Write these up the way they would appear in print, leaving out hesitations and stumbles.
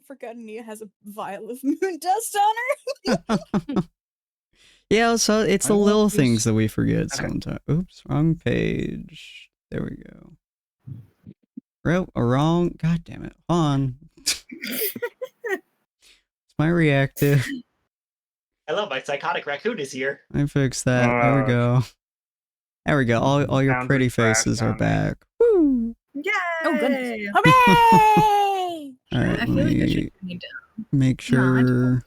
forgotten Nia has a vial of moon dust on her. Yeah, so it's the little things that we forget sometimes. Oops, wrong page. There we go. Wrong. God damn it. Hold on. It's my reactive. Hello, my psychotic raccoon is here. I fixed that. There we go. There we go. All your pretty faces are back. Woo! Yay! Oh goodness! Hooray! Alright, I let feel like I me should need to. make sure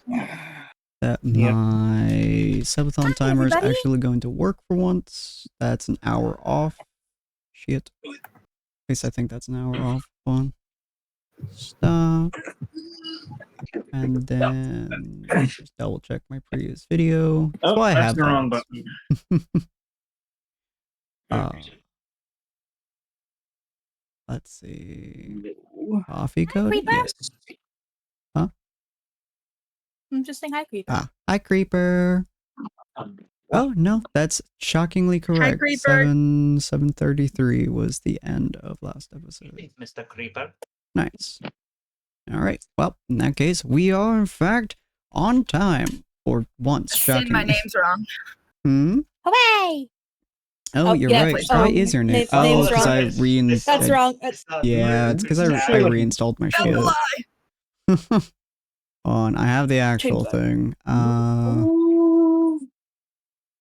that my subathon timer is everybody. actually going to work for once. That's an hour off. Shit. At least I think that's an hour off. One. Stop. And then just double check my previous video. That's why I have the wrong that. button. Let's see. Coffee code? Creeper? Yes. Huh? I'm just saying hi, Creeper. Ah, hi, Creeper. Oh, no, that's shockingly correct. Creeper. 7:33 was the end of last episode. Mr. Creeper. Nice. All right. Well, in that case, we are, in fact, on time. For once, shockingly. My name's wrong. Hmm? Hooray! Oh, you're right. please. Why is your name? Name's Oh, because wrong. I reinstalled. That's wrong. Yeah, it's because I reinstalled my That's a shit. lie. On, I have the actual thing.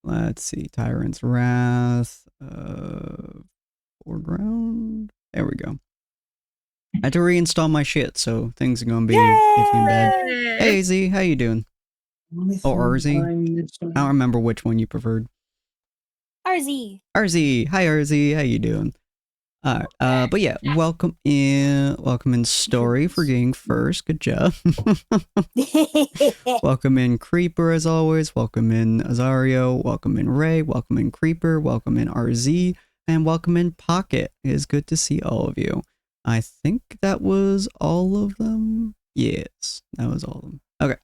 Let's see. Tyrant's Wrath. Foreground. There we go. I had to reinstall my shit, so things are gonna be iffy and bad. Hey Z, how you doing? Oh, RZ? I don't remember which one you preferred. RZ. RZ, hi RZ, how you doing? Alright, but yeah, welcome in Story for getting first, good job. Welcome in Creeper as always, welcome in Azario, welcome in Ray, welcome in Creeper, welcome in RZ, and welcome in Pocket. It is good to see all of you. I think that was all of them. Yes, that was all of them. Okay.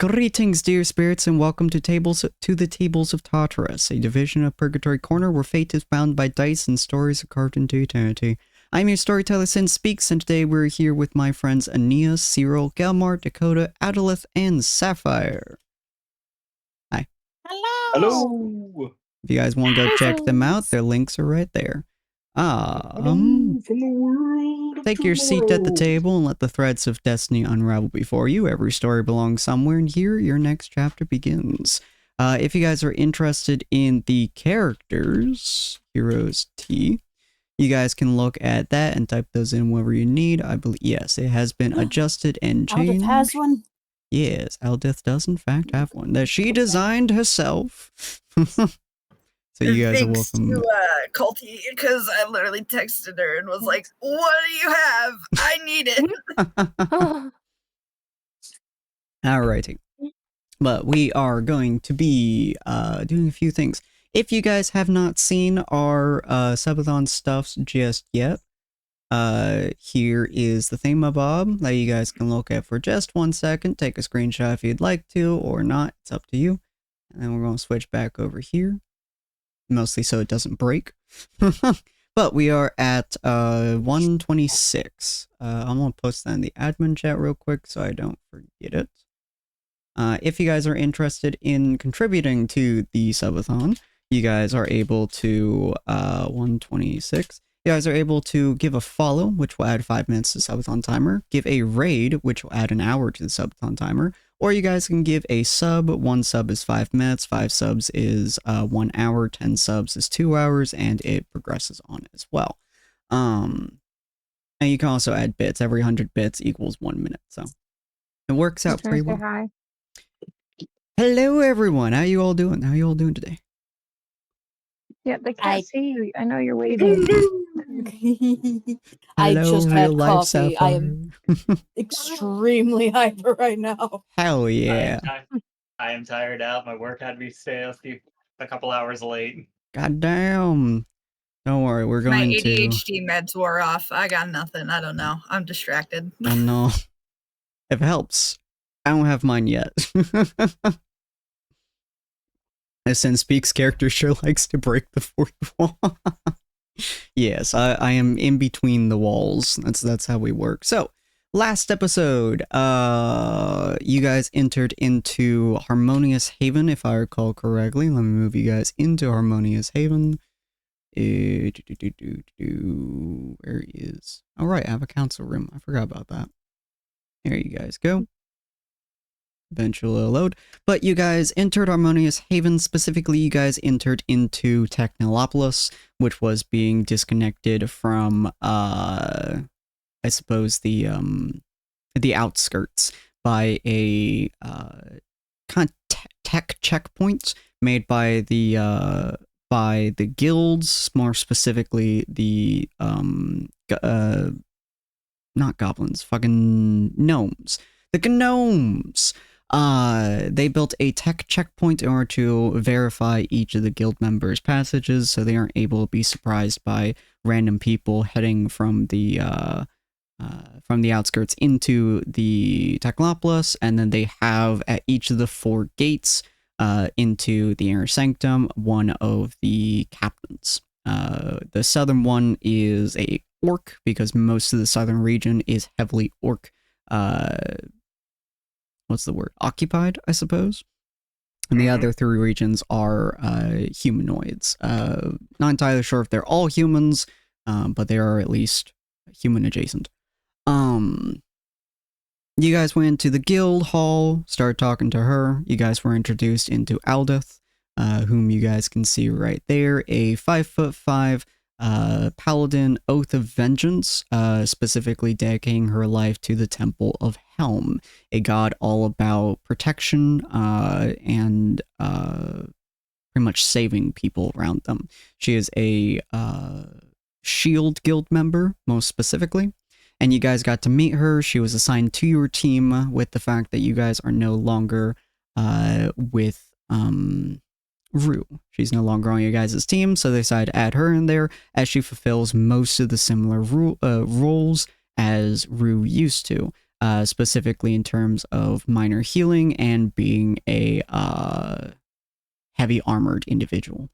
Greetings, dear spirits, and welcome to the Tables of Tartarus, a division of Purgatory Corner where fate is bound by dice and stories are carved into eternity. I'm your storyteller, Sinspeaks, and today we're here with my friends Ania, Cyril, Gelmar, Dakota, Adolith, and Sapphire. Hi. Hello. If you guys want to go check them out, their links are right there. Take your seat at the table and let the threads of destiny unravel before you. Every story belongs somewhere, and here your next chapter begins. If you guys are interested in the characters, Heroes T, you guys can look at that and type those in wherever you need. I believe, yes, it has been adjusted and changed. Aldith has one. Yes, Aldith does in fact have one that she designed herself. So you guys are welcome. To Culty, because I literally texted her and was like, "What do you have? I need it." Alrighty. But we are going to be doing a few things. If you guys have not seen our subathon stuffs just yet, here is the thingamabob that you guys can look at for just 1 second. Take a screenshot if you'd like to or not. It's up to you. And then we're going to switch back over here. Mostly so it doesn't break. But we are at 126. I'm going to post that in the admin chat real quick so I don't forget it. If you guys are interested in contributing to the subathon, you guys are able to 126. You guys are able to give a follow, which will add 5 minutes to the subathon timer. Give a raid, which will add an hour to the subathon timer. Or you guys can give a sub. 1 sub is 5 minutes, 5 subs is 1 hour, 10 subs is 2 hours, and it progresses on as well. And you can also add bits. Every 100 bits equals 1 minute, so it works out pretty well. Hi. Hello, everyone. How you all doing? How you all doing today? Yeah, they can't see you. I know you're waiting. I Hello, just real had life coffee. I am Sapphire. extremely hyper right now. Hell yeah. I am tired out. My work had me stay a couple hours late. God damn. Don't worry, we're going My to... ADHD meds wore off. I got nothing. I don't know. I'm distracted. Oh no. If it helps. I don't have mine yet. As Sinspeaks' character sure likes to break the fourth wall. Yes, I am in between the walls. That's how we work. So, last episode, you guys entered into Harmonious Haven, if I recall correctly. Let me move you guys into Harmonious Haven. Where is... Oh, right, I have a council room. I forgot about that. There you guys go. Eventually it'll load. But you guys entered Harmonious Haven. Specifically, you guys entered into Technolopolis, which was being disconnected from, I suppose, the outskirts by a kind of tech checkpoint made by the guilds, more specifically the not goblins, fucking gnomes. The gnomes. They built a tech checkpoint in order to verify each of the guild members' passages, so they aren't able to be surprised by random people heading from the outskirts into the Technopolis, and then they have at each of the 4 gates into the inner sanctum one of the captains. The southern one is a orc, because most of the southern region is heavily orc. What's the word? Occupied, I suppose. And the other 3 regions are humanoids. Not entirely sure if they're all humans, but they are at least human adjacent. You guys went to the guild hall, started talking to her. You guys were introduced into Aldith, whom you guys can see right there, a 5'5" paladin, Oath of Vengeance, specifically dedicating her life to the Temple of Helm, a god all about protection and pretty much saving people around them. She is a Shield Guild member, most specifically, and you guys got to meet her. She was assigned to your team with the fact that you guys are no longer with Rue. She's no longer on your guys' team, so they decided to add her in there, as she fulfills most of the similar roles as Rue used to, specifically in terms of minor healing and being a heavy armored individual.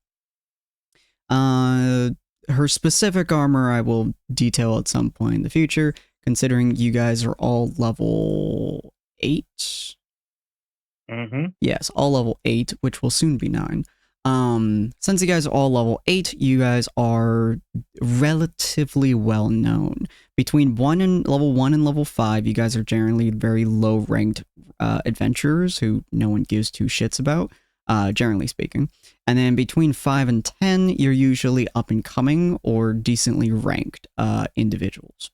Her specific armor I will detail at some point in the future, considering you guys are all level 8. Yes, all level 8, which will soon be 9. Since you guys are all level 8, you guys are relatively well known. Between level 1 and level 5, you guys are generally very low ranked adventurers who no one gives 2 shits about, generally speaking. And then between 5 and 10, you're usually up and coming or decently ranked individuals.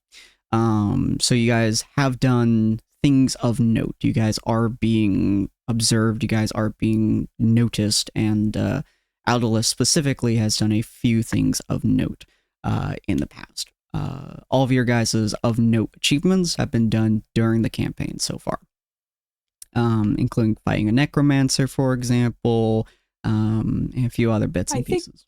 So you guys have done things of note. You guys are being observed, you guys are being noticed, and Aldous specifically has done a few things of note in the past. All of your guys' of note achievements have been done during the campaign so far, including fighting a necromancer, for example, and a few other bits and pieces.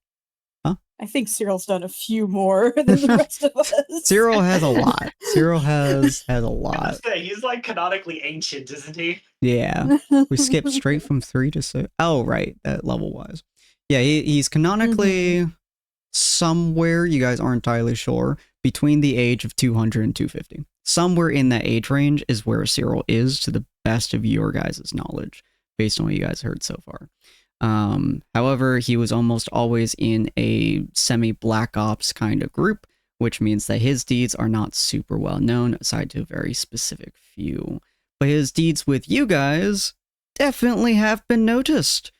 I think Cyril's done a few more than the rest of us. Cyril has a lot. Cyril has a I lot. was saying, he's like canonically ancient, isn't he? Yeah. We skipped straight from 3 to 6. Oh, right. That level-wise. Yeah, he's canonically somewhere, you guys aren't entirely sure, between the age of 200 and 250. Somewhere in that age range is where Cyril is, to the best of your guys' knowledge, based on what you guys heard so far. However, he was almost always in a semi-black ops kind of group, which means that his deeds are not super well known, aside to a very specific few. But his deeds with you guys definitely have been noticed.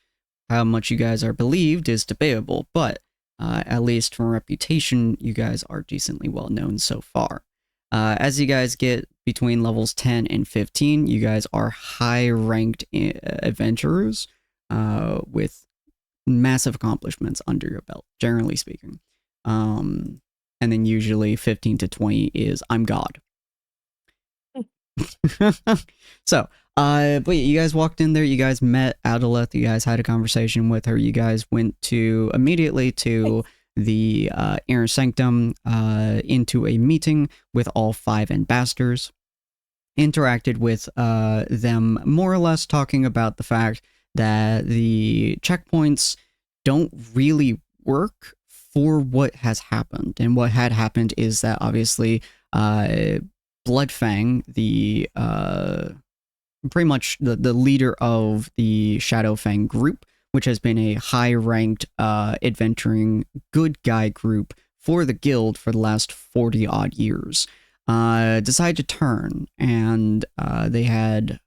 How much you guys are believed is debatable, but at least from reputation, you guys are decently well known so far. As you guys get between levels 10 and 15, you guys are high-ranked adventurers with massive accomplishments under your belt, generally speaking. And then usually 15 to 20 is I'm God. So, but yeah, you guys walked in there, you guys met Adaleth, you guys had a conversation with her, you guys went immediately to the inner sanctum, into a meeting with all 5 ambassadors, interacted with them, more or less talking about the fact that the checkpoints don't really work for what has happened. And what had happened is that obviously Bloodfang, the pretty much the leader of the Shadowfang group, which has been a high-ranked adventuring good guy group for the guild for the last 40-odd years, decided to turn, and they had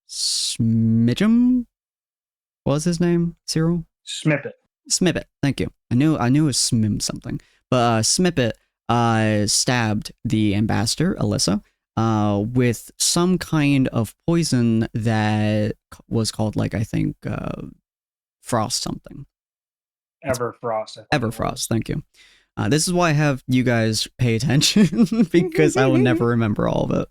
Smidgem? What was his name? Cyril? Smippet, thank you. I knew it was Smim something. But Smippet stabbed the ambassador, Alyssa, with some kind of poison that was called, like, I think, Frost something. Everfrost. Everfrost, thank you. This is why I have you guys pay attention, because I will never remember all of it.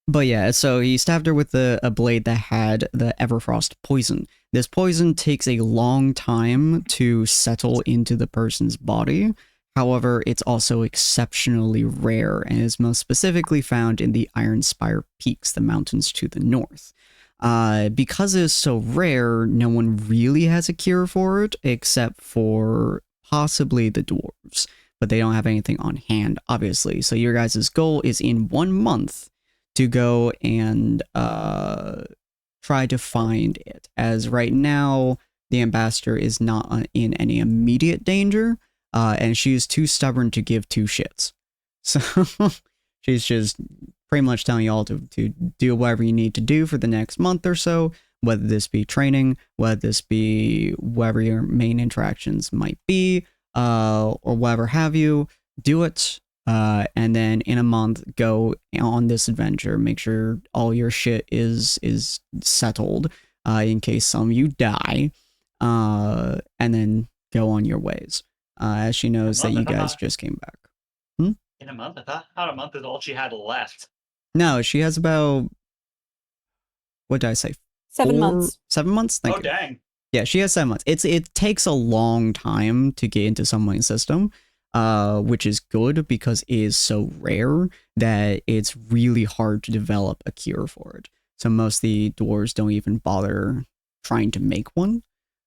But yeah, so he stabbed her with a blade that had the Everfrost poison. This poison takes a long time to settle into the person's body. However, it's also exceptionally rare and is most specifically found in the Iron Spire Peaks, the mountains to the north. Because it is so rare, no one really has a cure for it, except for possibly the dwarves. But they don't have anything on hand, obviously. So your guys' goal is in 1 month to go and try to find it. As right now, the ambassador is not in any immediate danger, and she is too stubborn to give two shits. So she's just pretty much telling you all to do whatever you need to do for the next month or so, whether this be training, whether this be whatever your main interactions might be, or whatever have you. Do it. And then in a month, go on this adventure. Make sure all your shit is settled, in case some of you die, and then go on your ways. As she knows that you guys just came back. In a month? I thought a month is all she had left. No, she has about, what did I say? 7 months. 7 months? Thank you. Dang. Yeah, she has 7 months. It takes a long time to get into someone's system. Which is good because it is so rare that it's really hard to develop a cure for it. So most of the dwarves don't even bother trying to make one.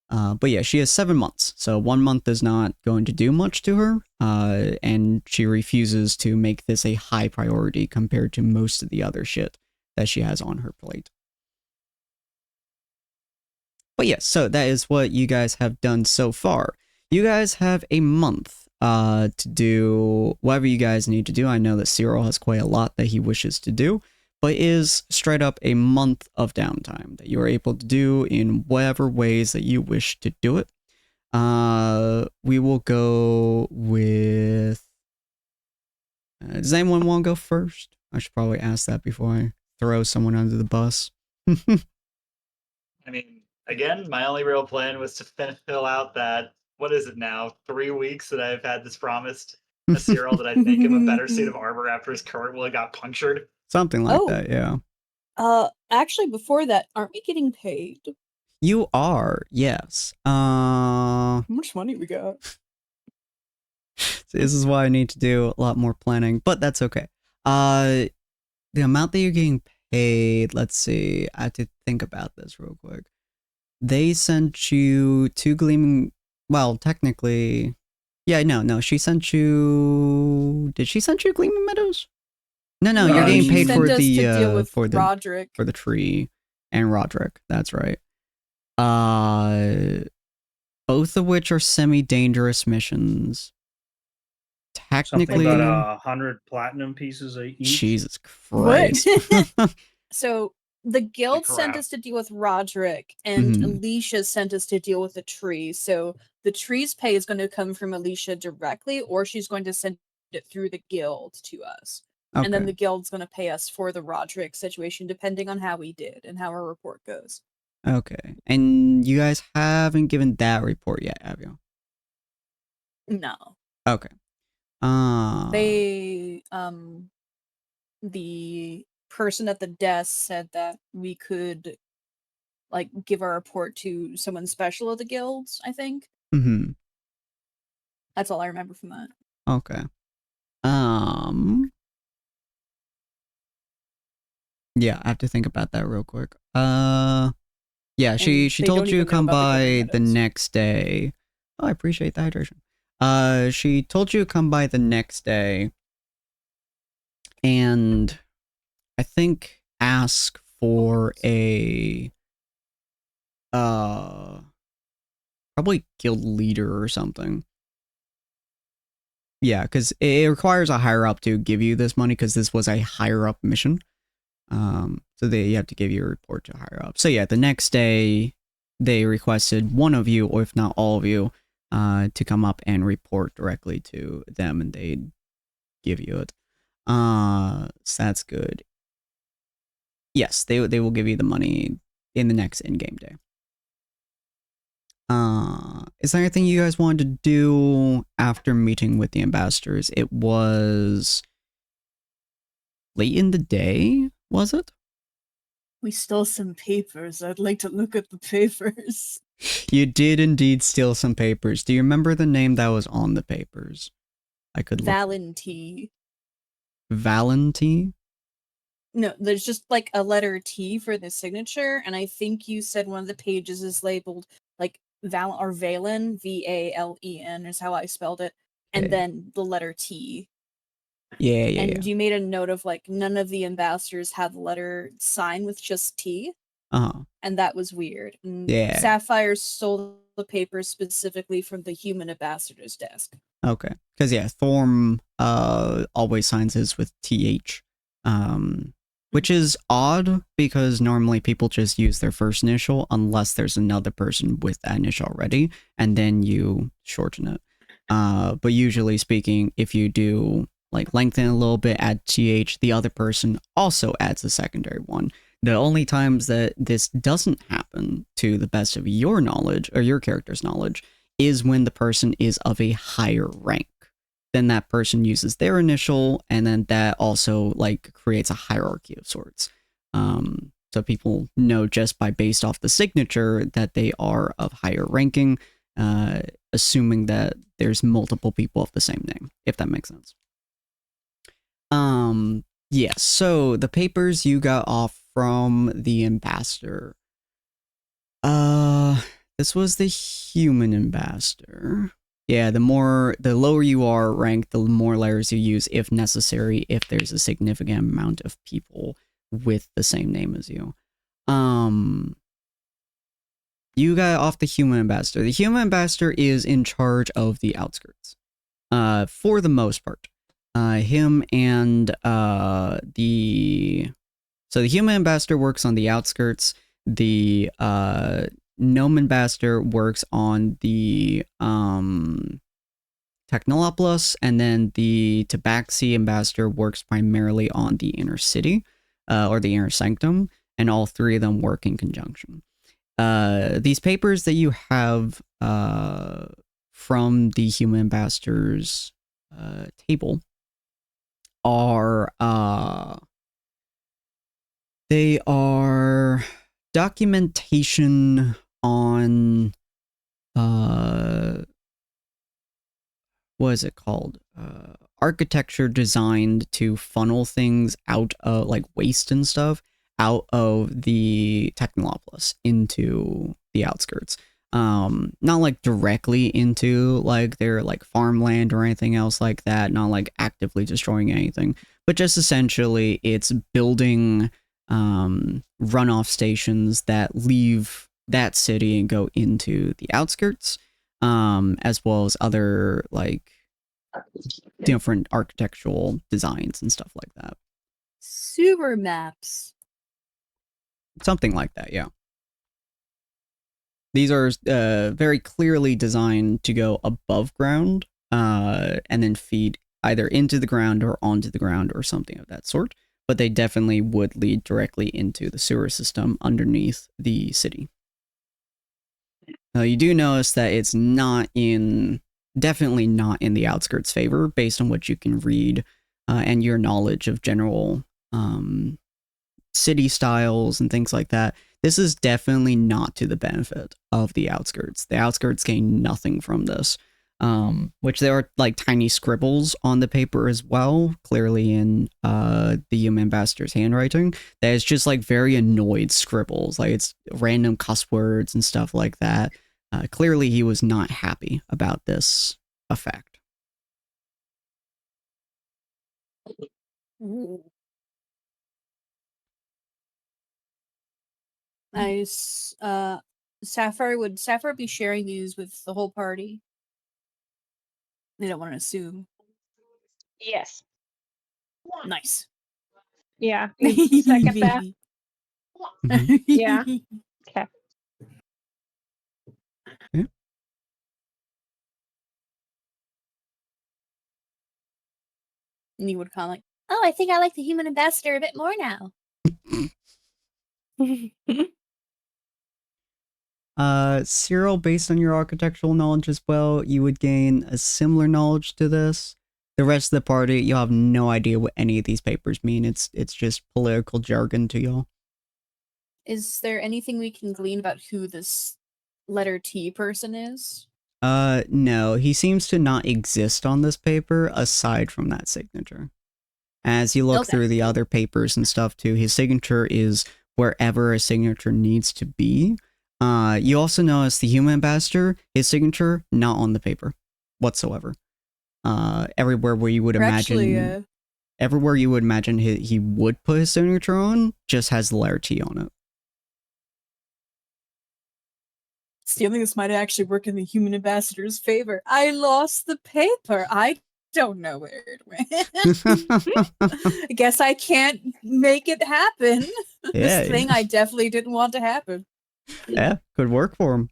But yeah, she has 7 months. So 1 month is not going to do much to her. And she refuses to make this a high priority compared to most of the other shit that she has on her plate. But yes, so that is what you guys have done so far. You guys have a month to do whatever you guys need to do. I know that Cyril has quite a lot that he wishes to do, but it is straight up a month of downtime that you are able to do in whatever ways that you wish to do it. We will go with... does anyone want to go first? I should probably ask that before I throw someone under the bus. I mean, again, my only real plan was to fill out that, what is it now, 3 weeks that I've had this promised a Cyril that I'd make him a better suit of armor after his current one got punctured. Something like that, yeah. Actually, before that, aren't we getting paid? You are, yes. How much money we got? This is why I need to do a lot more planning, but that's okay. The amount that you're getting paid, let's see, I have to think about this real quick. They sent you 2 gleaming... Well, technically... Yeah, no, she sent you... Did she send you Gleaming Meadows? No, you're getting paid for the Roderick. For the tree and Roderick. That's right. Both of which are semi-dangerous missions. Technically, something about 100 platinum pieces each. Jesus Christ! So the guild sent us to deal with Roderick, and Alicia sent us to deal with the tree. So the tree's pay is going to come from Alicia directly, or she's going to send it through the guild to us. Okay. And then the guild's going to pay us for the Roderick situation, depending on how we did and how our report goes. Okay. And you guys haven't given that report yet, have you? No. Okay. They, the person at the desk said that we could, like, give our report to someone special at the guilds, I think. Mm-hmm. That's all I remember from that. Okay. Yeah, I have to think about that real quick. Yeah, she told you to come by the next day. Oh, I appreciate the hydration. She told you to come by the next day and I think ask for a probably guild leader or something. Yeah, because it requires a higher up to give you this money because this was a higher up mission. So you have to give your report to higher up. So yeah, the next day they requested one of you, or if not all of you, to come up and report directly to them, and they'd give you it. So that's good. Yes, they will give you the money in the next in-game day. Is there anything you guys wanted to do after meeting with the ambassadors? It was late in the day, was it? We stole some papers. I'd like to look at the papers. You did indeed steal some papers. Do you remember the name that was on the papers? I could look. Valentine. Valentine? No, there's just like a letter T for the signature, and I think you said one of the pages is labeled like Valen, Valen is how I spelled it, and then the letter T. Yeah. And you made a note of like none of the ambassadors have the letter sign with just T. And that was weird. And Sapphire stole the papers specifically from the human ambassador's desk. Okay. Because yeah, Thorm always signs his with TH. Which is odd because normally people just use their first initial unless there's another person with that initial already, and then you shorten it. But usually speaking, if you do like lengthen a little bit, add TH, the other person also adds a secondary one. The only times that this doesn't happen, to the best of your knowledge, or your character's knowledge, is when the person is of a higher rank. Then that person uses their initial, and then that also like creates a hierarchy of sorts. So people know just by based off the signature that they are of higher ranking, assuming that there's multiple people of the same name, if that makes sense. Yes, so the papers you got off from the ambassador. This was the human ambassador. Yeah, the lower you are ranked, the more layers you use if necessary, if there's a significant amount of people with the same name as you. You got off the human ambassador. The human ambassador is in charge of the outskirts. For the most part. Him and the human ambassador works on the outskirts. The gnome ambassador works on the Technolopolis, and then the Tabaxi ambassador works primarily on the inner city, or the inner sanctum, and all three of them work in conjunction. These papers that you have from the human ambassador's table are they are documentation on what is it called? Architecture designed to funnel things out of like waste and stuff out of the Technolopolis into the outskirts. Not like directly into like their like farmland or anything else like that, not like actively destroying anything, but just essentially it's building runoff stations that leave that city and go into the outskirts, as well as other like different architectural designs and stuff like that. Sewer maps. Something like that, yeah. These are very clearly designed to go above ground, and then feed either into the ground or onto the ground or something of that sort. But they definitely would lead directly into the sewer system underneath the city. Now, you do notice that it's definitely not in the outskirts' favor, based on what you can read and your knowledge of general city styles and things like that. This is definitely not to the benefit of the outskirts. The outskirts gain nothing from this. Which there are like tiny scribbles on the paper as well, clearly in the human ambassador's handwriting. That is just like very annoyed scribbles, like it's random cuss words and stuff like that. Clearly he was not happy about this effect. Ooh. Nice. Sapphire, would Sapphire be sharing these with the whole party? They don't want to assume. Yes. Nice. Yeah. You second that? Yeah. Okay. And you would comment, "Oh, I think I like the human ambassador a bit more now." Cyril, based on your architectural knowledge as well, you would gain a similar knowledge to this. The rest of the party, you'll have no idea what any of these papers mean. It's just political jargon to y'all. Is there anything we can glean about who this letter T person is? No, he seems to not exist on this paper aside from that signature. As you look Okay. through the other papers and stuff too, his signature is wherever a signature needs to be. You also notice the human ambassador, his signature, not on the paper whatsoever. Everywhere where you would imagine, everywhere you would imagine he would put his signature on, just has the letter T on it. Stealing this might actually work in the human ambassador's favor. I lost the paper. I don't know where it went. I guess I can't make it happen. Yeah. This thing I definitely didn't want to happen. Yeah, could work for him.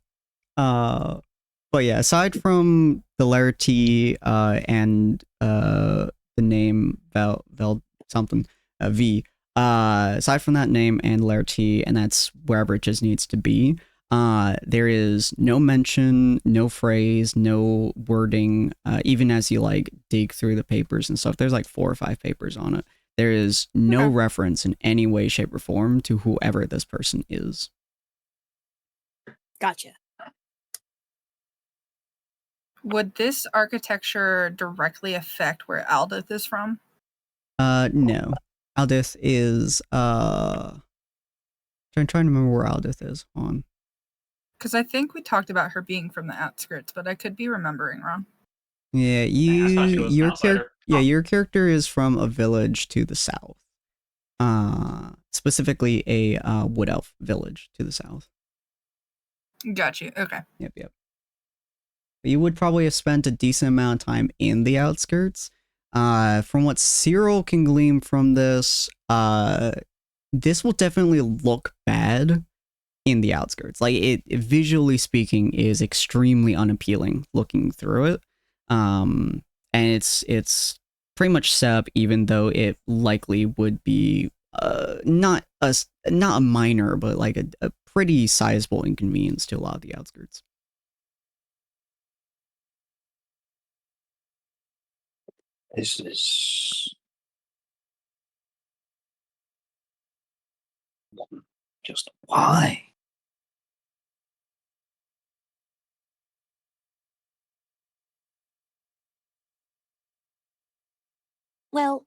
But yeah, aside from the letter T and the name Vel something V, aside from that name and letter T, and that's wherever it just needs to be. There is no mention, no phrase, no wording. Even as you like dig through the papers and stuff, there's like 4 or 5 papers on it. There is no reference in any way, shape, or form to whoever this person is. Gotcha. Would this architecture directly affect where Aldith is from? No. Aldith is I'm trying to remember where Aldith is on. Because I think we talked about her being from the outskirts, but I could be remembering wrong. Yeah, your character is from a village to the south. Specifically a wood elf village to the south. Got you. Okay. Yep. But you would probably have spent a decent amount of time in the outskirts. From what Cyril can glean from this, this will definitely look bad in the outskirts. Like it visually speaking is extremely unappealing looking through it. And it's pretty much set up even though it likely would be not a minor but like a pretty sizable inconvenience to a lot of the outskirts. This is just why. Well,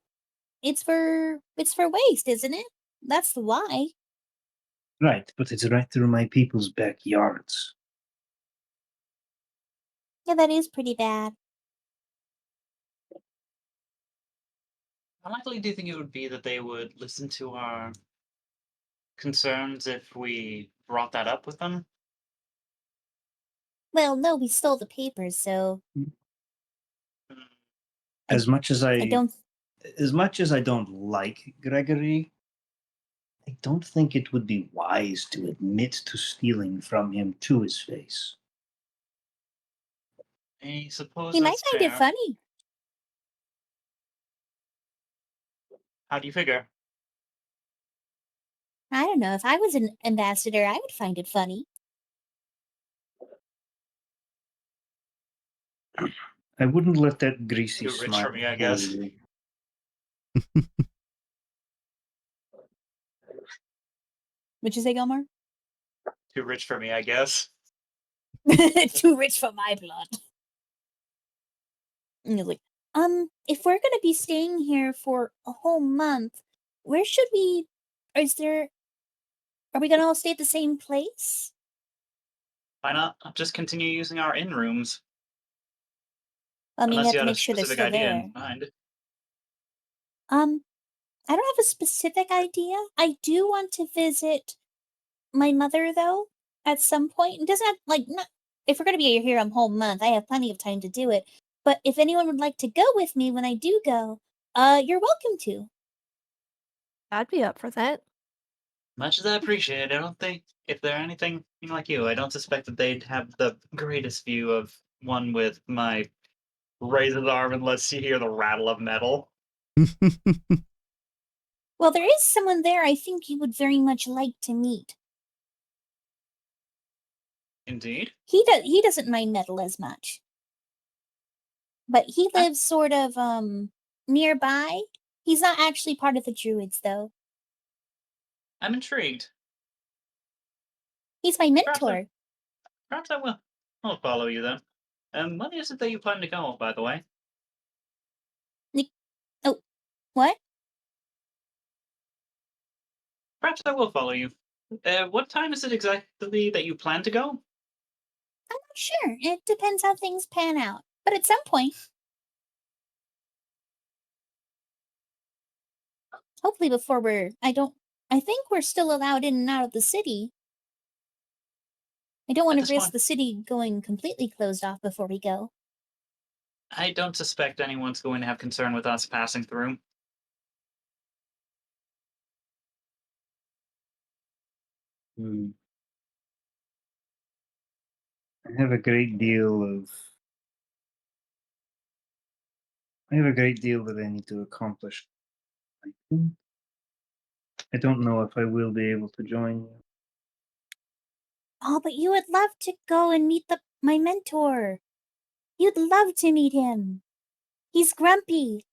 it's for waste, isn't it? That's the why. Right, but it's right through my people's backyards. Yeah, that is pretty bad. How likely do you think it would be that they would listen to our concerns if we brought that up with them? Well, no, we stole the papers, so As much as I don't. as much as I don't like Gregory, I don't think it would be wise to admit to stealing from him to his face. I suppose He might that's find it fair. funny. How do you figure? I don't know. If I was an ambassador, I would find it funny. I wouldn't let that greasy Too rich smile for me, I fool guess. you. What'd you say, Gilmore? Too rich for me, I guess. Too rich for my blood. And he's like, if we're gonna be staying here for a whole month, where should we? Are we gonna all stay at the same place? Why not just continue using our inn rooms? I mean, you Unless have you to had a make sure they're specific still idea there. in mind. I don't have a specific idea. I do want to visit my mother, though, at some point. It doesn't have, not, if we're going to be here a whole month, I have plenty of time to do it. But if anyone would like to go with me when I do go, you're welcome to. I'd be up for that. Much as I appreciate it, I don't think if they're anything like you, I don't suspect that they'd have the greatest view of one with my razor arm unless you hear the rattle of metal. Well, there is someone there I think you would very much like to meet. Indeed. He doesn't mind metal as much. But he lives sort of nearby. He's not actually part of the druids, though. I'm intrigued. He's my mentor. Perhaps I will. I'll follow you then. When is it that you plan to go, by the way? Oh, what? Perhaps I will follow you. What time is it exactly that you plan to go? I'm not sure. It depends how things pan out. But at some point. Hopefully before I think we're still allowed in and out of the city. I don't want to risk the city going completely closed off before we go. I don't suspect anyone's going to have concern with us passing through. I have a great deal that I need to accomplish. I don't know if I will be able to join you. Oh, but you would love to go and meet my mentor. You'd love to meet him. He's grumpy.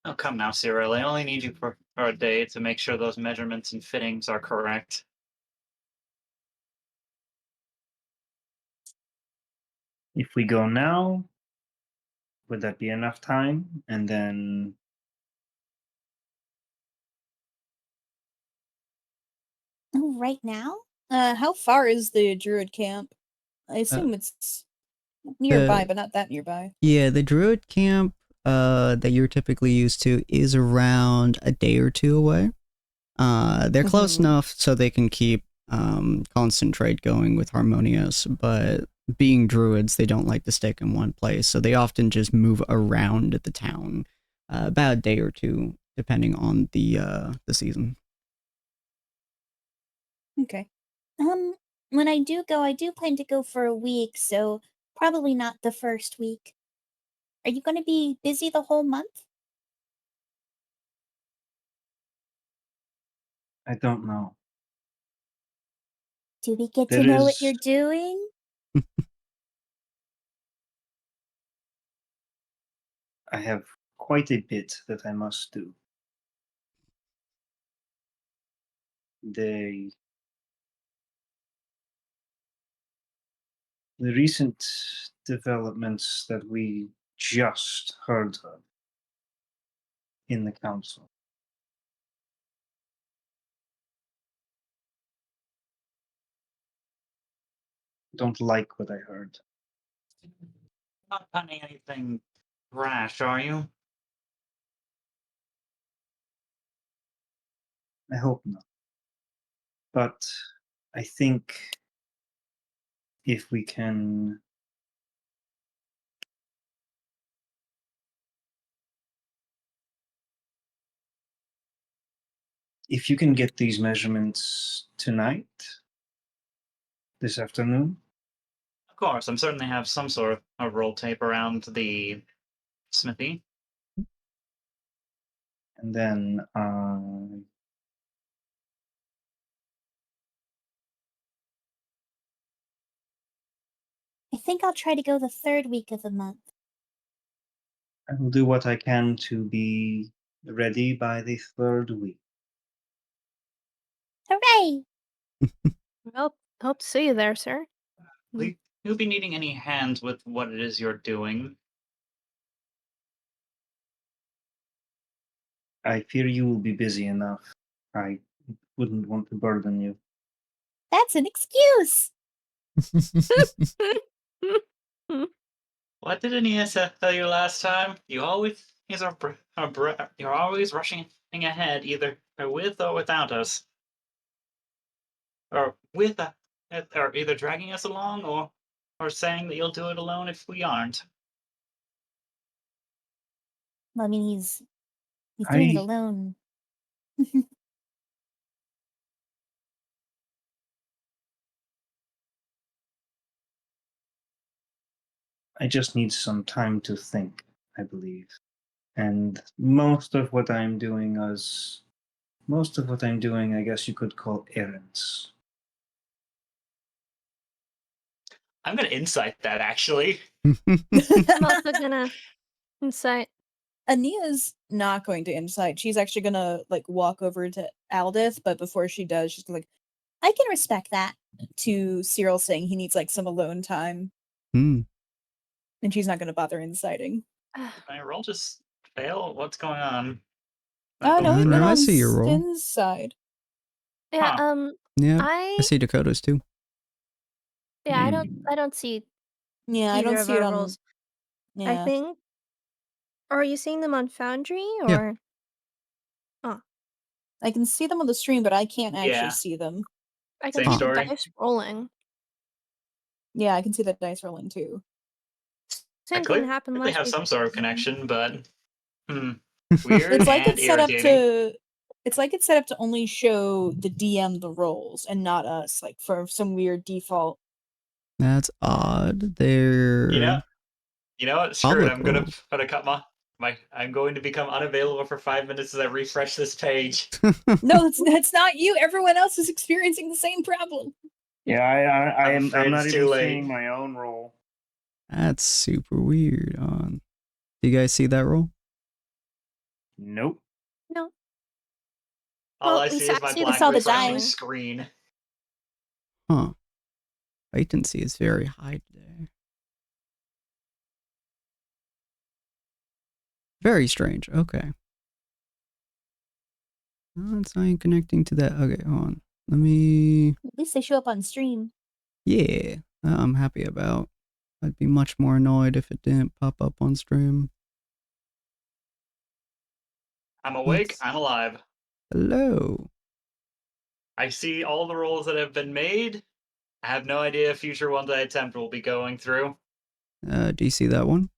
Oh, come now, Cyril. I only need you for a day to make sure those measurements and fittings are correct. If we go now, would that be enough time? And then... Oh, right now? How far is the druid camp? I assume it's nearby, but not that nearby. Yeah, the druid camp that you're typically used to is around a day or two away. They're close enough so they can keep constant trade going with Harmonious, but being druids, they don't like to stick in one place, so they often just move around the town about a day or two, depending on the season. Okay. When I do go, I do plan to go for a week, so probably not the first week. Are you going to be busy the whole month? I don't know. Do we get to know what you're doing? I have quite a bit that I must do. The recent developments that we just heard of in the council. Don't like what I heard. Not planning anything rash, are you? I hope not. But I think if we can if you can get these measurements tonight, this afternoon. Of course, I'm certain they have some sort of roll tape around the smithy. And then I think I'll try to go the third week of the month. I will do what I can to be ready by the third week. Hooray! Well, hope to see you there, sir. You'll be needing any hands with what it is you're doing. I fear you will be busy enough. I wouldn't want to burden you. That's an excuse! What did Aeneas tell you last time? You always You're always rushing ahead, either with or without us, or or either dragging us along, or saying that you'll do it alone if we aren't. Well, I mean, he's doing it I alone. just need some time to think, I believe. And most of what I'm doing, I guess you could call errands. I'm gonna insight that, actually. I'm also gonna insight. Ania's not going to insight. She's actually gonna like walk over to Aldith, but before she does, she's like, I can respect that. to Cyril saying he needs like some alone time, Hmm. and she's not gonna bother inciting. Did my roll just fail? What's going on? Oh no, Oh, we've no, been I on see your roll. Stin's side. Yeah. Huh. Yeah, I I see Dakota's too. yeah. Hmm. I don't see Yeah, I either don't of see it our on. rolls. I Yeah, think. Are you seeing them on Foundry Yeah. or? I can see them on the stream, but I can't actually Yeah. see them. I can Same see story. the dice rolling. Yeah, I can see the dice rolling too. Same I thing happened clearly last have week. some sort of connection, but weird It's like and it's set up irritating. to. It's like it's set up to only show the DM the rolls and not us, like for some weird default. That's odd. They're You know what? Screw it. public I'm gonna roles. cut I'm going to become unavailable for 5 minutes as I refresh this page. No, it's not you. Everyone else is experiencing the same problem. Yeah, I'm afraid I'm not it's too even late. seeing my own roll. That's super weird. Do you guys see that roll? Nope. No. All Well, I at least see is I my see the black saw the refreshing dice. screen. Huh. Latency is very high today. Very strange. Okay. Oh, it's not connecting to that. Okay, hold on. Let me. At least they show up on stream. Yeah, I'm happy about. I'd be much more annoyed if it didn't pop up on stream. I'm awake. Let's- I'm alive. Hello. I see all the rolls that have been made. I have no idea if future ones I attempt will be going through. Do you see that one?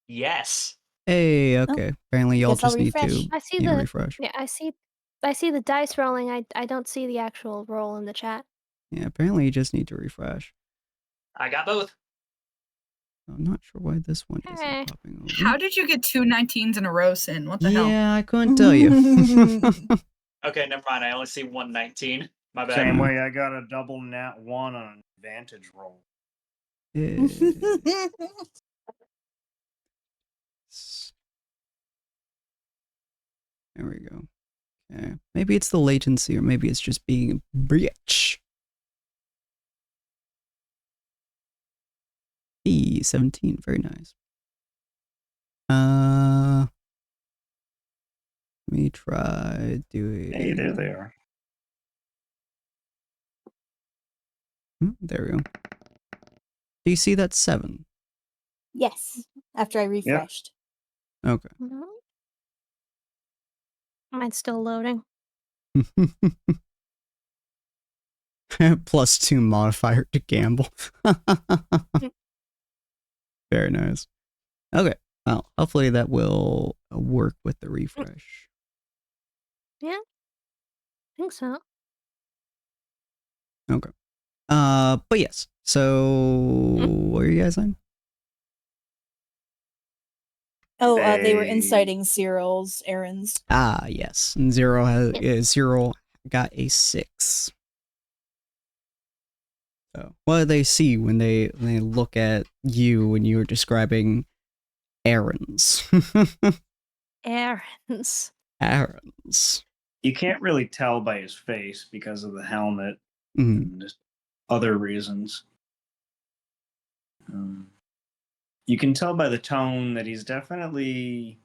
Yes. Hey, okay. Apparently y'all Guess I'll just need to refresh. I see the refresh. yeah. I see the dice rolling. I don't see the actual roll in the chat. Yeah, apparently you just need to refresh. I got both. I'm not sure why this one Hey. isn't popping over. How did you get 2 19s in a row, Sin? What the hell? Yeah, I couldn't tell you. Okay, never mind. I only see 119. My bad. Same way I got a double nat 1 on an advantage roll. Yeah. There we go. Okay. Maybe it's the latency, or maybe it's just being a bitch. E17, very nice. Let me try doing. Hey, there they are. There we go. Do you see that 7? Yes. After I refreshed. Okay. Mine's still loading. +2 modifier to gamble. Very nice. Okay. Well, hopefully that will work with the refresh. Yeah. I think so. Okay. But yes. So what are you guys on? Oh, they were They- inciting Cyril's errands. Ah, yes. And Zero got a 6. So what do they see when they look at you when you were describing errands? Errands. Errands. You can't really tell by his face because of the helmet Mhm. and other reasons. You can tell by the tone that he's definitely.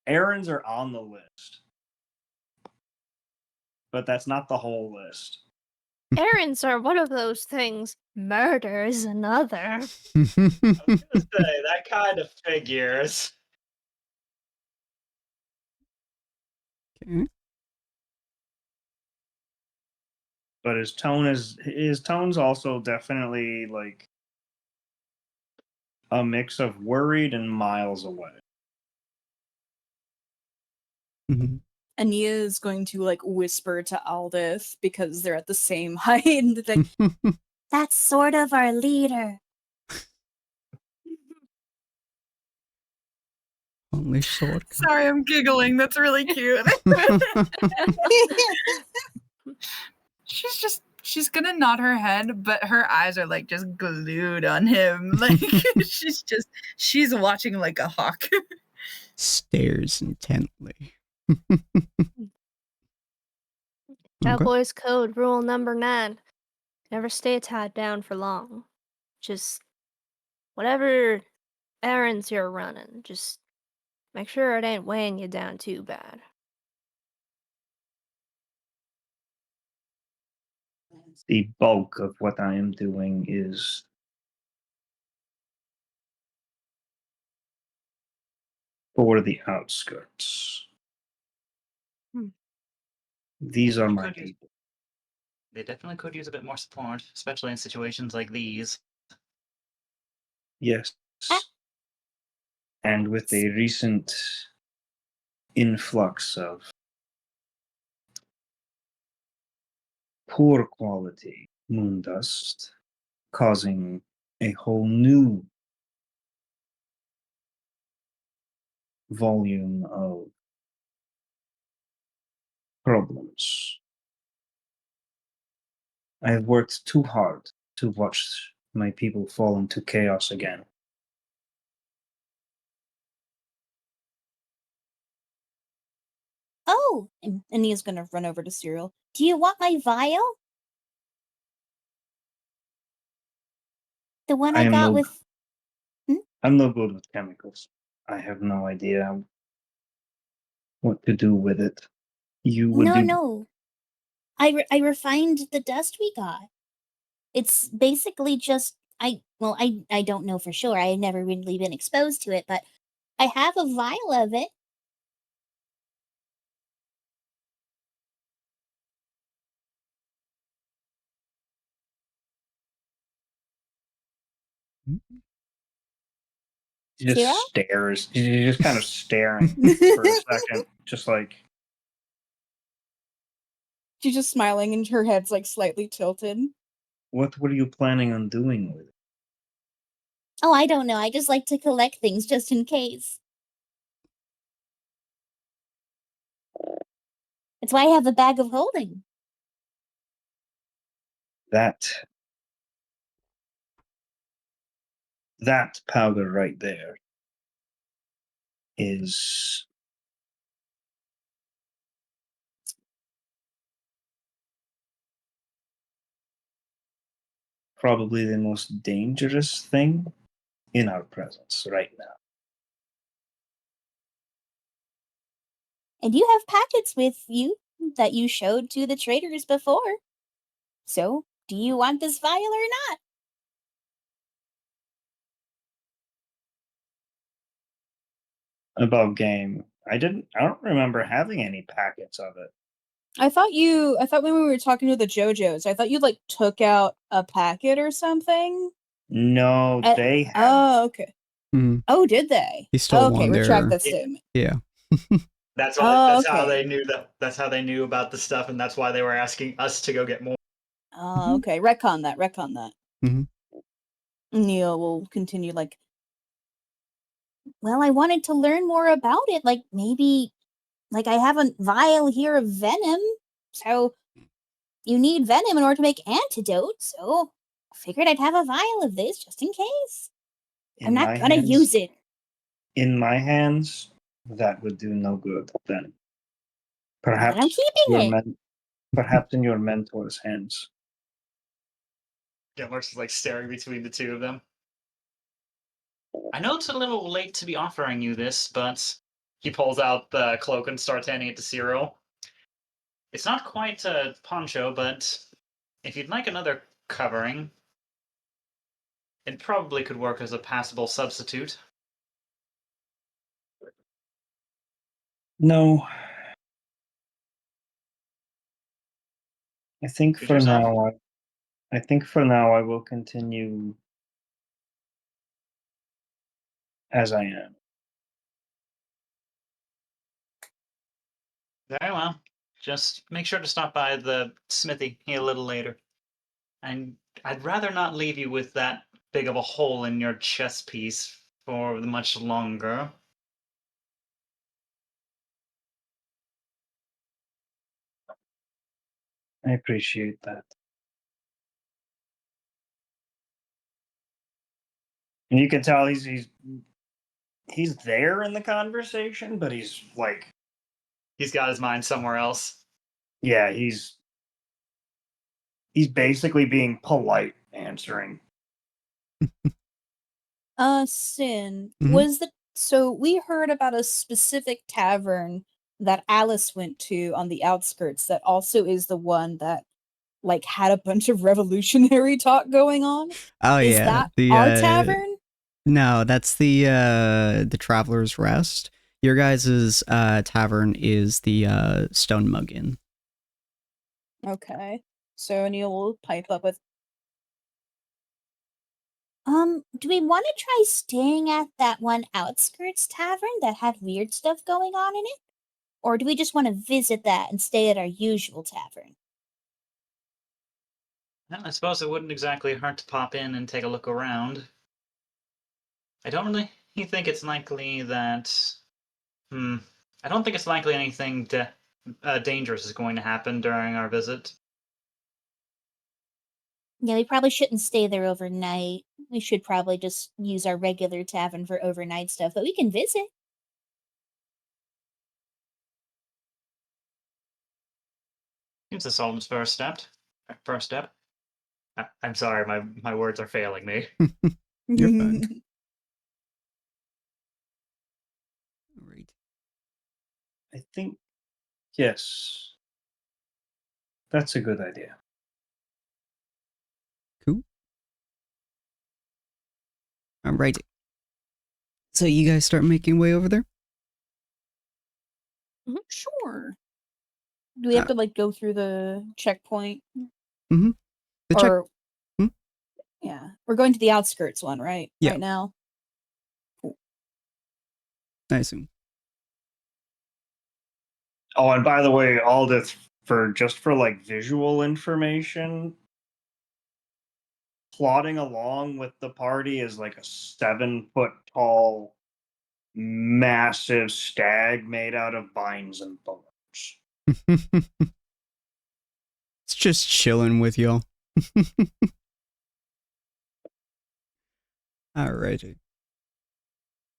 Errands are on the list, but that's not the whole list. Errands are one of those things Murder is another. I was gonna say, that kind of figures. Okay. But his tone's also definitely like a mix of worried and miles away. Mhm. Ania is going to like whisper to Aldith because they're at the same height. And like, That's sort of our leader. Only sword. Sorry, I'm giggling. That's really cute. She's gonna nod her head, but her eyes are like just glued on him. Like she's watching like a hawk. Stares intently. Cowboys Code rule number 9. Never stay tied down for long. Just whatever errands you're running, just make sure it ain't weighing you down too bad. The bulk of what I am doing is for the outskirts. These are my people. They definitely could use a bit more support, especially in situations like these. Yes. And with a recent influx of poor quality moon dust causing a whole new volume of problems. I have worked too hard to watch my people fall into chaos again. Oh, and Ania's gonna run over to Cyril. Do you want my vial? The one I got with... I'm no good with chemicals. I have no idea what to do with it. You would No. I refined the dust we got. It's basically just... I don't know for sure. I've never really been exposed to it, but I have a vial of it. She just Zero? stares. She's just kind of staring for a second, just like... she's just smiling and her head's like slightly tilted. What were you planning on doing with it? Oh, I don't know. I just like to collect things just in case. That's why I have a bag of holding. That powder right there is probably the most dangerous thing in our presence right now. And you have packets with you that you showed to the traders before. So, do you want this vial or not? Above game, I don't remember having any packets of it. I thought when we were talking to the JoJos, I thought you like took out a packet or something. No, they have. Oh, okay. Mhm. Oh, did they? He stole okay, one retract there. that statement. Yeah. That's how they knew that's how they knew about the stuff, and that's why they were asking us to go get more. Oh, okay. Retcon that. Mhm. Neil will continue like, Well, I wanted to learn more about it. Like, maybe, like, I have a vial here of venom. So, you need venom in order to make antidote. So, I figured I'd have a vial of this just in case. I'm not gonna use it. In my hands, that would do no good then. Perhaps I'm keeping it. Perhaps in your mentor's hands. Genlurk's like staring between the two of them. I know it's a little late to be offering you this, but he pulls out the cloak and starts handing it to Cyril. It's not quite a poncho, but if you'd like another covering, it probably could work as a passable substitute. No. I think Suit for yourself. now, I think for now I will continue as I am. Very well. Just make sure to stop by the smithy a little later. And I'd rather not leave you with that big of a hole in your chest piece for much longer. I appreciate that. And you can tell he's there in the conversation, but he's like, He's got his mind somewhere else. yeah, he's basically being polite answering. Sin, Mhm. so we heard about a specific tavern that Alice went to on the outskirts that also is the one that like had a bunch of revolutionary talk going on. Oh Is yeah, that our tavern? no, that's the Traveler's Rest. Your guys' tavern is the Stone Mug Inn. Okay. So Neil will pipe up with, Do we want to try staying at that one outskirts tavern that had weird stuff going on in it? Or do we just want to visit that and stay at our usual tavern? Well, I suppose it wouldn't exactly hurt to pop in and take a look around. I don't really think it's likely that... I don't think it's likely anything dangerous is going to happen during our visit. Yeah, we probably shouldn't stay there overnight. We should probably just use our regular tavern for overnight stuff, but we can visit. Seems a solid first step. I'm sorry, my words are failing me. You're fine. Right. I think, yes, that's a good idea. Cool. All right. So you guys start making way over there? sure. Do we have to like go through the checkpoint? Mm-hmm. Or Hmm? yeah, we're going to the outskirts one, right? Yeah. Right now. Cool. I assume. Oh, and by the way, Aldith, for like visual information, plodding along with the party is like a 7-foot tall, massive stag made out of vines and thorns. It's just chilling with y'all. Alrighty.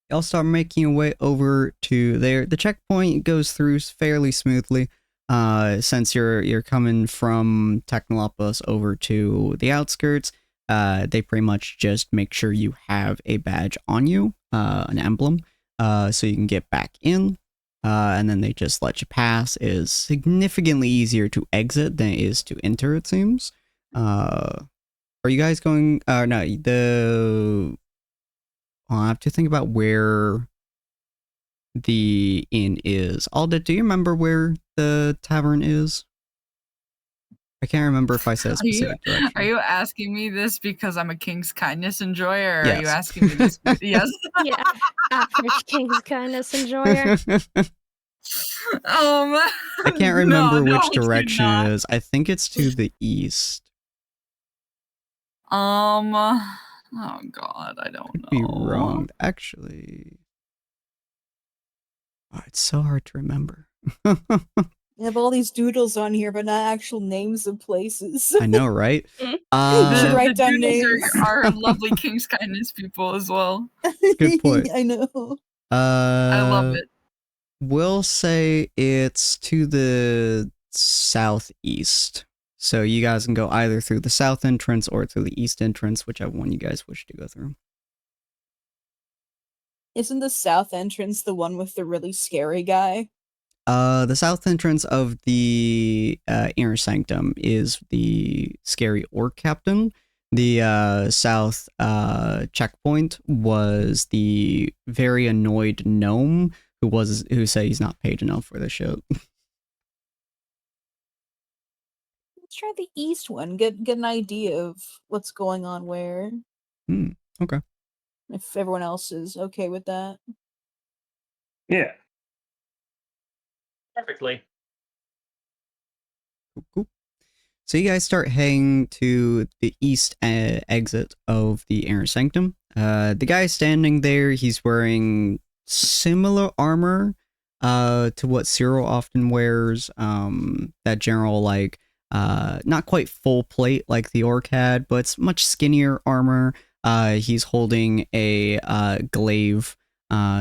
Y'all start making your way over to there. The checkpoint goes through fairly smoothly. Since you're coming from Technopolis over to the outskirts, they pretty much just make sure you have a badge on you, an emblem, so you can get back in. And then they just let you pass. It is significantly easier to exit than it is to enter, it seems. Are you guys going? No, I'll have to think about where the inn is. Alda, do you remember where the tavern is? I can't remember if I said a specific direction. Are you asking me this because I'm a King's Kindness enjoyer, or Yes. are you asking me this? Yes. Yeah, average King's Kindness enjoyer. I can't remember which direction it is. I think it's to the east. Oh God, I don't know. Could be wrong. Actually, it's so hard to remember. We have all these doodles on here, but not actual names of places. I know, right? Should write down names. Are lovely King's Kindness people as well. Good point. I know. I love it. We'll say it's to the southeast. So you guys can go either through the south entrance or through the east entrance, whichever one you guys wish to go through. Isn't the south entrance the one with the really scary guy? The south entrance of the inner sanctum is the scary orc captain. The south checkpoint was the very annoyed gnome who said he's not paid enough for this shit. Let's try the east one. Get an idea of what's going on where. Okay. If everyone else is okay with that. Yeah. Perfectly. Cool. So you guys start heading to the east exit of the Inner Sanctum. The guy standing there, he's wearing similar armor to what Cyril often wears. That general, like, not quite full plate like the orc had, but it's much skinnier armor. He's holding a glaive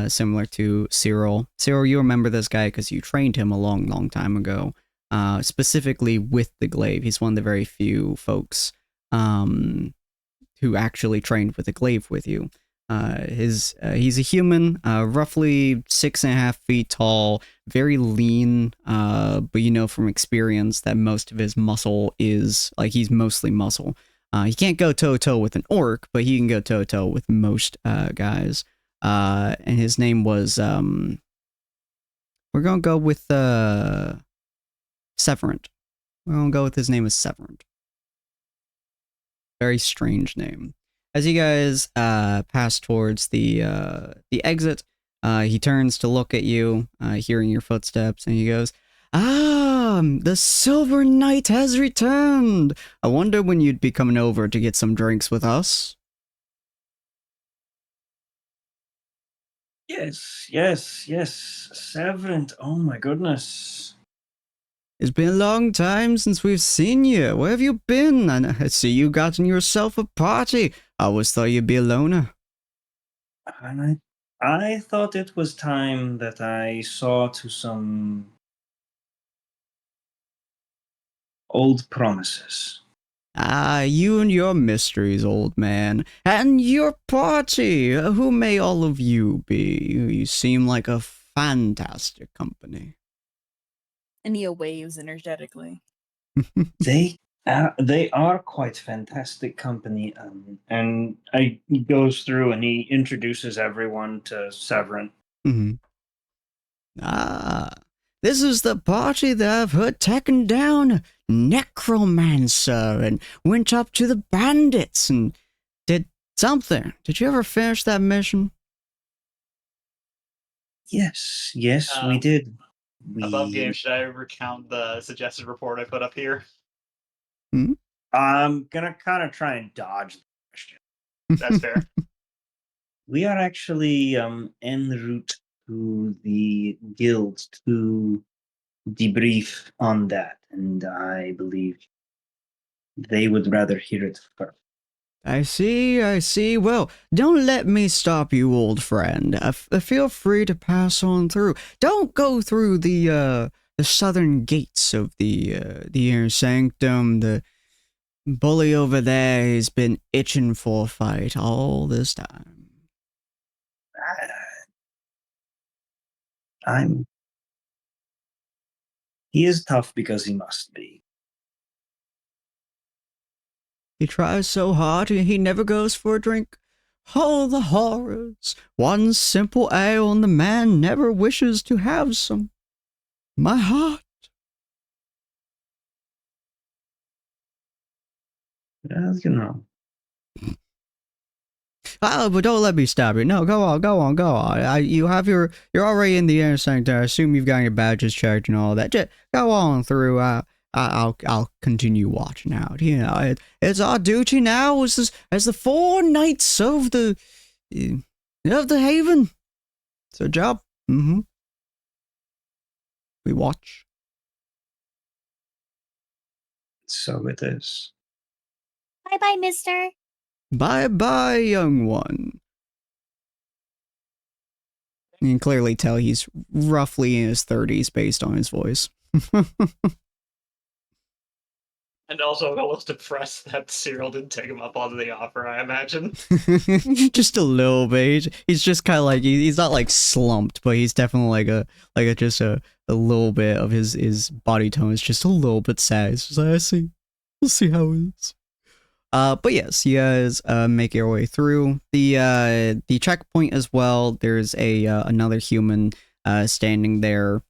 similar to Cyril. Cyril, you remember this guy because you trained him a long time ago. Specifically with the glaive. He's one of the very few folks who actually trained with a glaive with you. He's a human, roughly 6.5 feet tall, very lean, but you know from experience that most of his muscle is, like, he's mostly muscle. He can't go toe-to-toe with an orc, but he can go toe-to-toe with most guys. And his name was, we're gonna go with, Severant. We're gonna go with his name as Severant. Very strange name. As you guys pass towards the exit, he turns to look at you, hearing your footsteps, and he goes, "Ah, the Silver Knight has returned. I wonder when you'd be coming over to get some drinks with us." Yes. Severant. Oh my goodness. It's been a long time since we've seen you. Where have you been? And I see you gotten yourself a party. I always thought you'd be a loner. And I thought it was time that I saw to some old promises. Ah, you and your mysteries, old man. And your party. Who may all of you be? You seem like a fantastic company. Nia waves energetically. They are quite fantastic company, and he goes through and he introduces everyone to Severant. Mm-hmm. Ah, this is the party that I've heard taken down Necromancer and went up to the bandits and did something. Did you ever finish that mission? Yes, we did. Above game, should I recount the suggested report I put up here? I'm gonna kind of try and dodge the question. That's fair. We are actually en route to the guild to debrief on that, and I believe they would rather hear it first. I see. Well, don't let me stop you, old friend. Feel free to pass on through. Don't go through the southern gates of the Inner Sanctum. The bully over there has been itching for a fight all this time. He is tough because he must be. He tries so hard, he never goes for a drink. Oh, the horrors! One simple ale and the man never wishes to have some. My heart. Well, you know. Oh, but don't let me stop you. No, go on. You're already in the Inner Sanctum. I assume you've got your badges checked and all that. Just go on through. I'll continue watching out. You know, it's our duty now as the four knights of the haven. It's our job. We watch. So it is. Bye-bye, mister. Bye-bye, young one. You can clearly tell he's roughly in his 30s based on his voice. And also almost depressed that Cyril didn't take him up on the offer, I imagine. Just a little bit. He's just kind of like, he's not like slumped, but he's definitely just a little bit of his body tone is just a little bit sad. It's just like, we'll see how it is. But yes, you guys make your way through the checkpoint as well. There's another human standing there.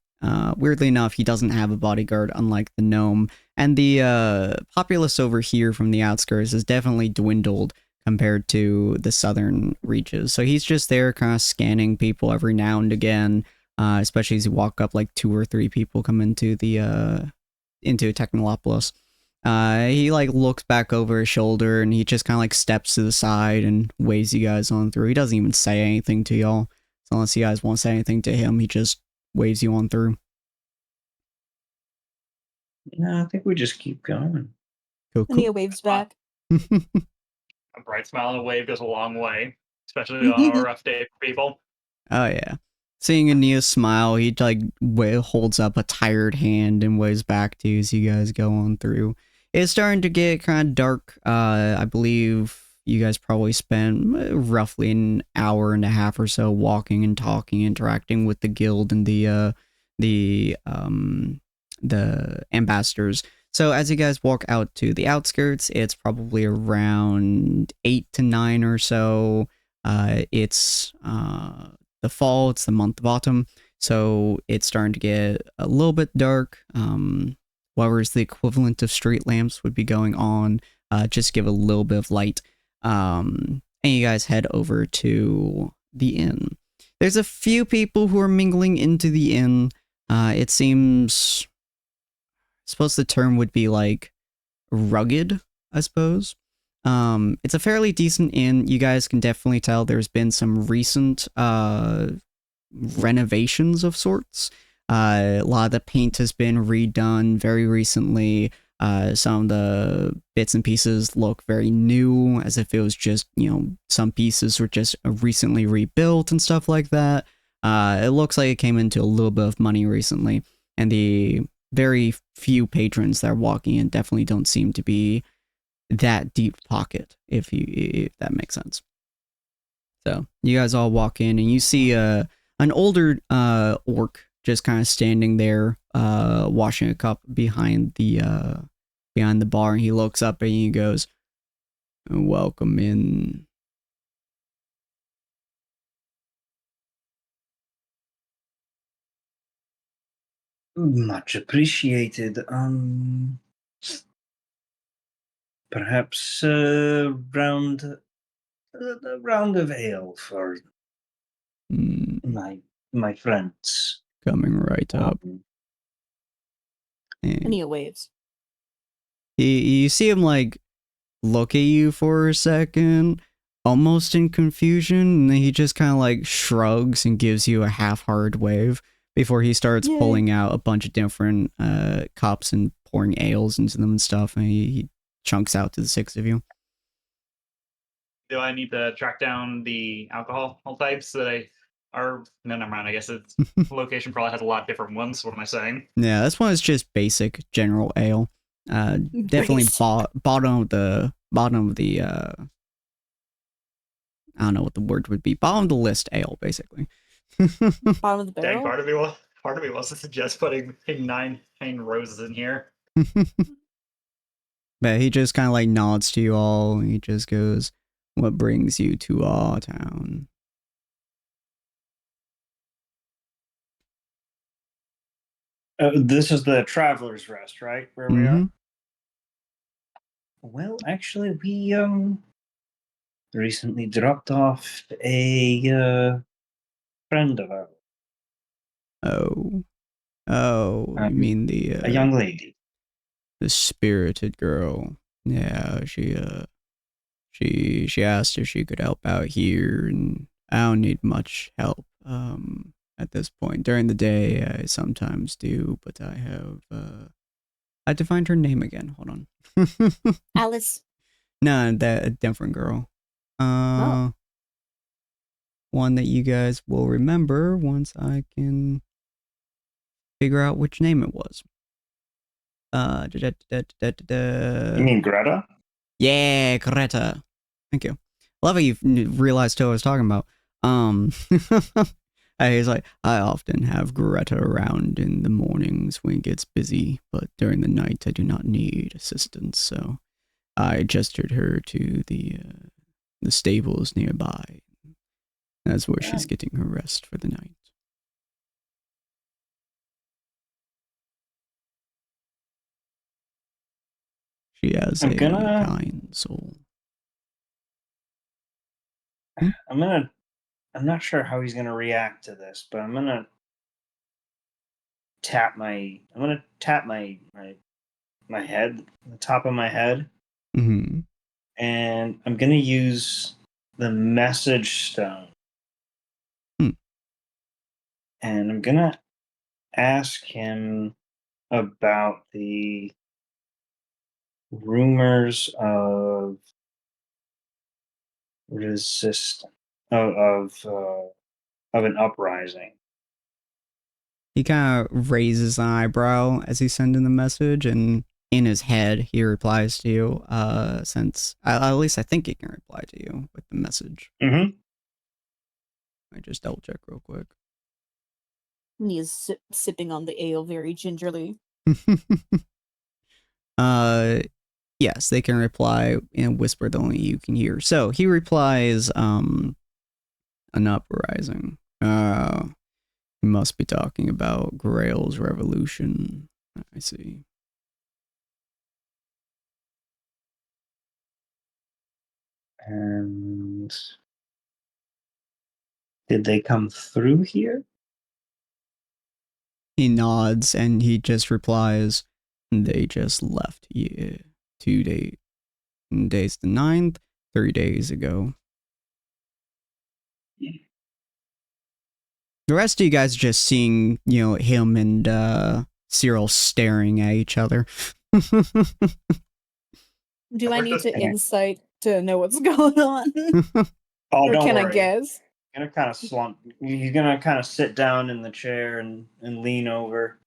Weirdly enough, he doesn't have a bodyguard, unlike the gnome. And the populace over here from the outskirts has definitely dwindled compared to the southern reaches. So he's just there kind of scanning people every now and again, especially as you walk up, like 2 or 3 people come into Technolopolis. He like looks back over his shoulder and he just kind of like steps to the side and waves you guys on through. He doesn't even say anything to y'all. So unless you guys want to say anything to him, he just waves you on through. No, I think we just keep going. Cool, And he cool. waves back. A bright smile and a wave goes a long way, especially on a rough day for people. Oh yeah. Seeing Aeneas smile, he like holds up a tired hand and waves back to you as you guys go on through. It's starting to get kind of dark. I believe you guys probably spent roughly an hour and a half or so walking and talking, interacting with the guild and the ambassadors. So as you guys walk out to the outskirts, it's probably around 8 to 9 or so. It's the fall, it's the month of autumn, so it's starting to get a little bit dark. Whatever's the equivalent of street lamps would be going on, just give a little bit of light. And you guys head over to the inn. There's a few people who are mingling into the inn. It seems, I suppose the term would be like rugged, I suppose. It's a fairly decent inn. You guys can definitely tell there's been some recent renovations of sorts. A lot of the paint has been redone very recently. Some of the bits and pieces look very new, as if it was just, some pieces were just recently rebuilt and stuff like that. It looks like it came into a little bit of money recently, and the very few patrons that are walking in definitely don't seem to be that deep pocket, if that makes sense. So you guys all walk in and you see an older orc just kind of standing there, washing a cup behind the bar, and he looks up and he goes, "Welcome in." Much appreciated. Perhaps a round of ale for my friends. Coming right up. And he waves. You see him like look at you for a second, almost in confusion, and then he just kind of like shrugs and gives you a half-hearted wave before he starts pulling out a bunch of different cups and pouring ales into them and stuff, and he chunks out to the 6 of you. Do I need to track down the alcohol types that no, never mind. I guess its location probably has a lot of different ones. What am I saying? Yeah, this one is just basic general ale. Definitely bottom of the I don't know what the word would be. Bottom of the list ale, basically. Bottom of the barrel. Dang, part of me wants to suggest putting 9 roses in here. But he just kind of like nods to you all, and he just goes, "What brings you to our town?" This is the Traveler's Rest, right? Where we are? Well, actually, we recently dropped off a friend of ours. Oh, you mean a young lady. The spirited girl. Yeah, she asked if she could help out here, and I don't need much help at this point. During the day I sometimes do, but I had to find her name again. Hold on. Alice. No, that different girl. One that you guys will remember once I can figure out which name it was. You mean Greta? Yeah, Greta. Thank you. Love how you realized who I was talking about. He's like, I often have Greta around in the mornings when it gets busy, but during the night I do not need assistance, so I gestured her to the stables nearby. That's where she's getting her rest for the night. She has a kind soul. I'm not sure how he's gonna react to this, but I'm gonna tap my head, the top of my head, and I'm gonna use the message stone, and I'm gonna ask him about the rumors of resistance of an uprising. He kind of raises an eyebrow as he's sending the message, and in his head, he replies to you, since, at least I think he can reply to you with the message. Mm-hmm. I just double check real quick. He is sipping on the ale very gingerly. Yes, they can reply in a whisper that only you can hear. So he replies, an uprising. He must be talking about Grail's revolution. I see. And did they come through here? He nods and he just replies, they just left. Yeah, 2 days. Today's the 9th, 3 days ago. The rest of you guys are just seeing, him and Cyril staring at each other. Do I need to insight to know what's going on? Or can worry. I guess? Gonna kind of slump. He's gonna kind of sit down in the chair and lean over.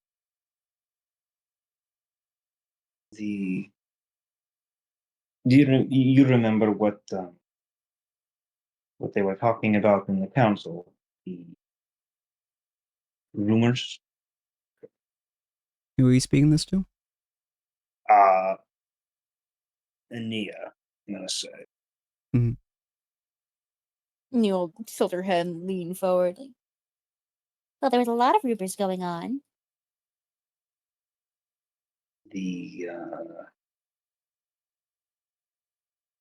Do you remember what they were talking about in the council? The rumors. Who are you speaking this to? Ania, I'm gonna say. You'll tilt her head and lean forward. Well, there was a lot of rumors going on. The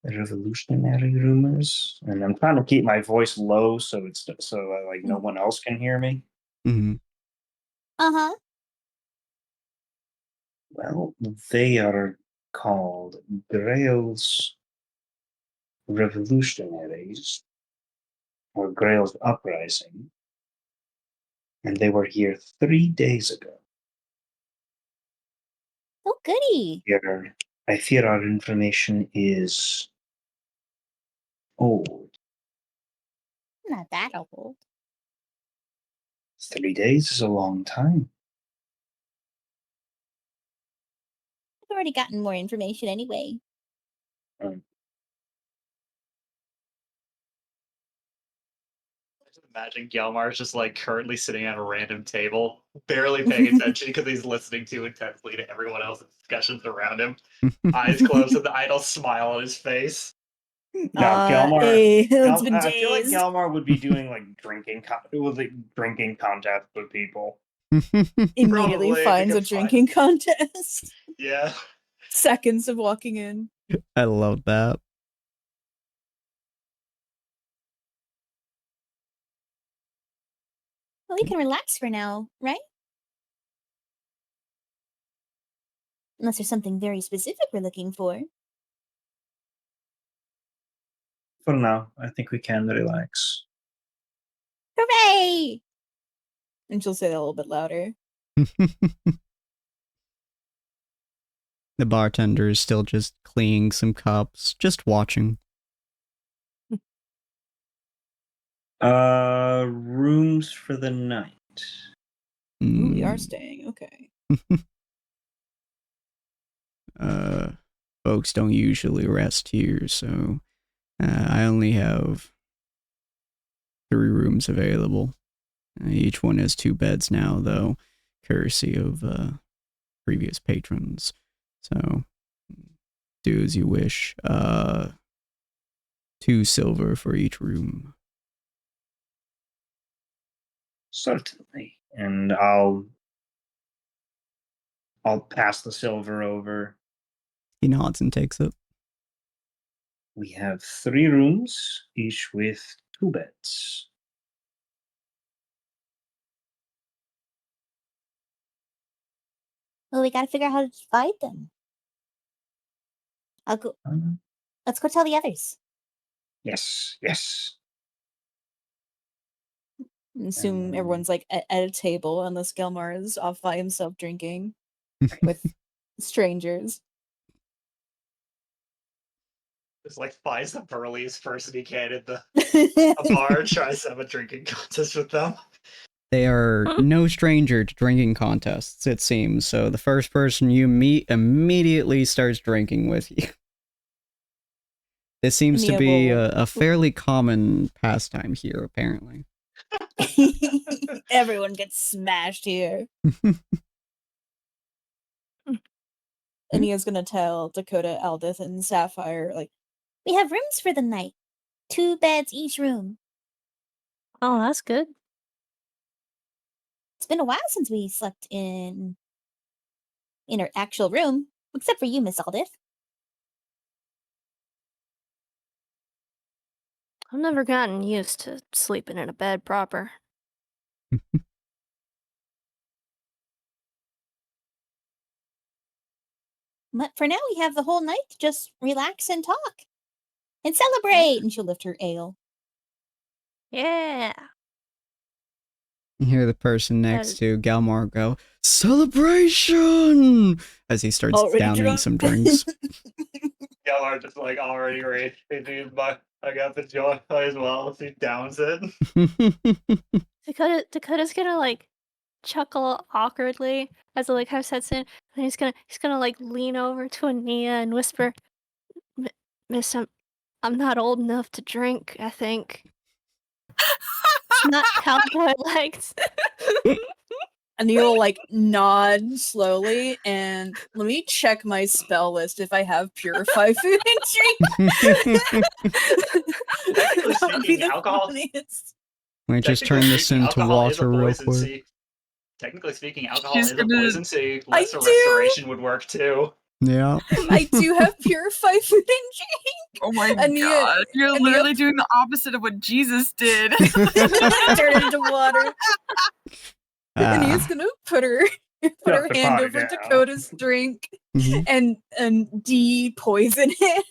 revolutionary rumors, and I'm trying to keep my voice low so no one else can hear me. Uh-huh. Well, they are called Grail's revolutionaries, or Grail's uprising, and they were here 3 days ago. Oh, goody. I fear our information is old. Not that old. 3 days is a long time. I've already gotten more information anyway. Imagine Gelmar's just like currently sitting at a random table, barely paying attention because he's listening too intensely to everyone else's discussions around him. Eyes closed with the idle smile on his face. No, Gelmar. I feel like Gelmar would be doing like drinking contests with people. Immediately finds a drinking contest. Yeah. Seconds of walking in. I love that. Well, we can relax for now, right? Unless there's something very specific we're looking for. For now, I think we can relax. Hooray! And she'll say that a little bit louder. The bartender is still just cleaning some cups, just watching. Rooms for the night. Ooh, we are staying. Okay. Folks don't usually rest here, so I only have 3 rooms available. Each one has 2 beds now, though, courtesy of previous patrons. So do as you wish. 2 silver for each room. Certainly. And I'll pass the silver over. He nods and takes it. We have 3 rooms, each with 2 beds. Well, we gotta figure out how to divide them. I'll go. Let's go tell the others. Yes, yes. I assume everyone's like at a table unless Gelmar is off by himself drinking with strangers. Just like finds the burliest person he can at a bar, tries to have a drinking contest with them. They are no stranger to drinking contests, it seems, so the first person you meet immediately starts drinking with you. This seems to be a fairly common pastime here, apparently. Everyone gets smashed here. Ania's gonna tell Dakota, Aldith, and Sapphire, like, we have rooms for the night. 2 beds each room. Oh, that's good. It's been a while since we slept in our actual room, except for you, Miss Aldith. I've never gotten used to sleeping in a bed proper. But for now, we have the whole night to just relax and talk. And celebrate! And she'll lift her ale. Yeah. You hear the person next to Galmar go, "Celebration!" as he starts downing some drinks. Galmar just like already ready. I got the joy as well. He downs it. Dakota's gonna like chuckle awkwardly as it like kind of sets in, and he's gonna like lean over to Ania and whisper, "Miss, I'm not old enough to drink, I think." It's not cowboy legs. and you'll like nod slowly and let me check my spell list if I have purify food and drink. Technically speaking, alcohol. Might just turn this into water real quick. Technically speaking, alcohol is a poison, so lesser do. restoration would work too. Yeah. I do have purify food and drink. Oh my god. You're literally doing the opposite of what Jesus did. Turn it into water. Ania's gonna put her hand over Dakota's drink and de-poison it.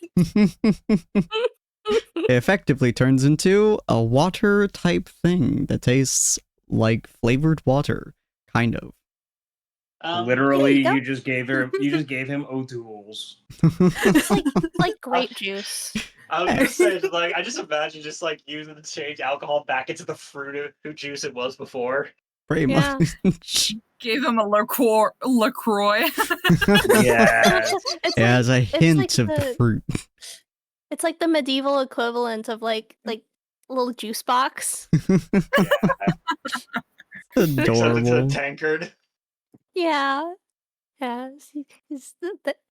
It effectively turns into a water type thing that tastes like flavored water, kind of. Literally, you just gave him O'Doul's. like grape juice. I was gonna say, like, I just imagine just like using to change alcohol back into the fruit juice it was before. Pretty much. Gave him a LaCroix. Yeah. It has a hint of the fruit. It's like the medieval equivalent of like little juice box. Adorable. It's a tankard. Yeah. Yeah.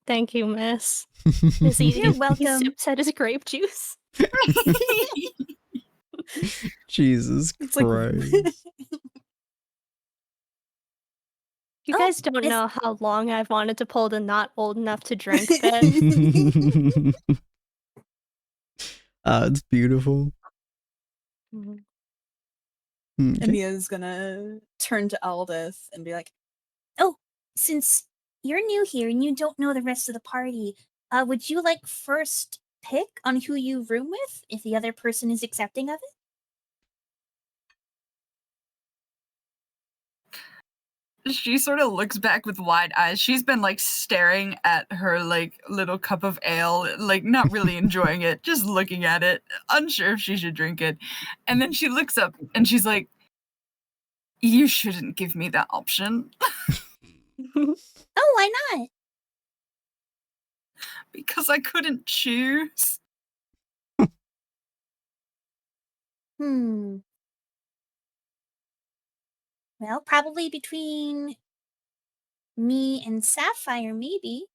Thank you, miss. You're welcome. He sips at his grape juice. Jesus Christ. You guys don't know how long I've wanted to pull the not old enough to drink bit. It's beautiful. Ania's gonna turn to Aldith and be like, "Oh, since you're new here and you don't know the rest of the party, would you like first pick on who you room with if the other person is accepting of it?" She sort of looks back with wide eyes. She's been like staring at her like little cup of ale, like not really enjoying it, just looking at it, unsure if she should drink it. And then she looks up and she's like, "You shouldn't give me that option." Oh, why not? Because I couldn't choose. Well, probably between me and Sapphire, maybe.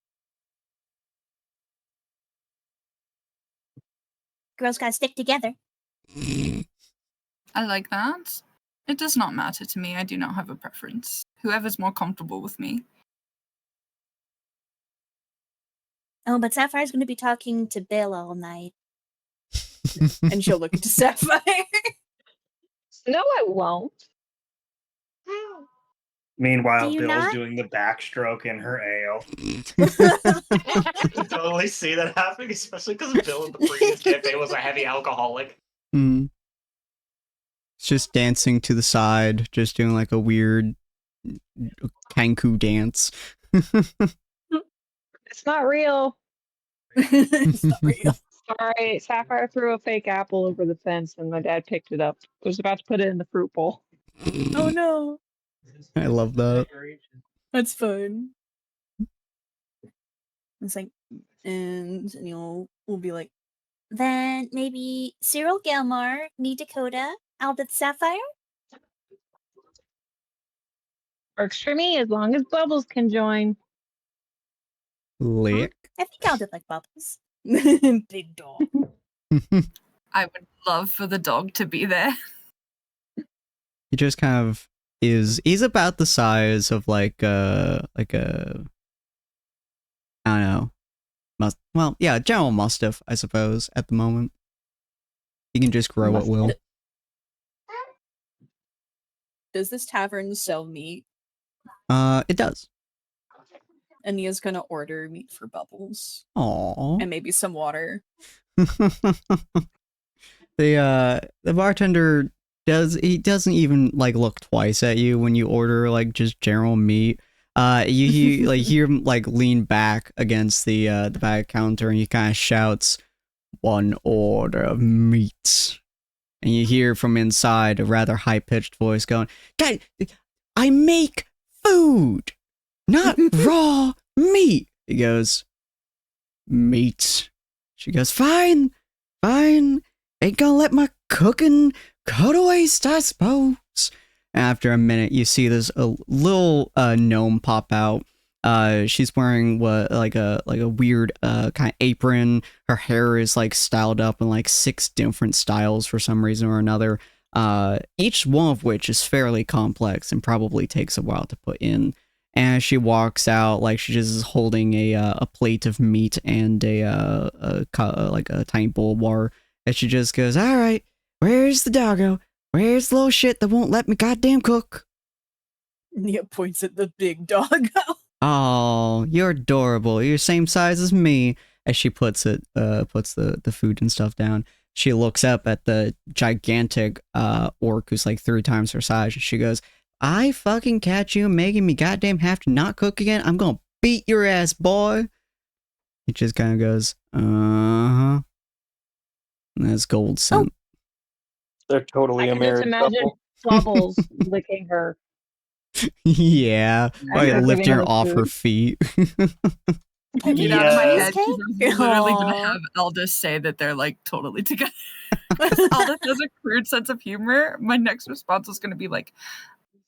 Girls gotta stick together. I like that. It does not matter to me. I do not have a preference. Whoever's more comfortable with me. Oh, but Sapphire's going to be talking to Bill all night. And she'll look into Sapphire. No, I won't. Meanwhile, Do you Bill's not? doing the backstroke in her ale. I can totally see that happening, especially because Bill in the previous campaign was a heavy alcoholic. Mm. It's just dancing to the side, just doing like a weird kanku dance. It's not real. It's not real. Sorry, Sapphire threw a fake apple over the fence and my dad picked it up. Was about to put it in the fruit bowl. Oh no. I love that. That's fun. It's like, and we'll be like, Then maybe Cyril Gelmar, me Dakota, Albert Sapphire? Works for me as long as Bubbles can join. Lick. I think Albert like Bubbles. big dog. I would love for the dog to be there. He just kind of he's about the size of like a I don't know. General Mastiff, I suppose, at the moment. He can just grow at will. Does this tavern sell meat? It does. And Nia's gonna order meat for Bubbles. Aww. And maybe some water. The bartender doesn't even like look twice at you when you order like just general meat. You like hear him like lean back against the back counter and he kind of shouts, "One order of meat." And you hear from inside a rather high-pitched voice going, "God, I make food, not raw meat." He goes, "Meat." She goes, "Fine, fine. Ain't gonna let my cooking go to waste, I suppose." After a minute, you see this little gnome pop out. She's wearing like a weird kind of apron. Her hair is like styled up in like 6 different styles for some reason or another. Each one of which is fairly complex and probably takes a while to put in. And she walks out like she just is holding a plate of meat and a tiny bowl of water. And she just goes, "All right, where's the doggo? Where's the little shit that won't let me goddamn cook?" Nia points at the big dog. Oh, you're adorable. You're the same size as me. As she puts the food and stuff down, she looks up at the gigantic orc who's like 3 times her size, and she goes, "I fucking catch you making me goddamn have to not cook again, I'm gonna beat your ass, boy." He just kind of goes, "Uh-huh." And that's gold scent. They're totally I a can just married imagine couple. Bubbles licking her. Yeah, like After lifting giving her her off her food. feet. Get out of my head. 'Cause Cheesecake? I'm literally gonna Aw. have Aldous say that they're like totally together. Aldous has a crude sense of humor. My next response is gonna be like,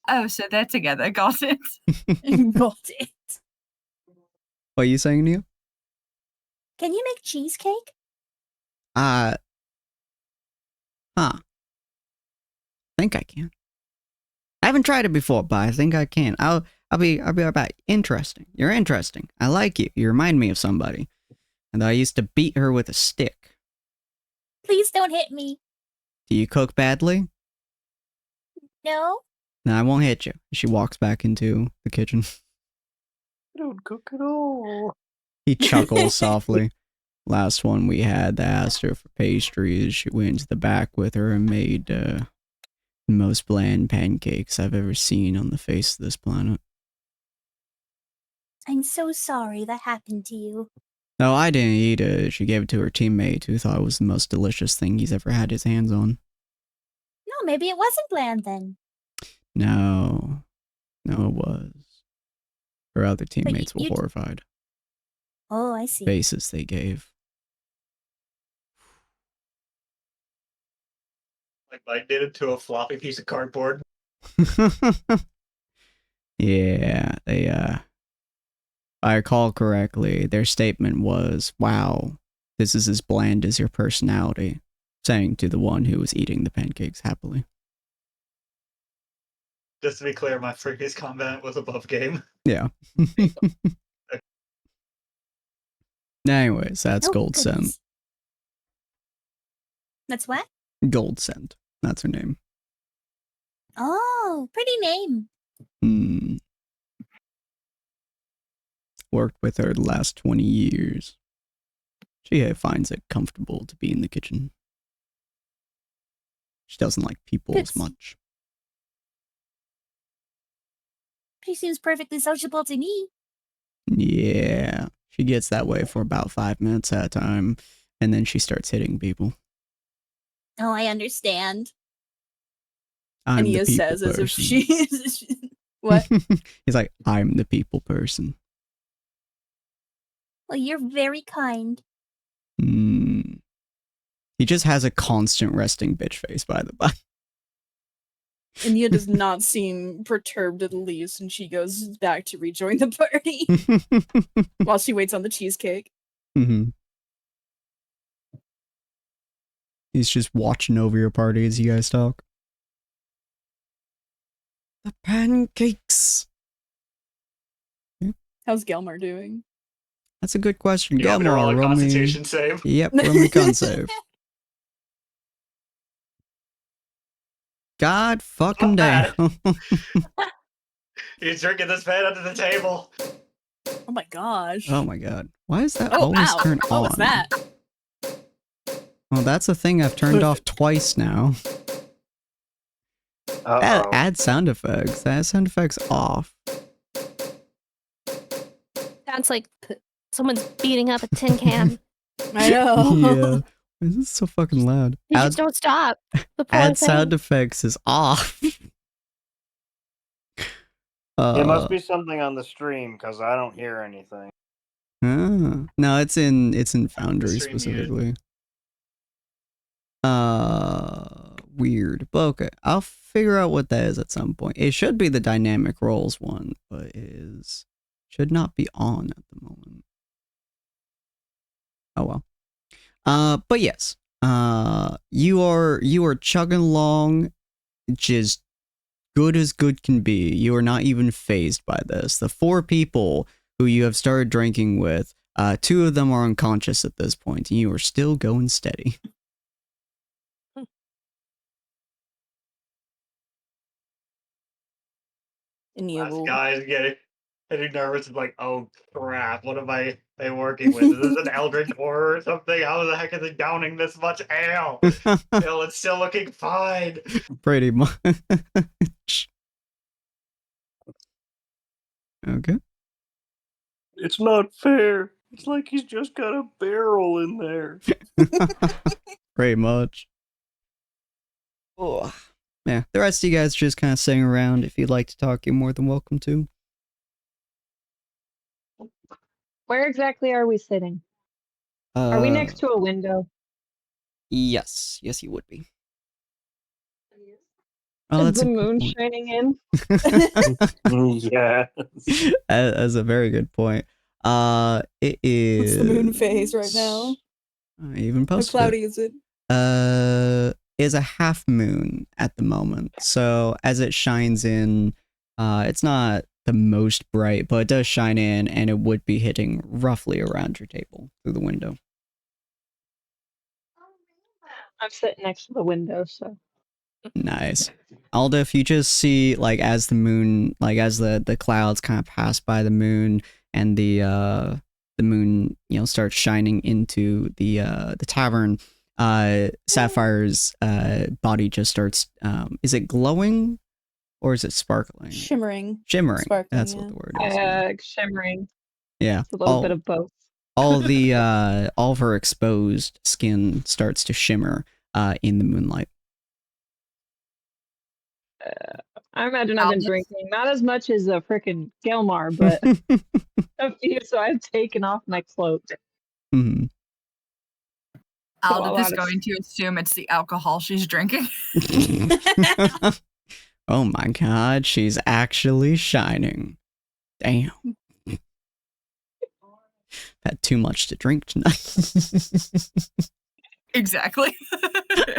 "Oh, so they're together. Got it." Got it. What are you saying, Neil? Can you make cheesecake? Think I can. I haven't tried it before, but I think I can. I'll be right back. Interesting. You're interesting. I like you. You remind me of somebody. And I used to beat her with a stick. Please don't hit me. Do you cook badly? No? No, I won't hit you. She walks back into the kitchen. I don't cook at all. He chuckles softly. Last one we had that asked her for pastries. She went into the back with her and made the most bland pancakes I've ever seen on the face of this planet. I'm so sorry that happened to you. No, I didn't eat it. She gave it to her teammate who thought it was the most delicious thing he's ever had his hands on. No, maybe it wasn't bland then. No, it was. Her other teammates were you- horrified. Oh, I see. Faces they gave. Like I did it to a floppy piece of cardboard. Yeah, they, if I recall correctly, their statement was, "Wow, This is as bland as your personality, saying to the one who was eating the pancakes happily. Just to be clear, my previous comment was above game. Yeah. Anyways, that's Oh, Gold Scent. goodness. That's what? Gold Scent. That's her name. Oh, pretty name. Hmm. Worked with her the last 20 years. She finds it comfortable to be in the kitchen. She doesn't like people as much. She seems perfectly sociable to me. Yeah. She gets that way for about 5 minutes at a time, and then she starts hitting people. Oh, I understand. I'm the Ania people says as if person. she is. What? He's like, I'm the people person. Well, you're very kind. Hmm. He just has a constant resting bitch face, by the by. Ania does not seem perturbed at least, and she goes back to rejoin the party while she waits on the cheesecake. Mm-hmm. He's just watching over your party as you guys talk. The pancakes. How's Gelmar doing? That's a good question. You want me to roll a roll me- Constitution save? Yep, roll me con save. God fucking damn. He's drinking this man under the table. Oh my gosh. Oh my god. Why is that Oh, always ow. turned What on? was that? Well, that's a thing I've turned off twice now. Add sound effects. That sound effects off. Sounds like someone's beating up a tin can. I know. Yeah. This is so fucking loud. They just don't stop. The poor Add thing. sound effects is off. It must be something on the stream because I don't hear anything. No, it's in Foundry Stream muted. specifically. Weird. But okay, I'll figure out what that is at some point. It should be the dynamic rolls one, but it should not be on at the moment. Oh well. But yes. You are chugging along, just good as good can be. You are not even fazed by this. The 4 people who you have started drinking with, 2 of them are unconscious at this point, and you are still going steady. Ania Last will. guy's getting nervous and like, oh crap, what am I working with? Is this an Eldritch horror or something? How the heck is it downing this much ale? Still, it's still looking fine. Pretty much. Okay. It's not fair. It's like he's just got a barrel in there. Pretty much. Oh. Yeah, the rest of you guys just kind of sitting around. If you'd like to talk, you're more than welcome to. Where exactly are we sitting? Are we next to a window? Yes. Yes, you would be. Oh, Is that's the a good moon point. shining in? Yeah. That's a very good point. It is. What's the moon phase right now? I even How posted cloudy is it? Is a half moon at the moment. So as it shines in, it's not the most bright, but it does shine in, and it would be hitting roughly around your table through the window. I'm sitting next to the window, so. Nice. Alda, if you just see, like, as the moon, like, as the clouds kind of pass by the moon, and the moon, starts shining into the tavern, Sapphire's body just starts, is it glowing, or is it sparkling? Shimmering. Shimmering. Sparkling, That's yeah. what the word is. Shimmering. Yeah. It's a little bit of both. all of her exposed skin starts to shimmer in the moonlight. I imagine I've been drinking, not as much as a frickin' Gelmar, but a few, so I've taken off my cloak. Mm-hmm. Aldith is going to assume it's the alcohol she's drinking. Oh my god, she's actually shining. Damn. Had too much to drink tonight. Exactly.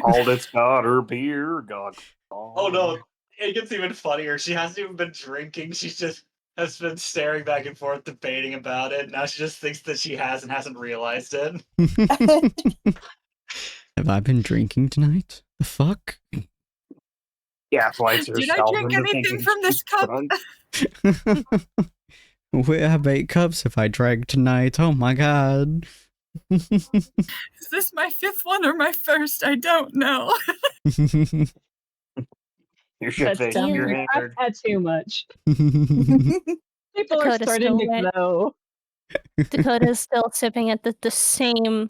Aldith's got her beer. God. Oh no, it gets even funnier. She hasn't even been drinking. She just has been staring back and forth, debating about it. Now she just thinks that she has and hasn't realized it. Have I been drinking tonight? The fuck? Gaslights Did I herself drink into anything thinking from this she's cup? drunk. We have 8 cups if I drank tonight. Oh my god. Is this my 5th one or my 1st? I don't know. You should That think sounds you're like I've hammered. had too much. People are Dakota's starting still to wet. glow. Dakota's still sipping at the same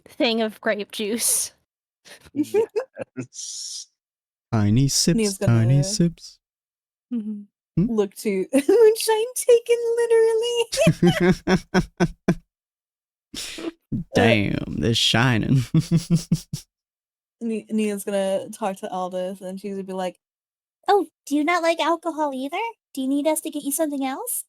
thing of grape juice. Yes. Tiny sips, Nea's tiny gonna- sips. Look to moonshine taken literally. Damn, they're shining. Nia's gonna talk to Aldous and she's gonna be like, Oh, do you not like alcohol either? Do you need us to get you something else?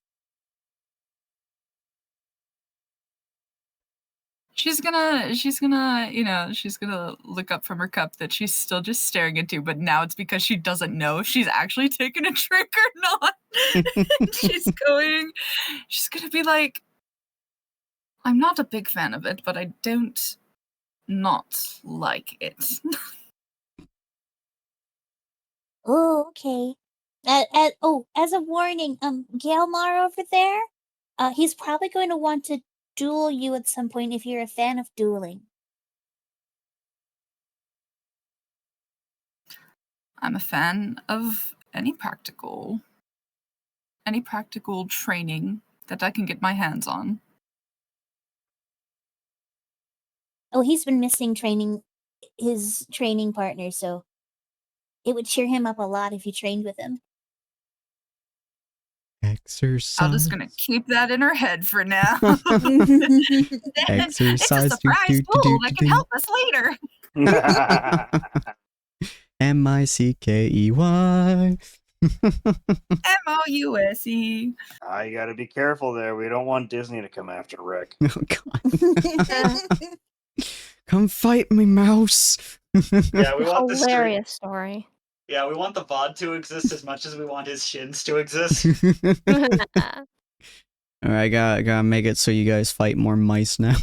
She's gonna, she's gonna look up from her cup that she's still just staring into, but now it's because she doesn't know if she's actually taking a drink or not. she's gonna be like, I'm not a big fan of it, but I don't not like it. Oh, okay. As a warning, Galmar over there, he's probably going to want to duel you at some point if you're a fan of dueling. I'm a fan of any practical training that I can get my hands on. Oh, he's been missing his training partner, so it would cheer him up a lot if you trained with him. Exercise. I'm just gonna keep that in her head for now. Exercise. It's a surprise tool that can help us later. Mickey. Mouse. I gotta be careful there. We don't want Disney to come after Rick. Oh god. Come fight me, mouse. Yeah, we want the Hilarious story. Yeah, we want the VOD to exist as much as we want his shins to exist. Alright, gotta make it so you guys fight more mice now.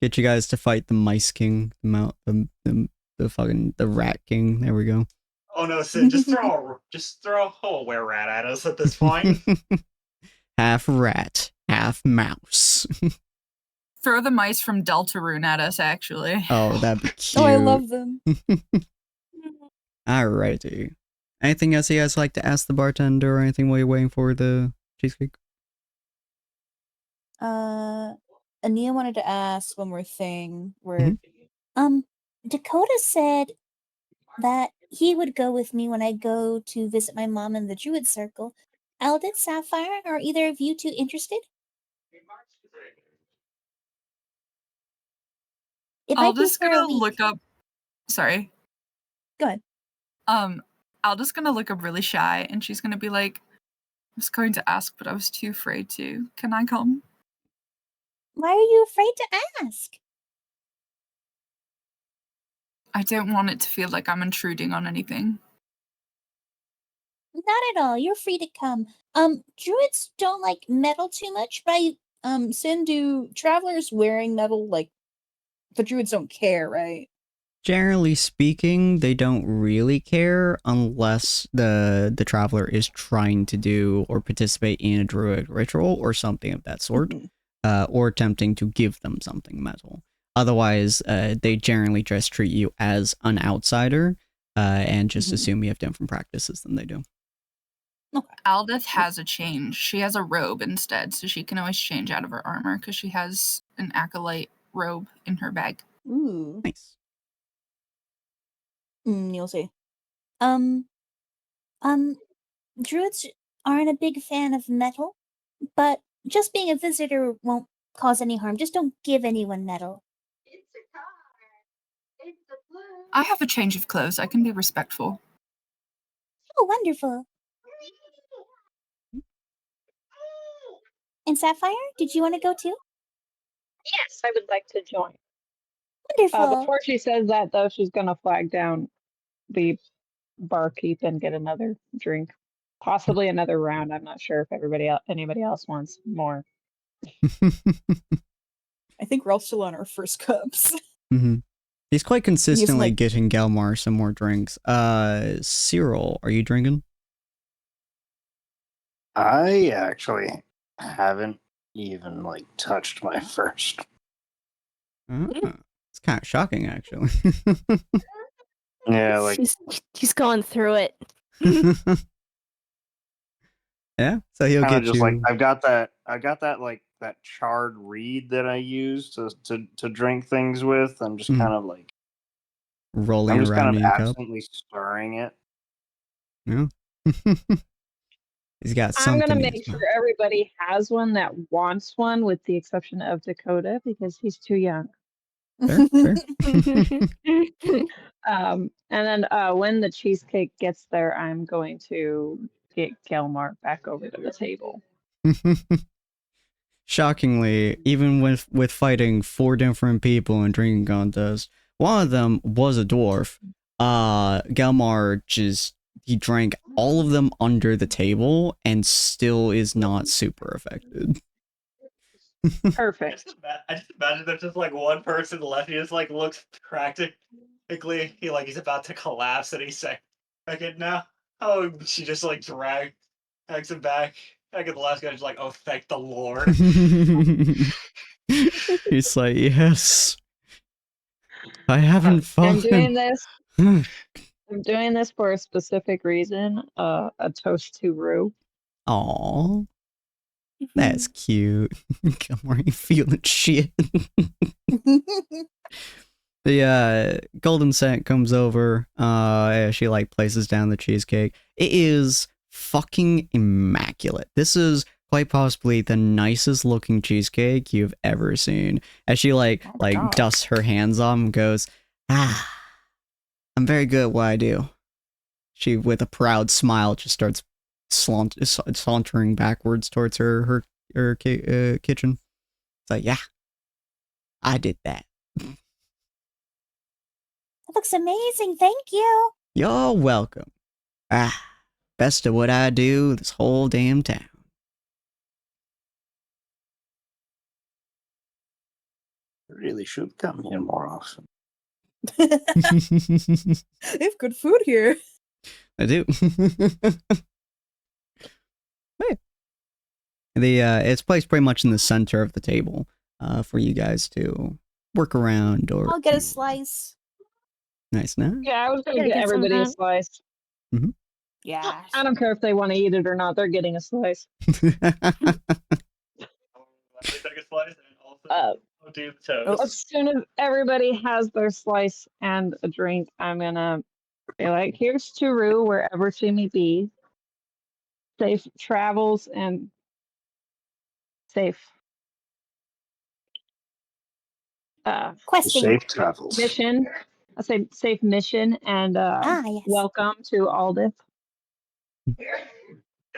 Get you guys to fight the Mice King, the Rat King. There we go. Oh no, Sin, just throw a whole were rat at us at this point. Half rat, half mouse. Throw the mice from Deltarune at us, actually. Oh, that'd be cute. oh, I love them. Alrighty. Anything else you guys like to ask the bartender or anything while you're waiting for the cheesecake? Ania wanted to ask one more thing. Where Dakota said that he would go with me when I go to visit my mom in the Druid Circle. Eldith, Sapphire, are either of you two interested? It might be Alda's for a gonna week. look up. Sorry. Go ahead. Alda's gonna look up really shy, and she's gonna be like, "I was going to ask, but I was too afraid to. Can I come?" Why are you afraid to ask? I don't want it to feel like I'm intruding on anything. Not at all. You're free to come. Druids don't like metal too much, but Sin, do travelers wearing metal, like, the druids don't care, right? Generally speaking, they don't really care unless the traveler is trying to do or participate in a druid ritual or something of that sort, or attempting to give them something metal. Otherwise, they generally just treat you as an outsider and just assume you have different practices than they do. Aldith has a change. She has a robe instead, so she can always change out of her armor because she has an acolyte robe in her bag. Ooh. Nice. You'll see. Druids aren't a big fan of metal, but just being a visitor won't cause any harm. Just don't give anyone metal. I have a change of clothes. I can be respectful. Oh, wonderful. And Sapphire, did you want to go too? Yes, I would like to join. Wonderful. Before she says that, though, she's gonna flag down the barkeep and get another drink, possibly another round. I'm not sure if anybody else wants more. I think we're all still on our first cups. Mm-hmm. He's quite consistently like- getting Galmar some more drinks. Cyril, are you drinking? I actually haven't even like touched my first. It's kind of shocking, actually. Yeah, like He's going through it. Yeah, so he'll kind of get just you. like I got that like that charred reed that I use to drink things with. I'm just kind of like rolling I'm just around kind of in your cup. absently stirring it. Yeah. He's got I'm something. gonna in make his sure mouth. everybody has one that wants one, with the exception of Dakota because he's too young. Fair, fair. And then when the cheesecake gets there, I'm going to get Gelmar back over to the table. Shockingly, even with fighting 4 different people in drinking contest, one of them was a dwarf. Galmar he drank all of them under the table and still is not super affected. Perfect. I just imagine there's just like one person left. He just like looks practically he's about to collapse, and he's second now. Oh, she just like drags him back. I get the last guy just like, oh, thank the Lord. He's like, yes, I haven't fought I'm doing him. this. I'm doing this for a specific reason. A toast to Rue. Aww. That's cute. Come on, you feeling shit. The golden scent comes over. She like places down the cheesecake. It is fucking immaculate. This is quite possibly the nicest looking cheesecake you've ever seen. As she dusts her hands on and goes, "Ah, I'm very good at what I do." She, with a proud smile, just starts sauntering backwards towards her kitchen. It's like, yeah, I did that. That looks amazing. Thank you. You're welcome. Best of what I do this whole damn town. I really should come here more often. They have good food here. I do. It's placed pretty much in the center of the table for you guys to work around or. I'll get a slice. Nice, no? Yeah, I was going to Gotta get get some everybody a of that. slice. Yeah. I don't care if they want to eat it or not. They're getting a slice. Take a slice and also do the toast. As soon as everybody has their slice and a drink, I'm going to be like, here's to Rue, wherever she may be. Safe travels and safe Questing. Safe travels. mission. I say safe mission and Yes. welcome to Aldith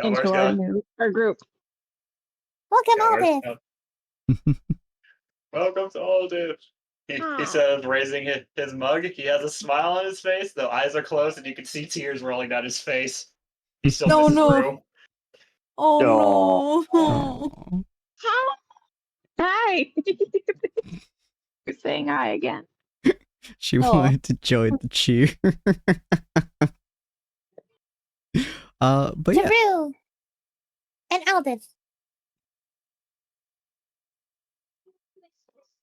into our group. Welcome, Aldith. Welcome to Aldith. He says, raising his mug. He has a smile on his face. The eyes are closed, and you can see tears rolling down his face. He still misses Rue. Oh Aw. Hi. You're saying hi again. She wanted to join the cheer. But yeah. Rue and Aldith.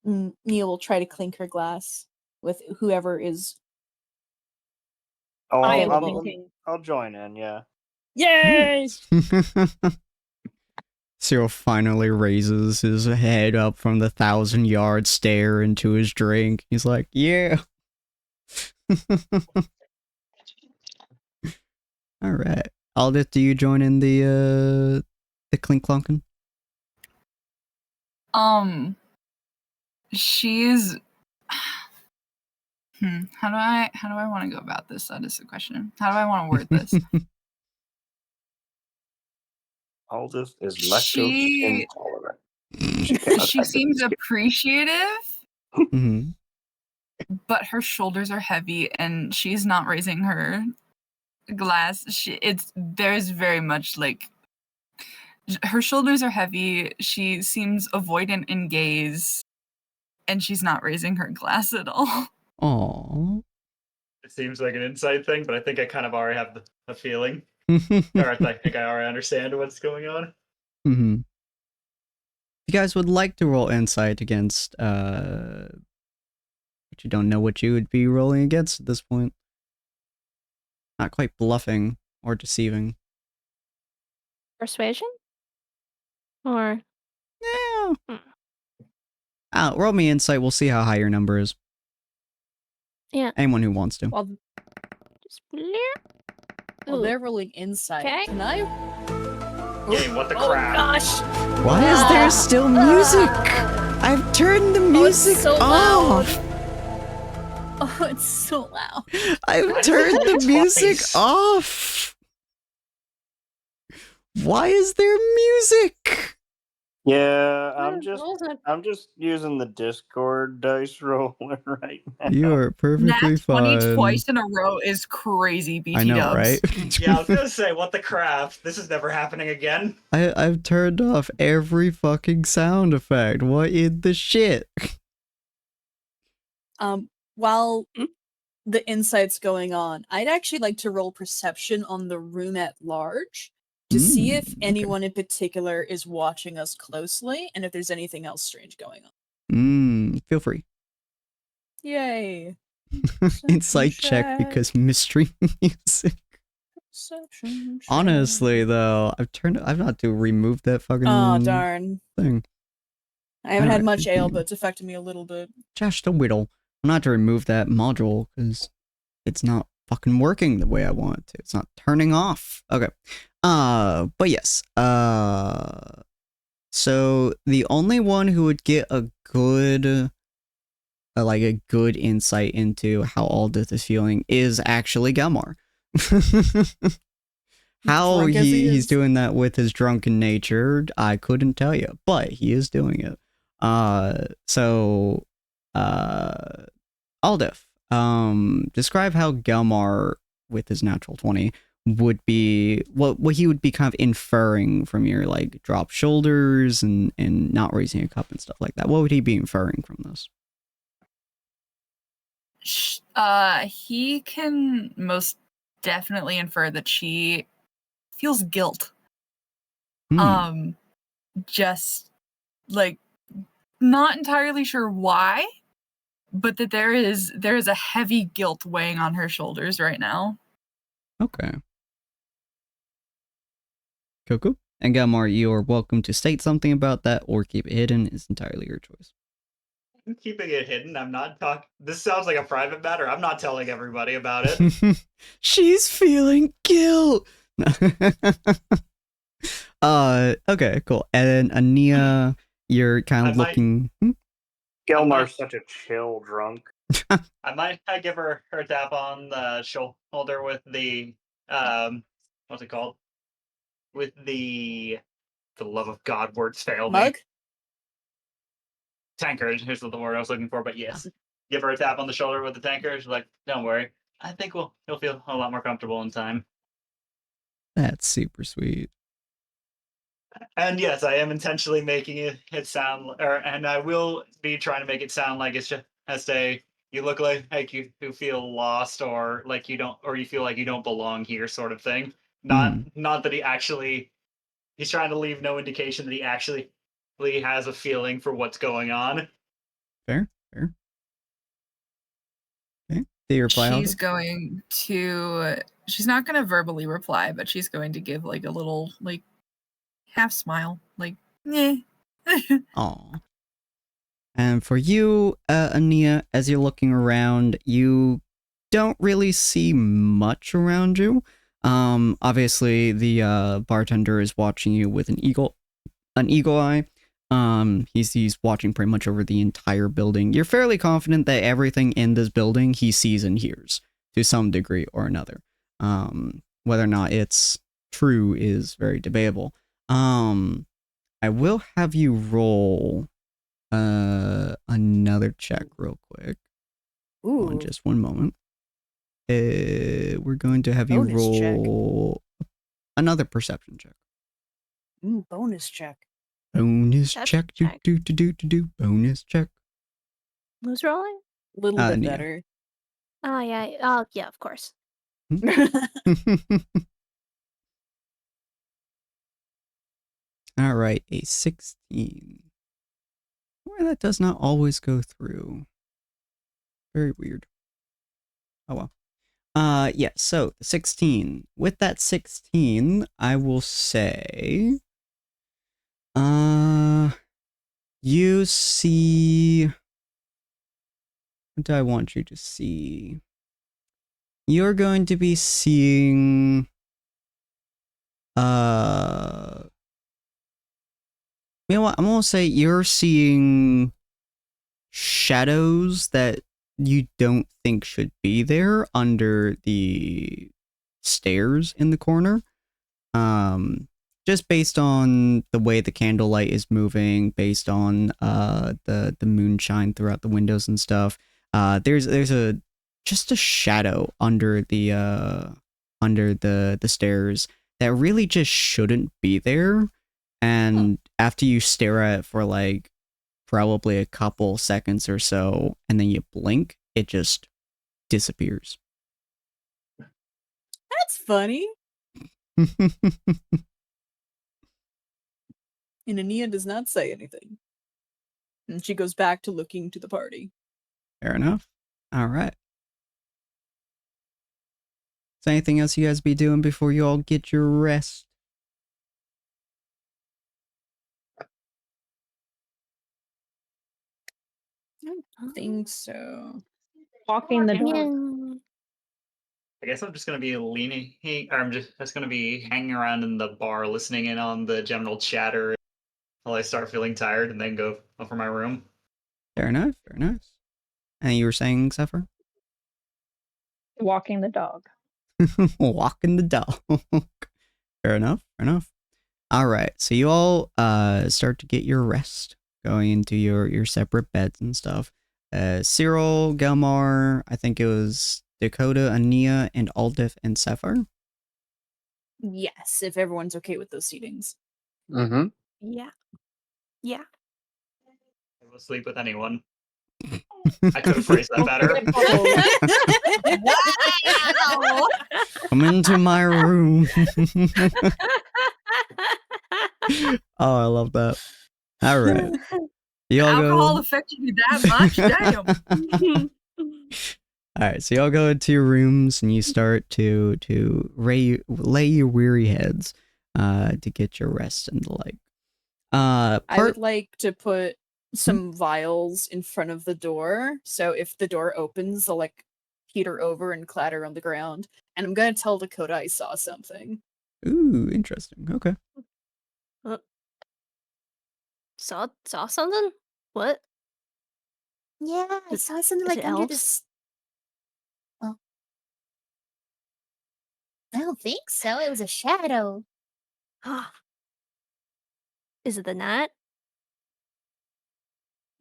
Neil will try to clink her glass with whoever is. Oh, I am available. thinking. I'll join in. Yeah. Yay! Cyril finally raises his head up from the 1,000-yard stare into his drink. He's like, yeah. Alright. Aldith, do you join in the clink clonkin? She's how do I want to go about this? That is the question. How do I want to word this? Aldith is lactose intolerant. She seems appreciative, Mm-hmm. but her shoulders are heavy and she's not raising her glass. There's very much like her shoulders are heavy. She seems avoidant in gaze, and she's not raising her glass at all. Aww. It seems like an insight thing, but I think I kind of already have a feeling. Or I think I already understand what's going on. Mm-hmm. You guys would like to roll insight against, but you don't know what you would be rolling against at this point. Not quite bluffing or deceiving. Persuasion? Or Yeah. Roll me insight. We'll see how high your number is. yeah, Anyone who wants to. While, just bleep. while Ooh, they're rolling insight, Okay. can I? Game, what the Oh crap? gosh! Why is there still music? I've turned the music so off. loud. Oh, it's so loud. I've turned the music off. Why is there music? Yeah, rolls not- I'm just using the Discord dice roller right now. You are perfectly Nat 20 fine. twice in a row is crazy, BT I know, dubs. right? Yeah, I was gonna say, what the crap? This is never happening again. I've turned off every fucking sound effect. What in the shit? While the insight's going on, I'd actually like to roll perception on the room at large to see if okay. anyone in particular is watching us closely and if there's anything else strange going on. Feel free. Yay. Insight check because mystery music. Perception check. Honestly, though, I've not to remove that fucking Oh, darn. thing. I haven't had Alright, much ale, but it's affected me a little bit. Just a whittle. I'm not to remove that module because it's not fucking working the way I want it to. It's not turning off. Okay. But yes. So the only one who would get a good, like a good insight into how Aldith is feeling is actually Gelmar. How Drunk as he he's is. doing that with his drunken nature, I couldn't tell you, but he is doing it. So, Aldith, describe how Gelmar, with his natural 20, would be, what he would be kind of inferring from your, like, drop shoulders and not raising a cup and stuff like that. What would he be inferring from this? He can most definitely infer that she feels guilt. Just like not entirely sure why, but that there is a heavy guilt weighing on her shoulders right now. Okay. Cool. And Gelmar, you are welcome to state something about that or keep it hidden. It's entirely your choice. I'm keeping it hidden. I'm not talking. This sounds like a private matter. I'm not telling everybody about it. She's feeling guilt. Okay, cool. And then Ania, you're kind of looking. Gelmar's such a chill drunk. I might give her a tap on the shoulder with the what's it called? With the love of God words fail me. Mug? Tankard, here's the word I was looking for, but yes. Give her a tap on the shoulder with the tankard. She's like, don't worry. I think you'll feel a lot more comfortable in time. That's super sweet. And yes, I am intentionally making it sound, and I will be trying to make it sound like it's just you look like you feel lost or like you don't, or you feel like you don't belong here, sort of thing. Not that he's trying to leave no indication that he actually has a feeling for what's going on. Fair. Okay. Do you reply? She's not going to verbally reply, but she's going to give like a little like half smile, like, eh. Aw. And for you, Ania, as you're looking around, you don't really see much around you. Obviously, the bartender is watching you with an eagle eye. He's watching pretty much over the entire building. You're fairly confident that everything in this building he sees and hears to some degree or another. Whether or not it's true is very debatable. I will have you roll another check real quick. Ooh. On just one moment. We're going to have you Bonus check. roll another perception check. Bonus check. Bonus Perception check. Do. Bonus check. Who's rolling? Little bit Nia. better. Oh, yeah. Oh, yeah, of course. All right, a 16. Well, that does not always go through. Very weird. Oh well. Yeah, so 16. With that 16, I will say you see, what do I want you to see? You're going to be seeing you know what? I'm gonna say you're seeing shadows that you don't think should be there under the stairs in the corner. Just based on the way the candlelight is moving, based on the moonshine throughout the windows and stuff. There's a just a shadow under the stairs that really just shouldn't be there. And after you stare at it for like probably a couple seconds or so, and then you blink, it just disappears. That's funny. And Ania does not say anything. And she goes back to looking to the party. Fair enough. All right. Is there anything else you guys be doing before you all get your rest? I don't think so. Walking the dog. Yeah. I guess I'm just gonna be or I'm just gonna be hanging around in the bar, listening in on the general chatter until I start feeling tired, and then go up for my room. Fair enough. Fair enough. And you were saying, Zephyr? Walking the dog. Walking the dog. Fair enough. Fair enough. All right. So you all start to get your rest, going into your separate beds and stuff. Cyril, Gelmar, I think it was Dakota, Ania, and Aldith and Zephyr. Yes, if everyone's okay with those seatings. Mm-hmm. Yeah. Yeah. I will sleep with anyone. I could have phrased that better. Wow. Come into my room. Oh, I love that. All right. Y'all Alcohol go. affected you that much? Damn. All right, so y'all go into your rooms and you start to lay your weary heads to get your rest and the like. I would like to put some vials in front of the door, so if the door opens, they'll like peter over and clatter on the ground. And I'm gonna tell Dakota I saw something. Ooh, interesting. Okay. Saw something? What? Yeah, I saw something is like it under elves? this. Well, I don't think so. It was a shadow. Is it the gnat?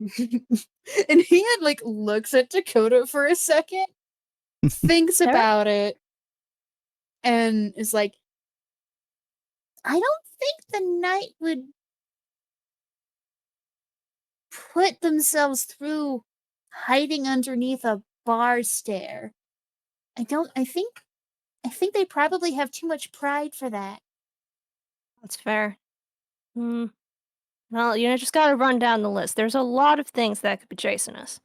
And he had like looks at Dakota for a second, thinks There- about it, and is like, I don't think the knight would put themselves through hiding underneath a bar stair. I think they probably have too much pride for that. That's fair. Well, just gotta run down the list. There's a lot of things that could be chasing us.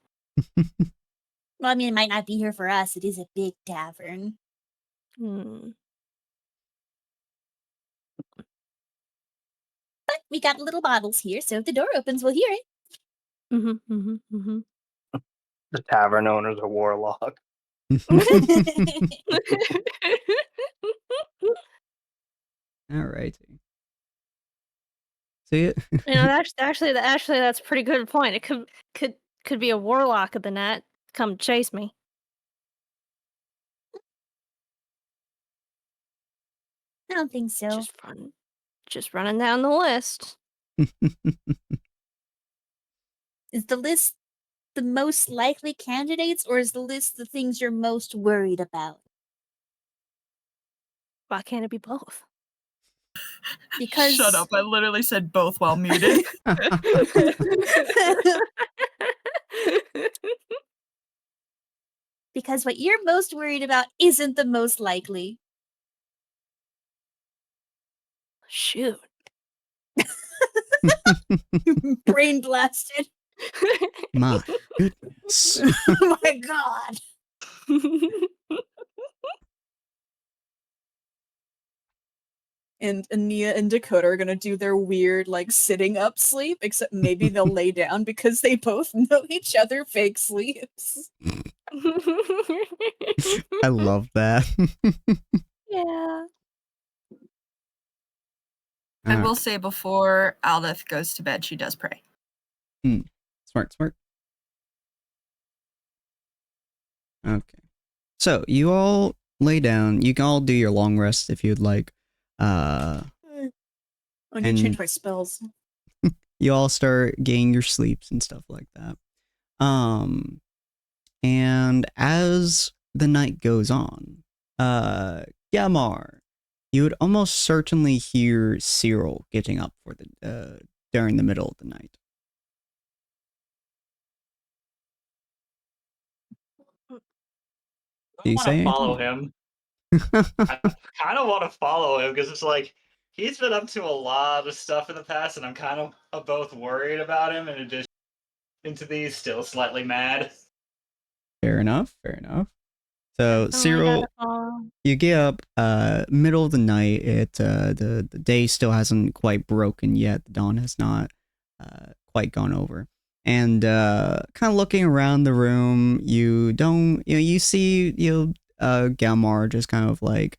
Well, I mean, it might not be here for us. It is a big tavern. Hmm. But we got little bottles here, so if the door opens, we'll hear it. The tavern owner's a warlock. All righty. See it? Actually, that's a pretty good point. It could be a warlock of the net come chase me. I don't think so. Just running down the list. Is the list the most likely candidates, or is the list the things you're most worried about? Why can't it be both? Because Shut up! I literally said both while muted. because what you're most worried about isn't the most likely. Shoot. Brain blasted. My goodness. Oh my god. And Ania and Dakota are gonna do their weird, like, sitting up sleep, except maybe they'll lay down because they both know each other fake sleeps. I love that. Yeah. I will say before Aldith goes to bed, she does pray. Smart. Okay. So you all lay down. You can all do your long rest if you'd like. I need to And- change my spells. You all start getting your sleeps and stuff like that. And as the night goes on, Gamar, you would almost certainly hear Cyril getting up for the during the middle of the night. Do I you want say to follow anything? him. I kind of want to follow him because it's like he's been up to a lot of stuff in the past, and I'm kind of both worried about him in addition into these still slightly mad. Fair enough. So Oh, I Cyril, gotta follow. you get up middle of the night. The day still hasn't quite broken yet. The dawn has not quite gone over. And kind of looking around the room, you see Galmar just kind of like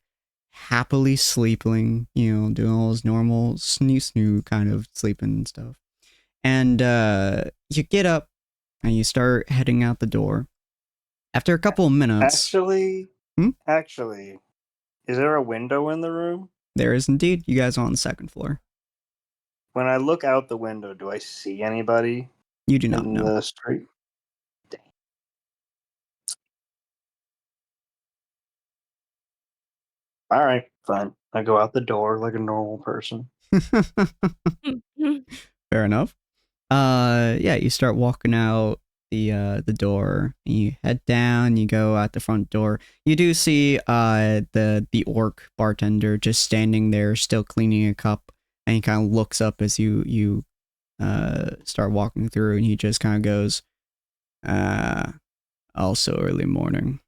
happily sleeping, doing all his normal snoo kind of sleeping and stuff. And you get up and you start heading out the door. After a couple of minutes, Actually, is there a window in the room? there is indeed. You guys are on the second floor. When I look out the window, do I see anybody You do not in know. the street? Dang. All right, fine. I go out the door like a normal person. Fair enough. Yeah, you start walking out the door. And you head down. You go out the front door. You do see the orc bartender just standing there, still cleaning a cup, and he kind of looks up as you start walking through, and he just kind of goes, also early morning.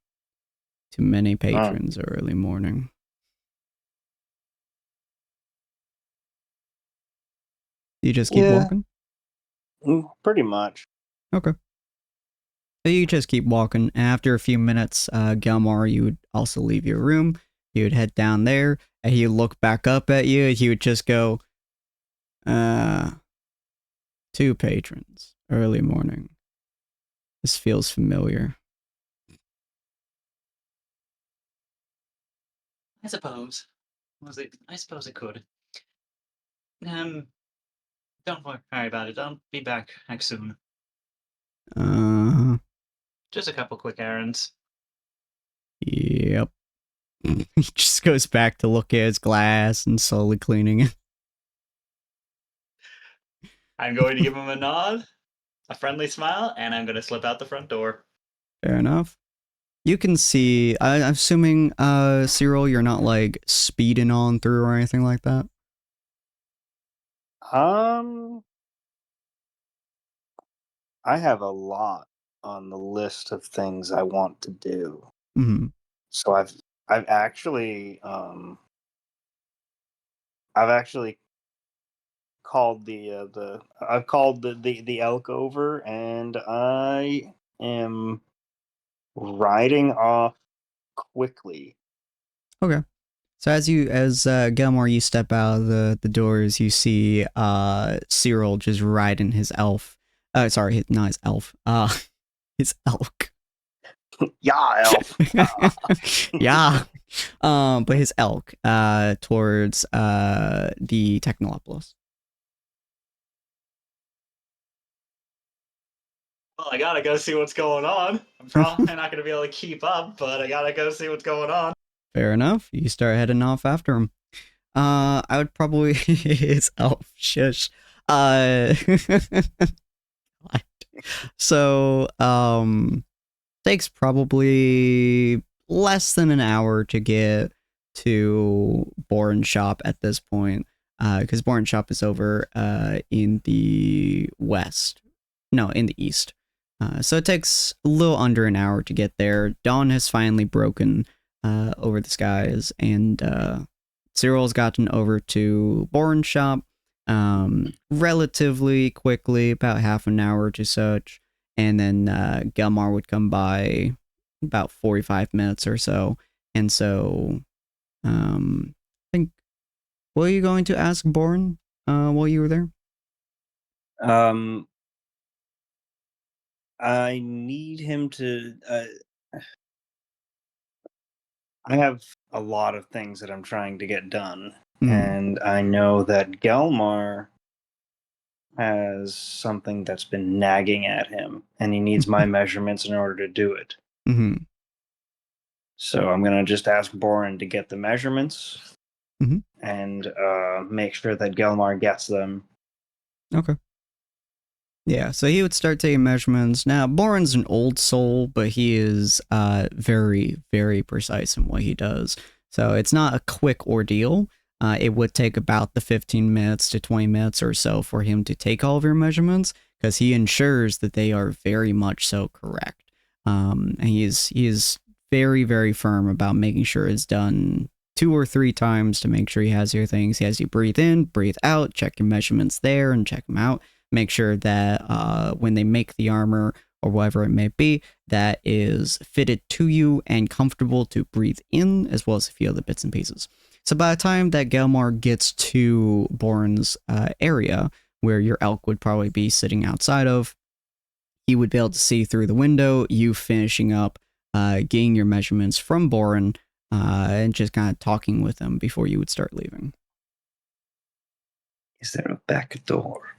Too many patrons early morning. You just keep walking? Pretty much. Okay. So you just keep walking, and after a few minutes, Gelmar, you would also leave your room. You would head down there, and he'd look back up at you, and he would just go, 2 patrons, early morning. This feels familiar. I suppose. I suppose it could. Don't worry about it. I'll be back next soon. Just a couple quick errands. Yep. He just goes back to look at his glass and slowly cleaning it. I'm going to give him a nod, a friendly smile, and I'm going to slip out the front door. Fair enough. You can see, I'm assuming, Cyril, you're not like speeding on through or anything like that. I have a lot on the list of things I want to do. Mm-hmm. So I've actually called I've called the elk over, and I am riding off quickly. Okay. So as Gelmar, you step out of the doors, you see Cyril just riding his elf. Sorry, not his elf. His elk. Yeah, elf. Yeah. But his elk towards the Technolopolis. Well, I gotta go see what's going on. I'm probably not gonna be able to keep up, but I gotta go see what's going on. Fair enough. You start heading off after him. I would probably it's elf shush. So takes probably less than an hour to get to Bourne Shop at this point. Because Bourne Shop is over in the west. No, in the east. So it takes a little under an hour to get there. Dawn has finally broken over the skies, and Cyril's gotten over to Bourne Shop relatively quickly, about half an hour to such, and then Gelmar would come by about 45 minutes or so. And so I think, were you going to ask Bourne while you were there? I need him to. I have a lot of things that I'm trying to get done, and I know that Gelmar has something that's been nagging at him, and he needs my measurements in order to do it. Mm-hmm. So I'm gonna just ask Boren to get the measurements and make sure that Gelmar gets them. Okay. Yeah, so he would start taking measurements. Now, Boren's an old soul, but he is very, very precise in what he does. So it's not a quick ordeal. It would take about the 15 minutes to 20 minutes or so for him to take all of your measurements, because he ensures that they are very much so correct. And he is very, very firm about making sure it's done 2 or 3 times to make sure he has your things. He has you breathe in, breathe out, check your measurements there, and check them out. Make sure that when they make the armor or whatever it may be, that is fitted to you and comfortable to breathe in, as well as a few other bits and pieces. So by the time that Gelmar gets to Bourne's area, where your elk would probably be sitting outside of, he would be able to see through the window, you finishing up getting your measurements from Bourne, and just kind of talking with him before you would start leaving. Is there a back door?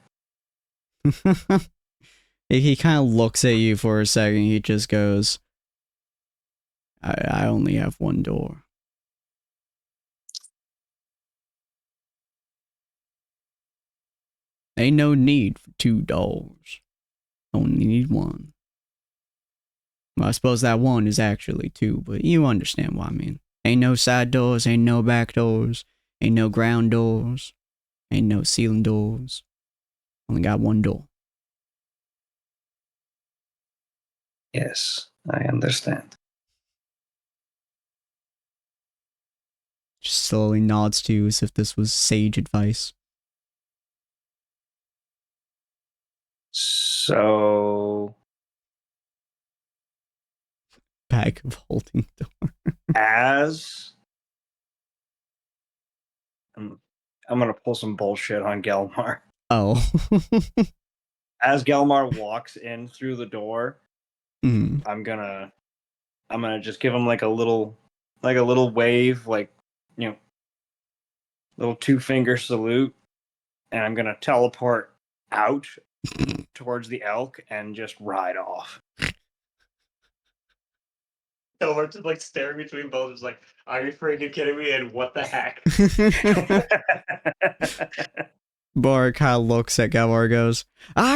He kind of looks at you for a second. He just goes, I only have one door. Ain't no need for 2 doors. Only need one. Well, I suppose that one is actually 2, but you understand what I mean. Ain't no side doors, ain't no back doors, ain't no ground doors, ain't no ceiling doors. Only got one door. Yes, I understand. Just slowly nods to you as if this was sage advice. So, Bag of holding door. as I'm gonna pull some bullshit on Gelmar. Oh. As Gelmar walks in through the door, Mm. I'm gonna just give him like a little wave, like, you know, little 2-finger salute, and I'm gonna teleport out towards the elk and just ride off. We're just like staring between both. It's like, are you freaking kidding me? And what the heck? Bar kind of looks at Gelmar, goes,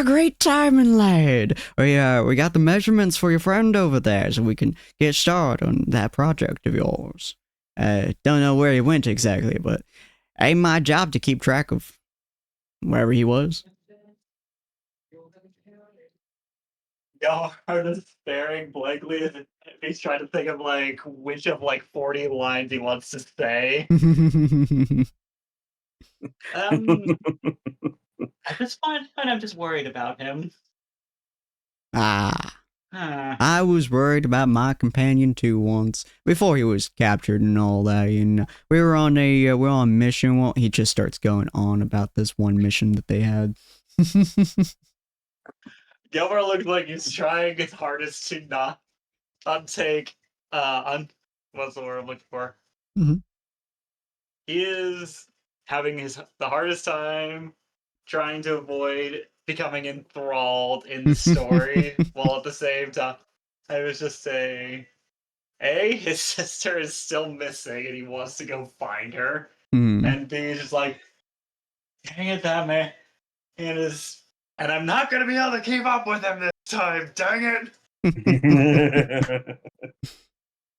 great timing, lad. We got the measurements for your friend over there, so we can get started on that project of yours. Don't know where he went exactly, but ain't my job to keep track of wherever he was. Y'all are just staring blankly as if he's trying to think of like which of like 40 lines he wants to say. At this point, I'm just worried about him. I was worried about my companion too once, before he was captured and all that, you know. We were on a mission. Well, he just starts going on about this one mission that they had. Gilbert looks like he's trying his hardest to not untake what's the word I'm looking for? Mm-hmm. He is having the hardest time trying to avoid becoming enthralled in the story, while at the same time, I was just saying, A, his sister is still missing and he wants to go find her. And B, just like, dang it, that man is. And I'm not going to be able to keep up with him this time, dang it.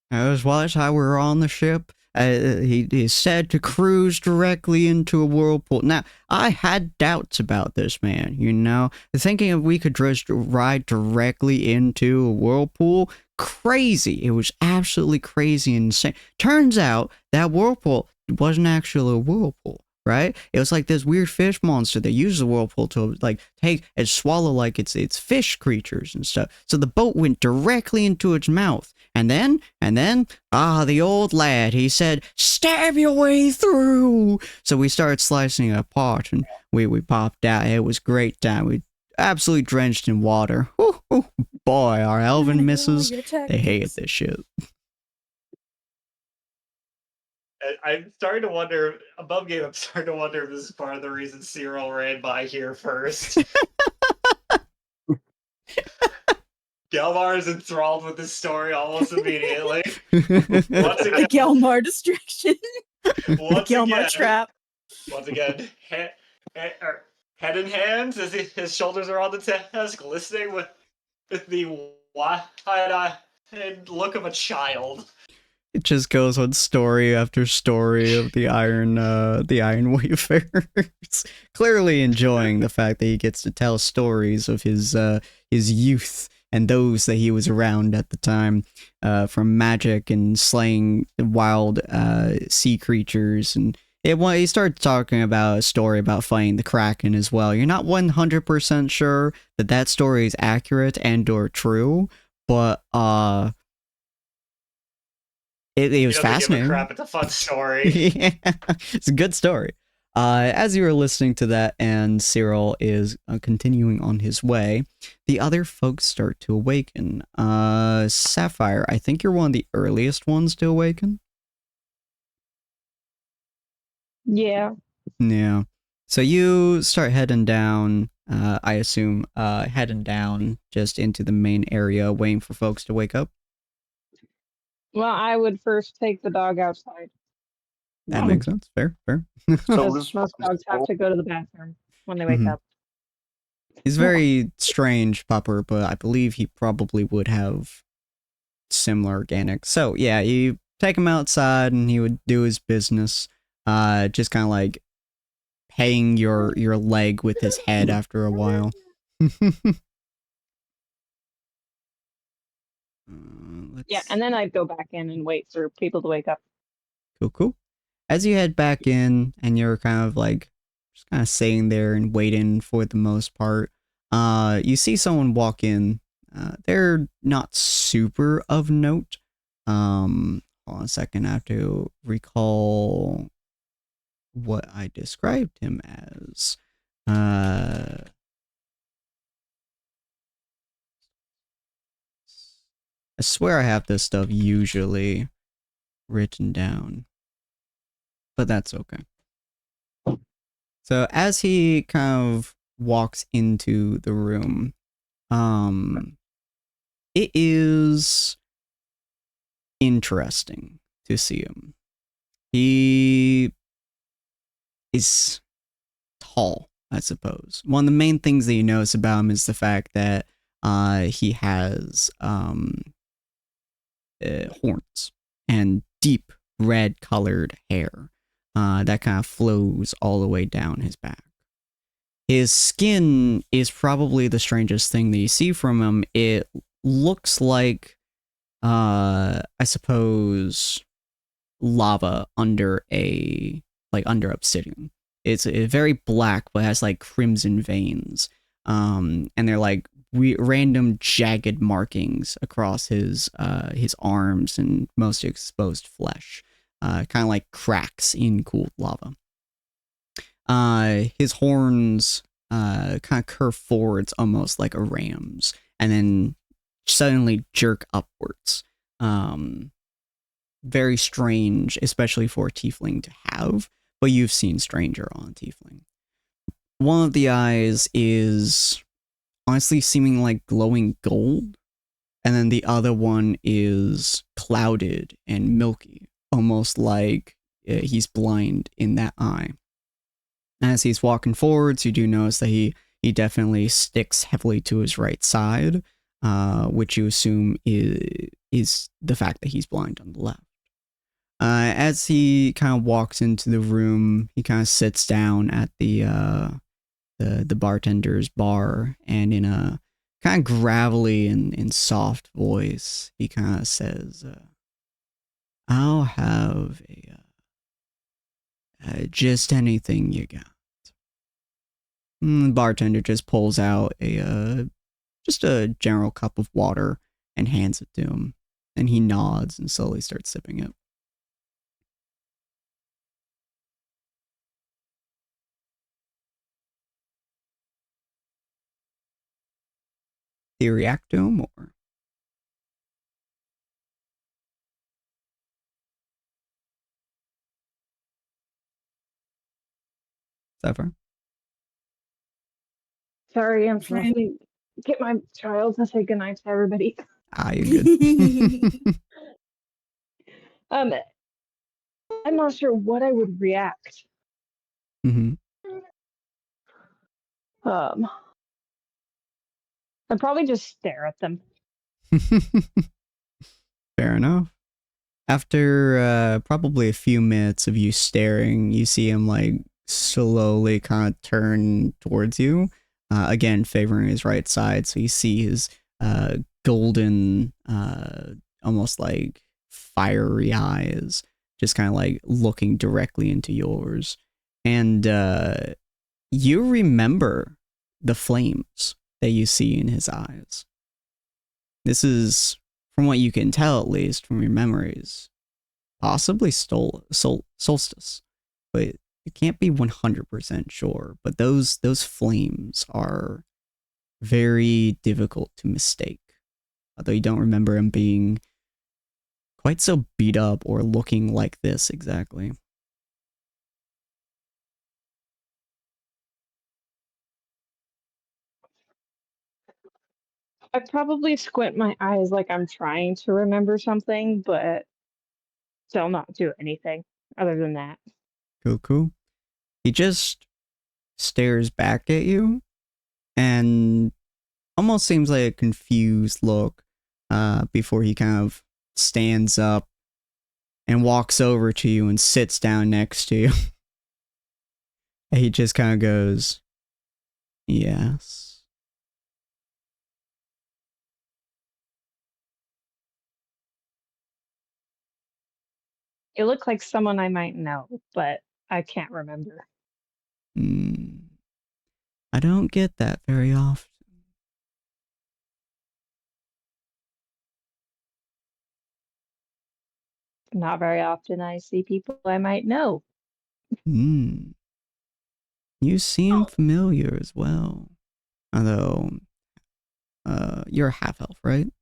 As was how we were on the ship. He is said to cruise directly into a whirlpool. Now, I had doubts about this man, you know? Thinking if we could just ride directly into a whirlpool, crazy. It was absolutely crazy and insane. Turns out that whirlpool wasn't actually a whirlpool, right? It was like this weird fish monster that uses the whirlpool to like take and swallow like it's fish creatures and stuff. So the boat went directly into its mouth. And then, the old lad, he said, stab your way through. So we started slicing it apart and we popped out. It was great time. We absolutely drenched in water. Ooh, boy, our elven misses, they hated this shit. I'm starting to wonder, above game, I'm starting to wonder if this is part of the reason Cyril ran by here first. Gelmar is enthralled with this story almost immediately. Once again, The Gelmar distraction. Gelmar trap. Once again, head in hands as his shoulders are on the desk, listening with the wide-eyed look of a child. It just goes on story after story of the Iron Wayfarers. Clearly enjoying the fact that he gets to tell stories of his youth and those that he was around at the time, from magic and slaying wild sea creatures. And he started talking about a story about fighting the Kraken as well. You're not 100% sure that story is accurate and or true, but it was fascinating. Give a crap, it's a fun story. Yeah, it's a good story. As you were listening to that and Cyril is continuing on his way, the other folks start to awaken. Sapphire, I think you're one of the earliest ones to awaken. Yeah. Yeah. So you start heading down, I assume, heading down just into the main area, waiting for folks to wake up. Well, I would first take the dog outside. That makes sense. Fair. So Because most dogs have to go to the bathroom when they wake up. He's very strange pupper, but I believe he probably would have similar organic. So yeah, you take him outside and he would do his business. Just kind of like paying your leg with his head after a while. Yeah, and then I'd go back in and wait for people to wake up. Cool. As you head back in and you're kind of like just kind of sitting there and waiting for the most part, you see someone walk in. They're not super of note. Hold on a second, I have to recall what I described him as. I swear I have this stuff usually written down, but that's okay. So as he kind of walks into the room, it is interesting to see him. He is tall, I suppose. One of the main things that you notice about him is the fact that he has horns and deep red colored hair that kind of flows all the way down his back. His skin is probably the strangest thing that you see from him. It looks like, I suppose, lava under obsidian. It's very black, but has like crimson veins. And they're like random jagged markings across his arms and most exposed flesh. Kind of like cracks in cooled lava. His horns kind of curve forwards almost like a ram's, and then suddenly jerk upwards. Very strange, especially for a tiefling to have, but you've seen stranger on a tiefling. one of the eyes is honestly seeming like glowing gold, and then the other one is clouded and milky, almost like he's blind in that eye. As he's walking forwards, you do notice that he definitely sticks heavily to his right side, which you assume is the fact that he's blind on the left. As he kind of walks into the room, he kind of sits down at the bartender's bar, and in a kind of gravelly and soft voice, he kind of says, "I'll have just anything you got." The bartender just pulls out just a general cup of water and hands it to him, and he nods and slowly starts sipping it. Do you react to him, or? Zephyr? Sorry, I'm trying to get my child to say goodnight to everybody. You're good. I'm not sure what I would react. Mm-hmm. I'd probably just stare at them. Fair enough. After probably a few minutes of you staring, you see him like slowly kind of turn towards you, again favoring his right side, so you see his golden, almost like fiery eyes just kind of like looking directly into yours, and you remember the flames that you see in his eyes. This is, from what you can tell at least from your memories, possibly solstice, but you can't be 100% sure. But those flames are very difficult to mistake, although you don't remember him being quite so beat up or looking like this exactly. I probably squint my eyes like I'm trying to remember something, but still not do anything other than that. Cool. He just stares back at you and almost seems like a confused look before he kind of stands up and walks over to you and sits down next to you. And he just kind of goes, "Yes." It looked like someone I might know, but I can't remember. I don't get that very often. Not very often I see people I might know. You seem familiar as well. Although, you're a half-elf, right?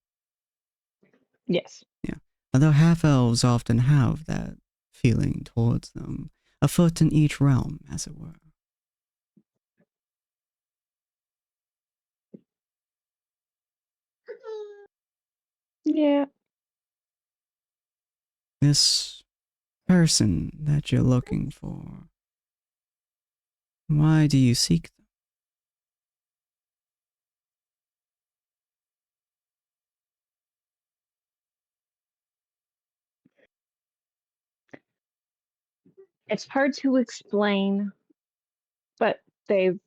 Yes. Yeah. Although half-elves often have that feeling towards them. A foot in each realm, as it were. Yeah. This person that you're looking for, why do you seek them? It's hard to explain, but they've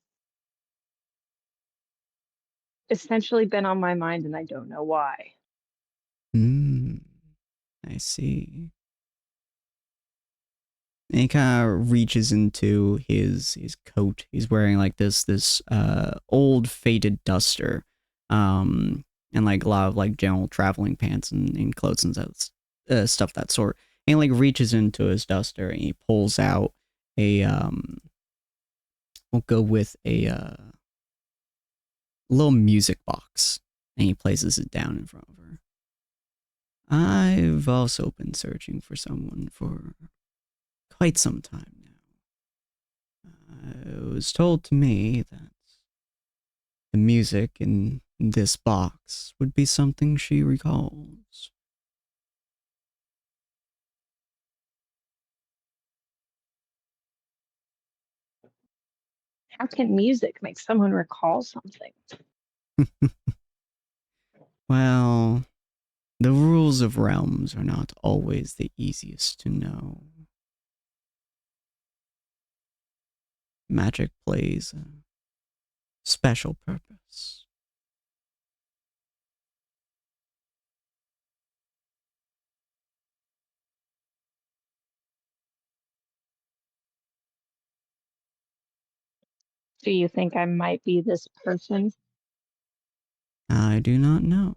essentially been on my mind and I don't know why. I see. And he kind of reaches into his coat. He's wearing like this old faded duster, and like a lot of like general traveling pants and clothes and stuff that sort. And he like reaches into his duster and he pulls out a we'll go with a little music box, and he places it down in front of her. I've also been searching for someone for quite some time now. I was told to me that the music in this box would be something she recalls. How can music make someone recall something? Well, the rules of realms are not always the easiest to know. Magic plays a special purpose. Do you think I might be this person? I do not know.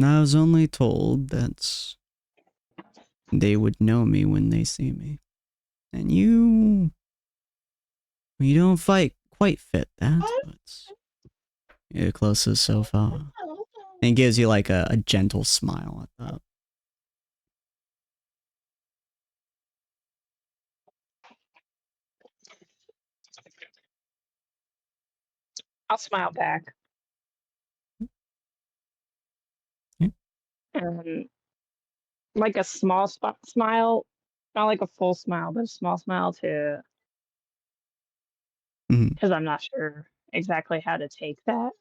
I was only told that they would know me when they see me. And you don't fight quite fit that, but you're closest so far. And it gives you like a gentle smile at that. I'll smile back. Yeah. Like a small smile, not like a full smile, but a small smile too, because I'm not sure exactly how to take that.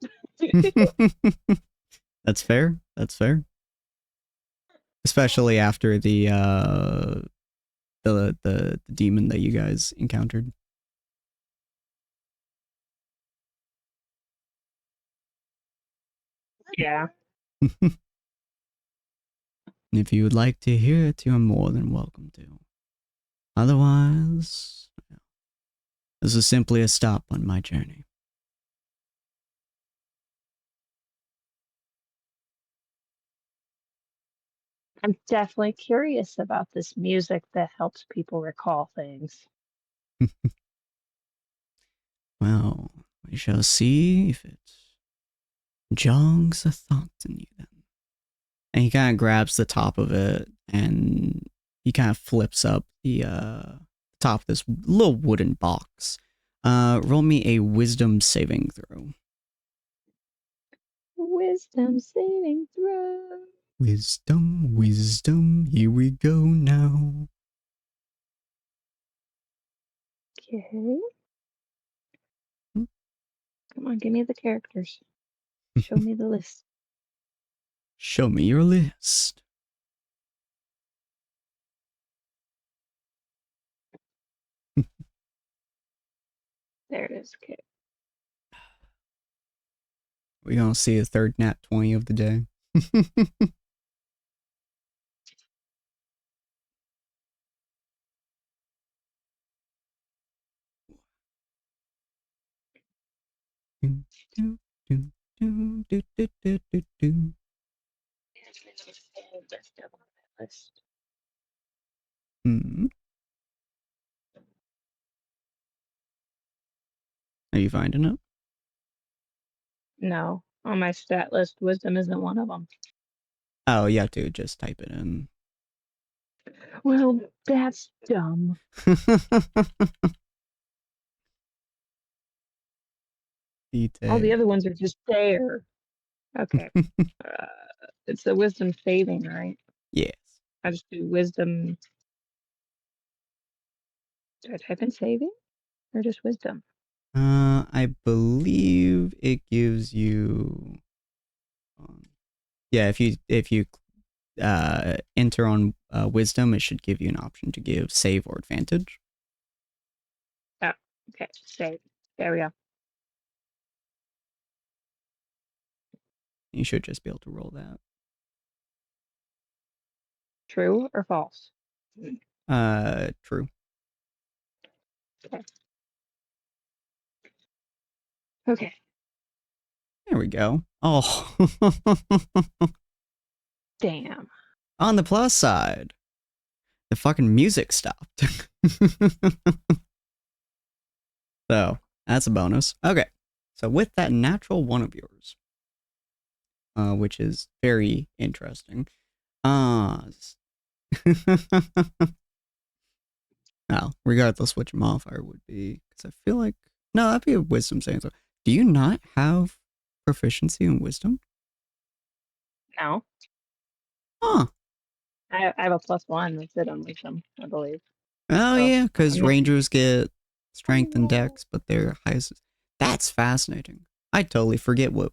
That's fair. That's fair. Especially after the demon that you guys encountered. Yeah. If you would like to hear it, you're more than welcome to. Otherwise, this is simply a stop on my journey. I'm definitely curious about this music that helps people recall things. Well, we shall see if it jogs a thought in you then. And he kind of grabs the top of it and he kind of flips up the top of this little wooden box. Roll me a wisdom saving throw. Wisdom saving throw. Wisdom, here we go now. Okay. Come on, give me the characters. Show me the list. Show me your list. There it is. Okay. We're gonna see a third nat 20 of the day. Hmm. Are you finding it? No, on my stat list, wisdom isn't one of them. Oh, you have to just type it in. Well, that's dumb. All the other ones are just there. Okay. It's the wisdom saving, right? Yes. I just do wisdom. Do I type in saving or just wisdom? I believe it gives you. Yeah, if you enter on wisdom, it should give you an option to give save or advantage. Oh, okay. Save. There we go. You should just be able to roll that. True or false? True. Okay. Okay. There we go. Oh. Damn. On the plus side, the fucking music stopped. So, that's a bonus. Okay. So with that natural one of yours, which is very interesting. Now, regardless which modifier would be, because I feel like no, that'd be a wisdom saving throw. Do you not have proficiency in wisdom? No. Huh. I have a +1 that's it on wisdom, I believe. Oh So, yeah, because I'm not- rangers get strength and dex, but their highest. That's fascinating. I totally forget what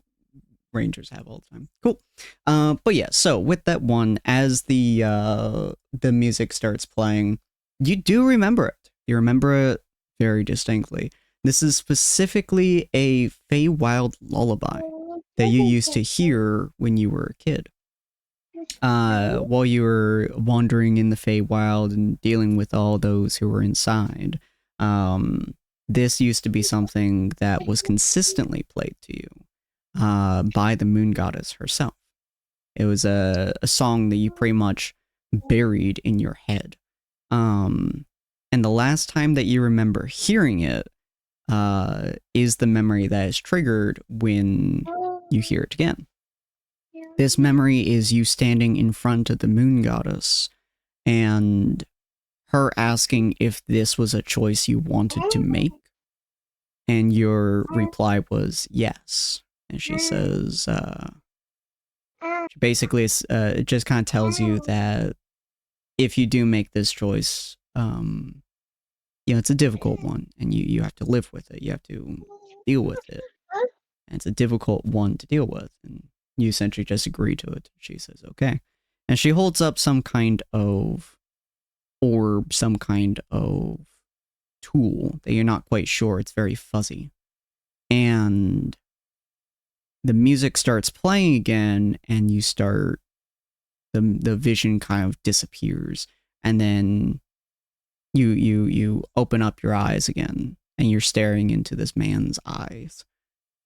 rangers have all the time. Cool. But yeah, so with that one, as the music starts playing, you do remember it. You remember it very distinctly. This is specifically a Feywild lullaby that you used to hear when you were a kid. While you were wandering in the Feywild and dealing with all those who were inside, this used to be something that was consistently played to you by the moon goddess herself. It was a song that you pretty much buried in your head. And the last time that you remember hearing it is the memory that is triggered when you hear it again. This memory is you standing in front of the moon goddess and her asking if this was a choice you wanted to make. And your reply was yes. And she says, basically, it just kind of tells you that if you do make this choice, it's a difficult one and you have to live with it. You have to deal with it. And it's a difficult one to deal with. And you essentially just agree to it. She says, okay. And she holds up some kind of orb, some kind of tool that you're not quite sure. It's very fuzzy. And the music starts playing again, and you start, the vision kind of disappears. And then you open up your eyes again, and you're staring into this man's eyes.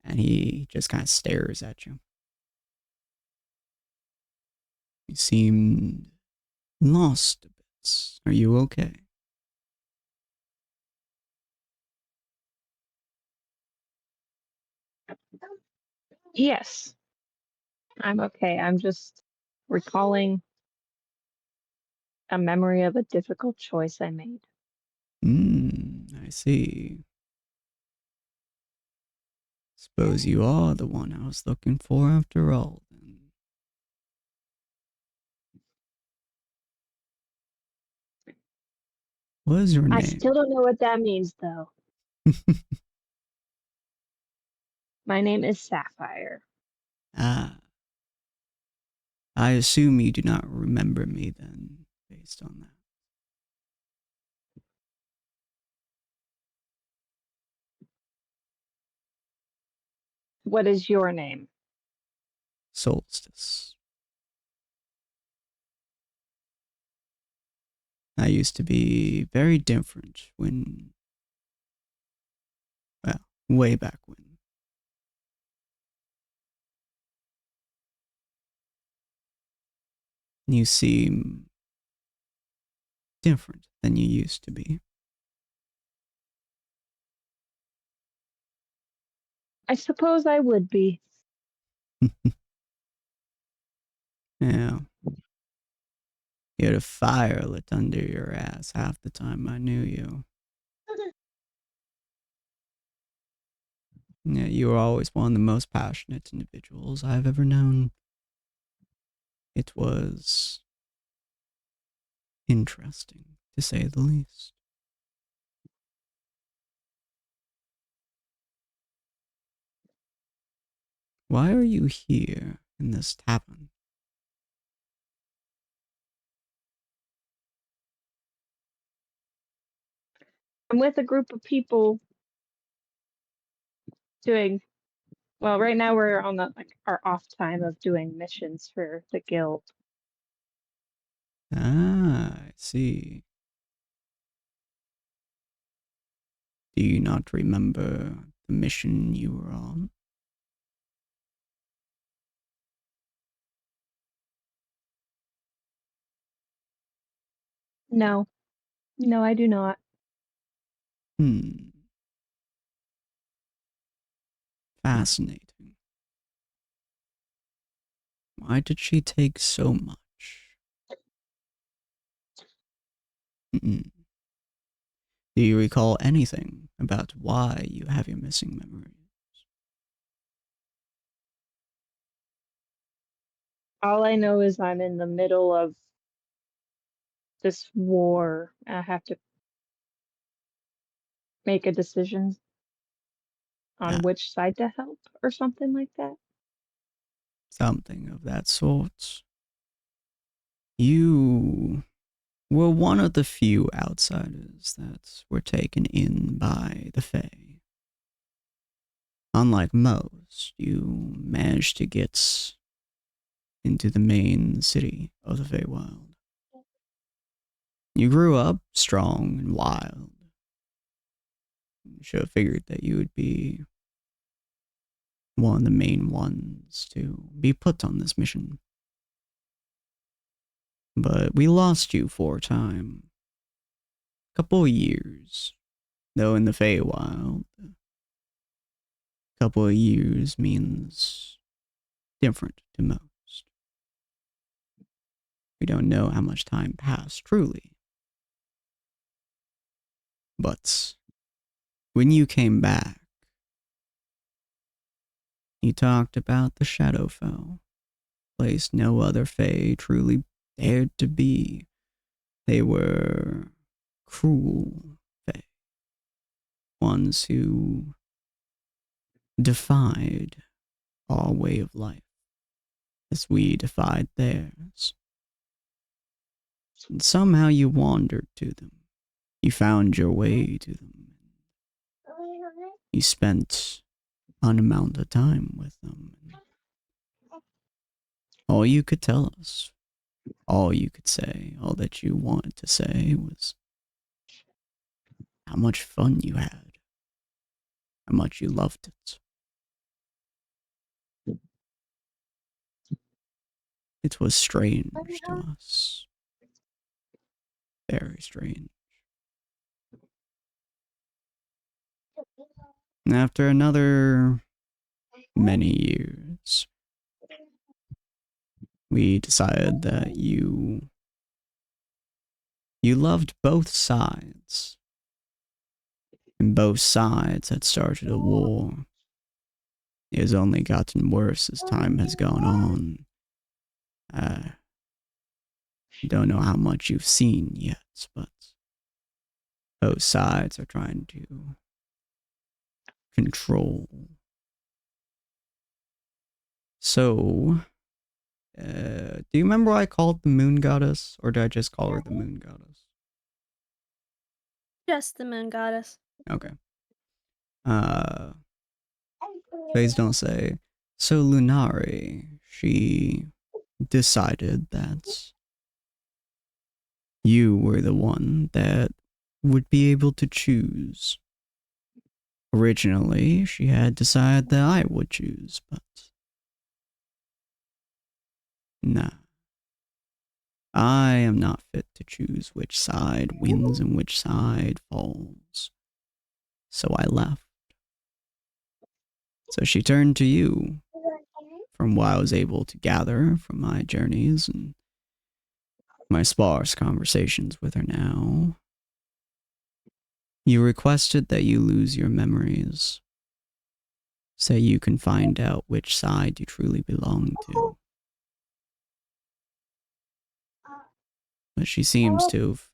And he just kind of stares at you. You seem lost a bit. Are you okay? Yes, I'm okay. I'm just recalling a memory of a difficult choice I made. I see. Suppose you are the one I was looking for after all, then. What is your name? I still don't know what that means, though. My name is Sapphire. Ah. I assume you do not remember me then, based on that. What is your name? Solstice. I used to be very different when, well, way back when. You seem different than you used to be. I suppose I would be. Yeah. You had a fire lit under your ass half the time I knew you. Yeah, you were always one of the most passionate individuals I've ever known. It was interesting, to say the least. Why are you here in this tavern? I'm with a group of people doing, well, right now we're on our off time of doing missions for the guild. Ah, I see. Do you not remember the mission you were on? No. No, I do not. Fascinating. Why did she take so much? Do you recall anything about why you have your missing memories? All I know is I'm in the middle of this war. I have to make a decision on which side to help or something like that. Something of that sort. You were one of the few outsiders that were taken in by the Fae. Unlike most, you managed to get into the main city of the Feywild. You grew up strong and wild. You should have figured that you would be one of the main ones to be put on this mission. But we lost you for a time. Couple of years. Though in the Feywild, couple of years means different to most. We don't know how much time passed truly. But when you came back, you talked about the Shadowfell, place no other Fae truly dared to be. They were cruel Fae, ones who defied our way of life as we defied theirs. And somehow you wandered to them. You found your way to them. You spent an amount of time with them. All you could tell us, all you could say, all that you wanted to say was how much fun you had, how much you loved it. It was strange to us. Very strange. And after another many years, we decided that you loved both sides. And both sides had started a war. It has only gotten worse as time has gone on. Don't know how much you've seen yet, but both sides are trying to control. So, do you remember what I called the moon goddess? Or did I just call her the moon goddess? Just the moon goddess. Okay. Please don't say. So Lunari, she decided that you were the one that would be able to choose. Originally, she had decided that I would choose, but nah. I am not fit to choose which side wins and which side falls. So I left. So she turned to you. From what I was able to gather from my journeys and my sparse conversations with her now, you requested that you lose your memories so you can find out which side you truly belong to. But she seems to have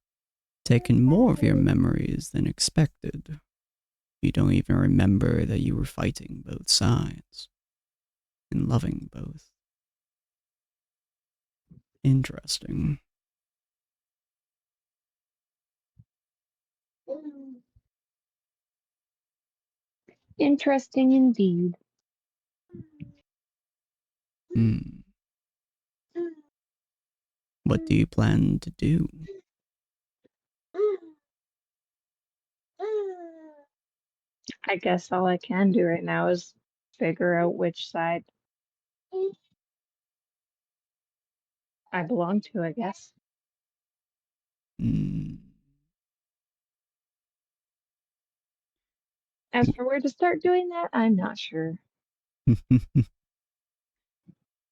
taken more of your memories than expected. You don't even remember that you were fighting both sides and loving both. Interesting. Interesting indeed. What do you plan to do? I guess all I can do right now is figure out which side I belong to, I guess. As for where to start doing that, I'm not sure.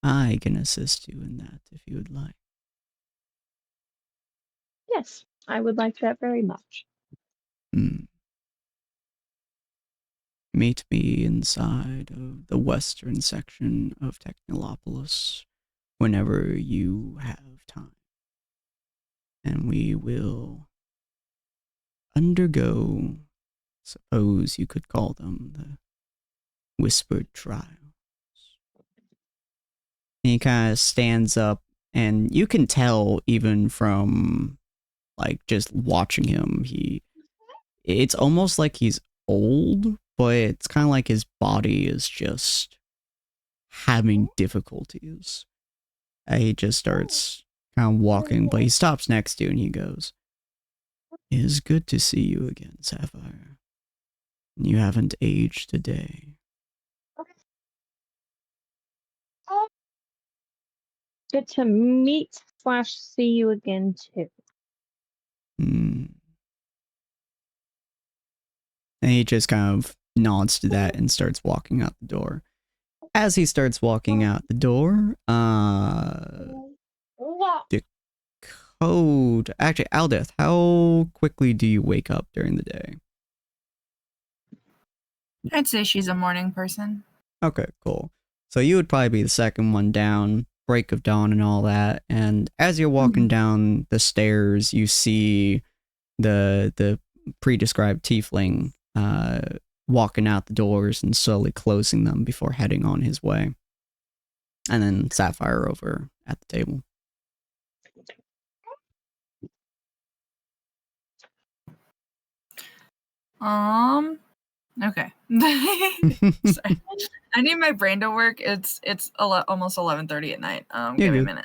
I can assist you in that if you would like. Yes, I would like that very much. Meet me inside of the western section of Technolopolis whenever you have time. And we will undergo, suppose you could call them, the whispered trials. And he kind of stands up, and you can tell even from like just watching him, it's almost like he's old, but it's kind of like his body is just having difficulties. He just starts kind of walking, but he stops next to you and he goes, "It is good to see you again, Sapphire. You haven't aged a day." Good to meet / see you again too. And he just kind of nods to that and starts walking out the door. As he starts walking out the door, the code... Actually, Aldeth, how quickly do you wake up during the day? I'd say she's a morning person. Okay, cool. So you would probably be the second one down, break of dawn and all that, and as you're walking down the stairs, you see the pre-described tiefling walking out the doors and slowly closing them before heading on his way. And then Sapphire over at the table. Okay. Sorry. I need my brain to work. It's almost 11:30 at night. Give me a minute.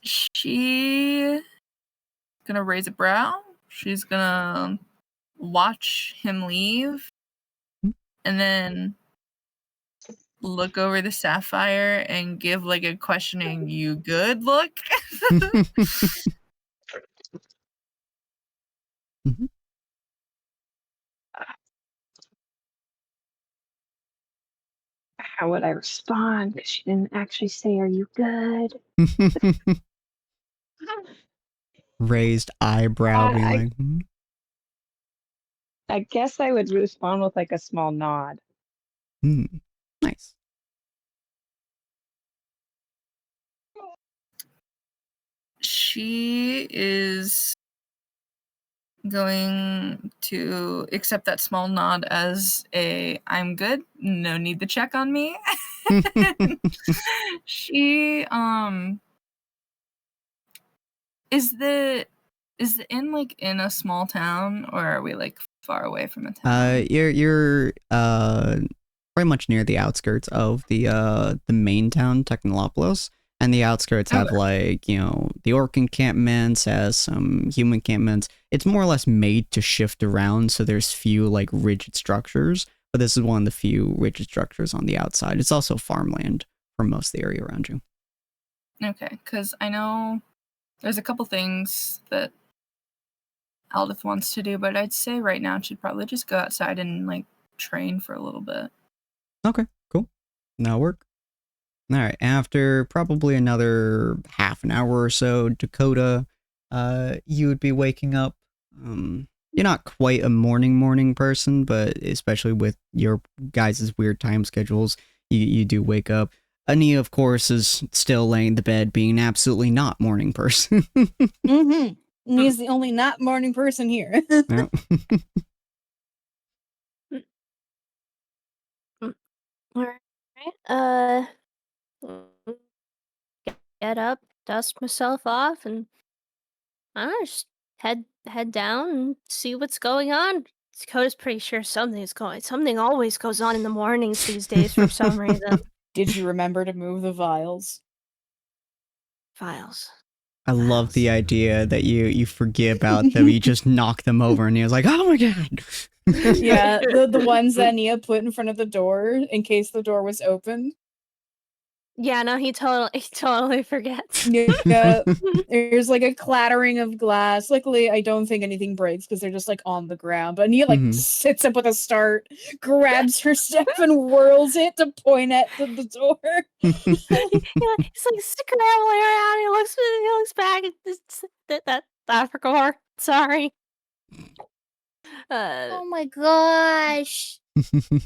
She gonna raise a brow. She's gonna watch him leave, and then look over the Sapphire and give like a questioning "you good" look. How would I respond? Because she didn't actually say, "Are you good?" Raised eyebrow, being like, I guess I would respond with like a small nod. Nice. She is going to accept that small nod as a "I'm good, no need to check on me." She is the inn like in a small town, or are we like far away from a town? You're pretty much near the outskirts of the main town, Technolopolis. And the outskirts have like, the orc encampments, has some human encampments. It's more or less made to shift around, so there's few like rigid structures. But this is one of the few rigid structures on the outside. It's also farmland for most of the area around you. Okay, because I know there's a couple things that Aldith wants to do, but I'd say right now she'd probably just go outside and like train for a little bit. Okay, cool. That'll work. All right, after probably another half an hour or so, Dakota, you would be waking up. You're not quite a morning person, but especially with your guys' weird time schedules, you do wake up. Ania, of course, is still laying in the bed, being absolutely not morning person. Ania's the only not morning person here. Yeah. Alright, get up, dust myself off, and I don't know, just head down and see what's going on. Dakota's pretty sure something always goes on in the mornings these days for some reason. Did you remember to move the vials? Files. I love the idea that you forget about them, you just knock them over, and you're like, oh my god! Yeah, the ones that Nia put in front of the door in case the door was open. Yeah, no, he totally forgets. Yeah, there's like a clattering of glass. Luckily, I don't think anything breaks because they're just like on the ground. But Nia like sits up with a start, grabs her staff and whirls it to point at the door. He's like scrambling around. He looks back. I forgot. Sorry. Oh my gosh.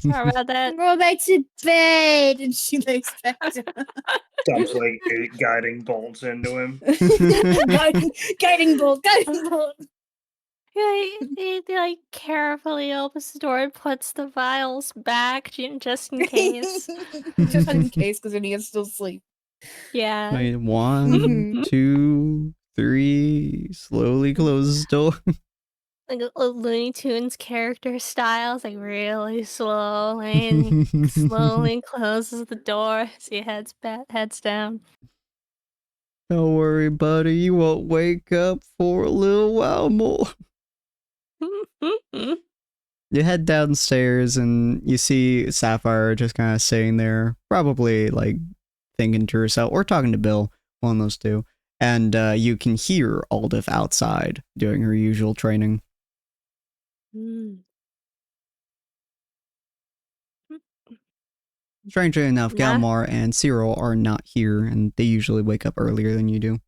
Sorry about that. Go back to bed. And she lays back down. Dumps like 8 guiding bolts into him. guiding bolt. Yeah, he like carefully opens the door and puts the vials back just in case. Just in case, because Nia's still asleep. Yeah. Wait, 1, 2, 3. Slowly closes the door. Like a Looney Tunes character style. It's like really slowly closes the door as he heads down. Don't worry, buddy. You won't wake up for a little while more. You head downstairs and you see Sapphire just kind of sitting there, probably like thinking to herself or talking to Bill, one of those two. And you can hear Aldith outside doing her usual training. Strangely enough, Galmar and Cyril are not here, and they usually wake up earlier than you do.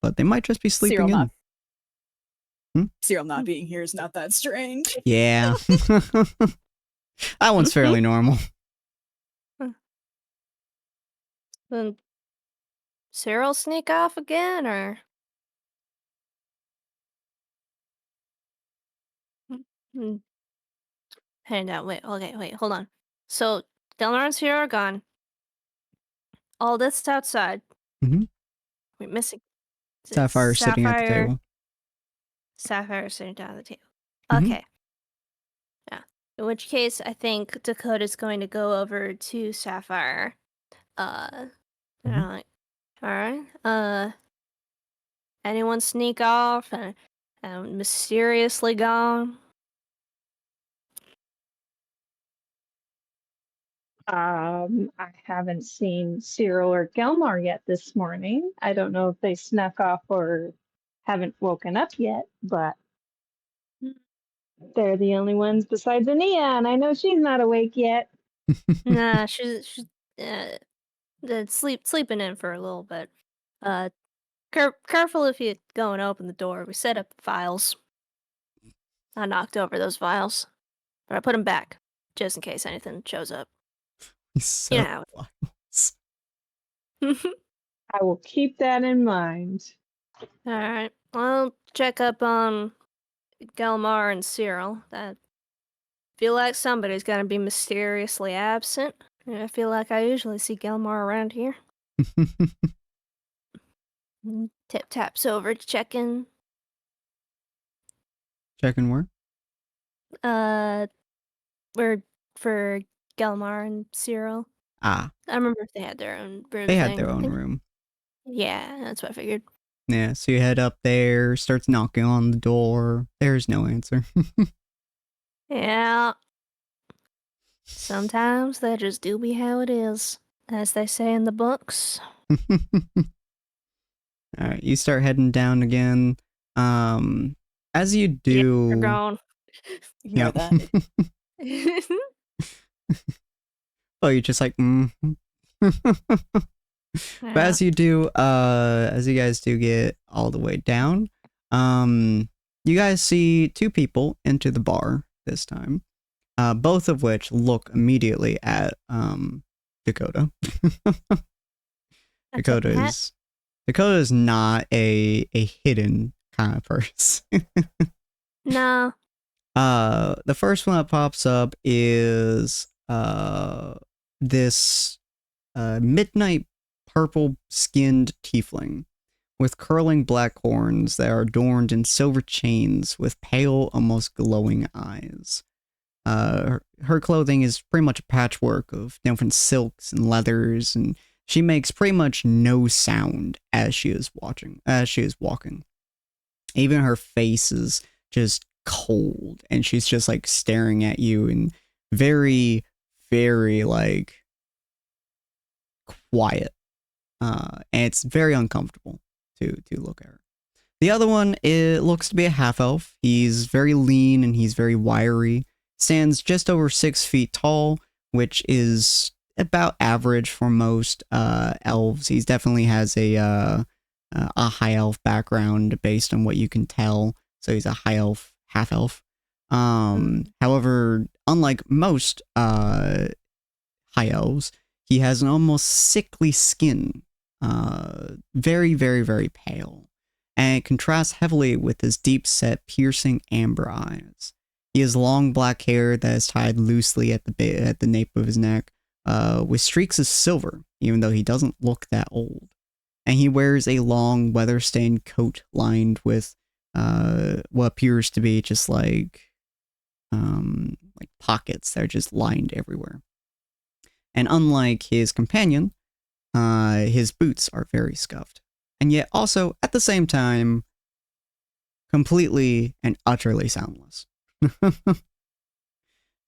But they might just be sleeping in. Cyril not being here is not that strange. Yeah. That one's fairly normal. Then Cyril sneak off again, or? Hang on, wait, hold on. So, Delnar and Cyril are gone. All this outside. Mm-hmm. We're missing... Sapphire sitting at the table. Sapphire sitting down at the table. Mm-hmm. Okay. Yeah. In which case, I think Dakota's going to go over to Sapphire. Like, alright, anyone sneak off and mysteriously gone? I haven't seen Cyril or Gelmar yet this morning. I don't know if they snuck off or haven't woken up yet, but they're the only ones besides Ania, and I know she's not awake yet. Nah, she's sleeping in for a little bit. Careful if you go and open the door. We set up the files. I knocked over those files, but I put them back just in case anything shows up. You know how I will keep that in mind. Alright, I'll check up on Gelmar and Cyril. I feel like somebody's gonna be mysteriously absent. I feel like I usually see Gelmar around here. Tip taps over to check in. Check in where? We're for Gelmar and Cyril. Ah. I remember if they had their own room. They had their own room. Yeah, that's what I figured. Yeah, so you head up there, starts knocking on the door. There's no answer. Yeah. Sometimes that just do be how it is, as they say in the books. Alright, you start heading down again. As you do... Yeah, you're gone. Ignore that. Oh, you're just like, But as you do, as you guys do get all the way down, you guys see two people enter the bar this time, both of which look immediately at Dakota. Dakota is not a hidden kind of person. No. The first one that pops up is this midnight purple-skinned tiefling with curling black horns that are adorned in silver chains with pale, almost glowing eyes. Her clothing is pretty much a patchwork of different silks and leathers, and she makes pretty much no sound as she is walking. Even her face is just cold, and she's just like staring at you and very, very like quiet and it's very uncomfortable to look at her. The other one, it looks to be a half elf. He's very lean and he's very wiry. Stands just over 6 feet tall, which is about average for most elves. He definitely has a high elf background based on what you can tell. So he's a high elf, half elf. However, unlike most high elves, he has an almost sickly skin. Very, very, very pale. And it contrasts heavily with his deep-set, piercing amber eyes. He has long black hair that is tied loosely at the nape of his neck, with streaks of silver, even though he doesn't look that old. And he wears a long, weather-stained coat lined with what appears to be just like pockets that are just lined everywhere. And unlike his companion, his boots are very scuffed. And yet also, at the same time, completely and utterly soundless.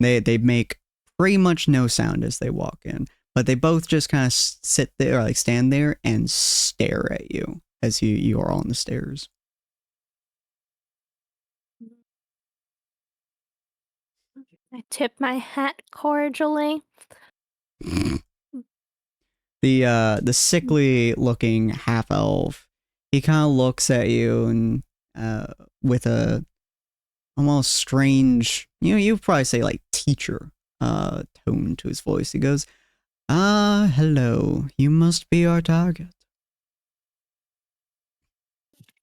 They make pretty much no sound as they walk in, but they both just kind of sit there, or like stand there and stare at you as you are on the stairs. I tip my hat cordially. The sickly looking half elf, he kind of looks at you and with a almost strange, you'd probably say like teacher tone to his voice. He goes, hello, you must be our target.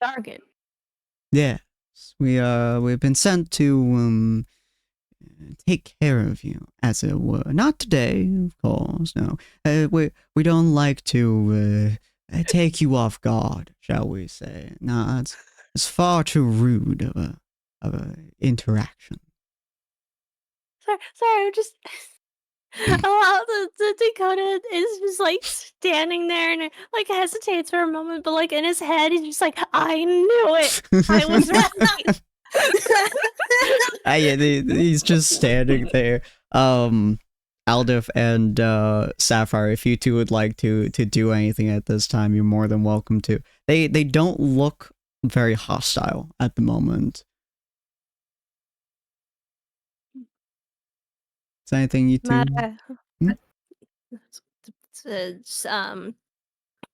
Target? Yes, we've been sent to take care of you, as it were. Not today, of course, no. We don't like to take you off guard, shall we say. No, it's far too rude of a interaction. Sorry, I'm just... the Dakota is just like standing there and like hesitates for a moment, but like in his head he's just like, I knew it. I was right. Yeah, he's just standing there. Aldif and Sapphire, if you two would like to do anything at this time, you're more than welcome to. They don't look very hostile at the moment. Is there anything you two?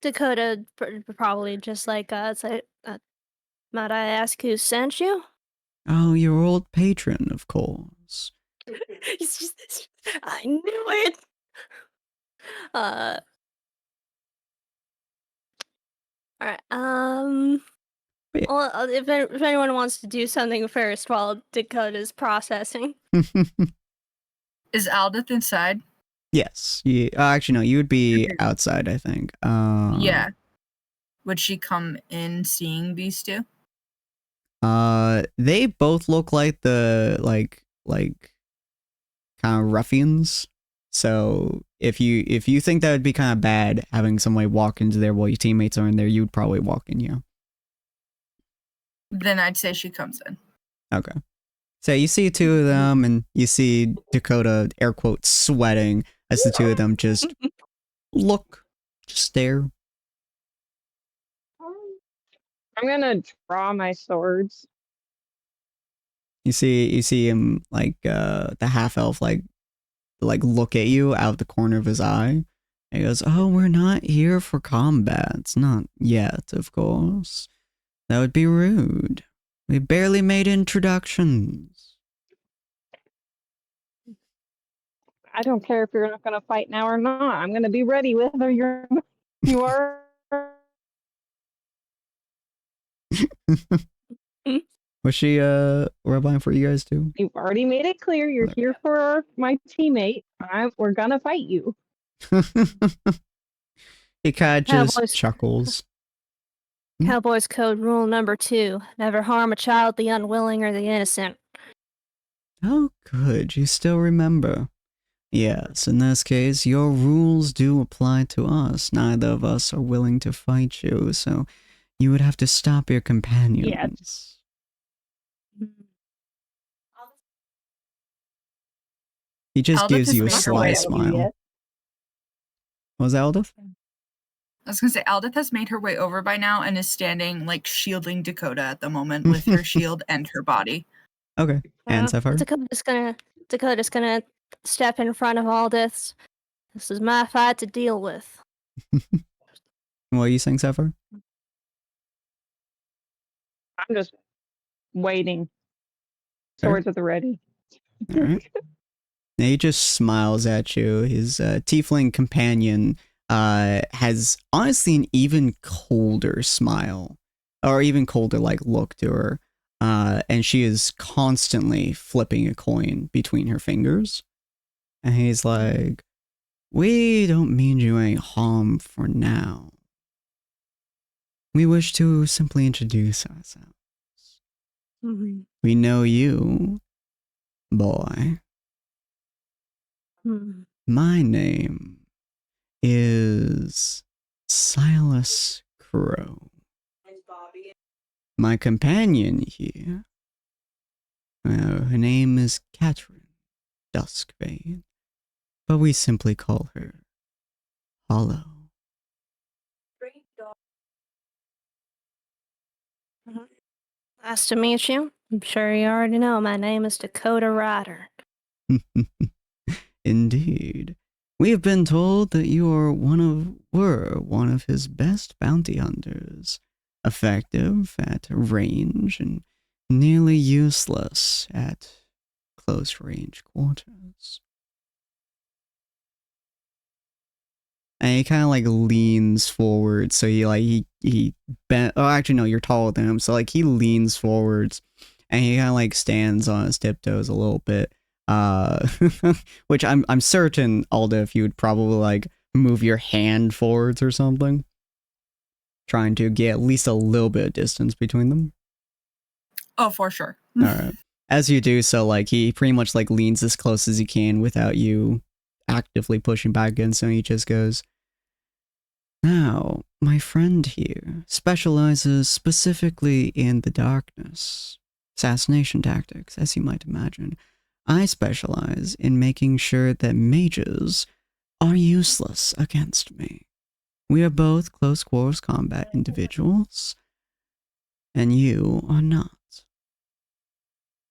Dakota probably just like say, might I ask who sent you? Oh, your old patron, of course. I knew it. All right. Yeah. Well, if anyone wants to do something first while Dakota's processing. Is Aldith inside? Yes. Actually, no. You would be outside, I think. Yeah. Would she come in seeing these two? They both look like the like kind of ruffians. So if you think that would be kind of bad having somebody walk into there while your teammates are in there, you'd probably walk in, yeah. Then I'd say she comes in. Okay. So you see two of them, and you see Dakota, air quotes, sweating as the two of them just stare. I'm gonna draw my swords. You see him like the half elf like look at you out the corner of his eye. And he goes, "Oh, we're not here for combat. It's not yet, of course. That would be rude. We barely made introductions." I don't care if you're not gonna fight now or not. I'm gonna be ready whether you are. Was she role-playing for you guys too? You've already made it clear you're here for my teammate. We're gonna fight you. He kind of just chuckles. Cowboys Code rule number 2: never harm a child, the unwilling, or the innocent. Oh, good. You still remember. Yes, in this case, your rules do apply to us. Neither of us are willing to fight you, so you would have to stop your companions. Yes. He just Aldith gives is you a making sly away. smile. What was that, Aldith? I was gonna say Aldith has made her way over by now and is standing like shielding Dakota at the moment with her shield and her body. Okay. And Sapphire? Dakota's gonna step in front of Aldith. This is my fight to deal with. What are you saying, Sapphire? I'm just waiting. Fair. Swords at the ready. All right. Now he just smiles at you. His tiefling companion has honestly an even colder smile, or even colder like look to her, and she is constantly flipping a coin between her fingers. And he's like, "We don't mean you any harm for now. We wish to simply introduce ourselves. Mm-hmm. We know you, boy. Mm-hmm. My name is Silas Crow. My companion here, her name is Catherine Duskbane, but we simply call her Hollow." Nice to meet you. I'm sure you already know my name is Dakota Ryder. Indeed. We have been told that you are were one of his best bounty hunters, effective at range and nearly useless at close range quarters. And he kind of like leans forward, so he bent. Oh, actually, no, you're taller than him, so like he leans forwards, and he kind of like stands on his tiptoes a little bit. Which I'm certain, Alda, if you would probably like move your hand forwards or something, trying to get at least a little bit of distance between them. Oh, for sure. All right. As you do so, like he pretty much like leans as close as he can without you actively pushing back against him. He just goes, "Now, my friend here specializes specifically in the darkness, assassination tactics, as you might imagine. I specialize in making sure that mages are useless against me. We are both close quarters combat individuals, and you are not.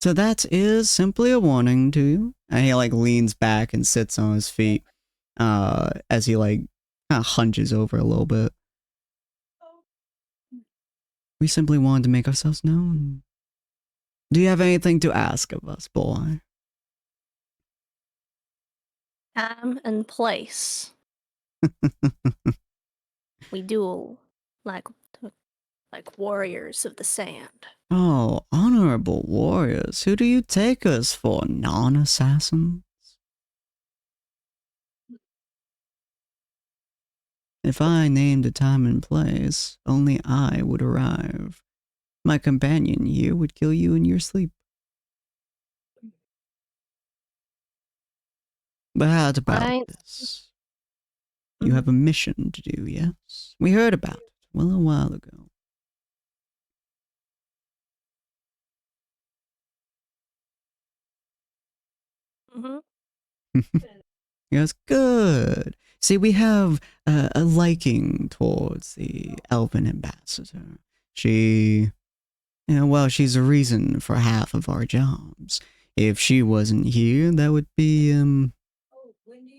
So that is simply a warning to you." And he like leans back and sits on his feet as he like kind of hunches over a little bit. "We simply wanted to make ourselves known. Do you have anything to ask of us, boy?" Time and place. We duel like warriors of the sand. "Oh, honorable warriors, who do you take us for, non-assassins? If I named a time and place, only I would arrive. My companion here would kill you in your sleep. But how about this? You have a mission to do, yes? We heard about it, well, a while ago. He goes, "Good. See, we have a liking towards the Elven ambassador. She, well, she's a reason for half of our jobs. If she wasn't here, that would be,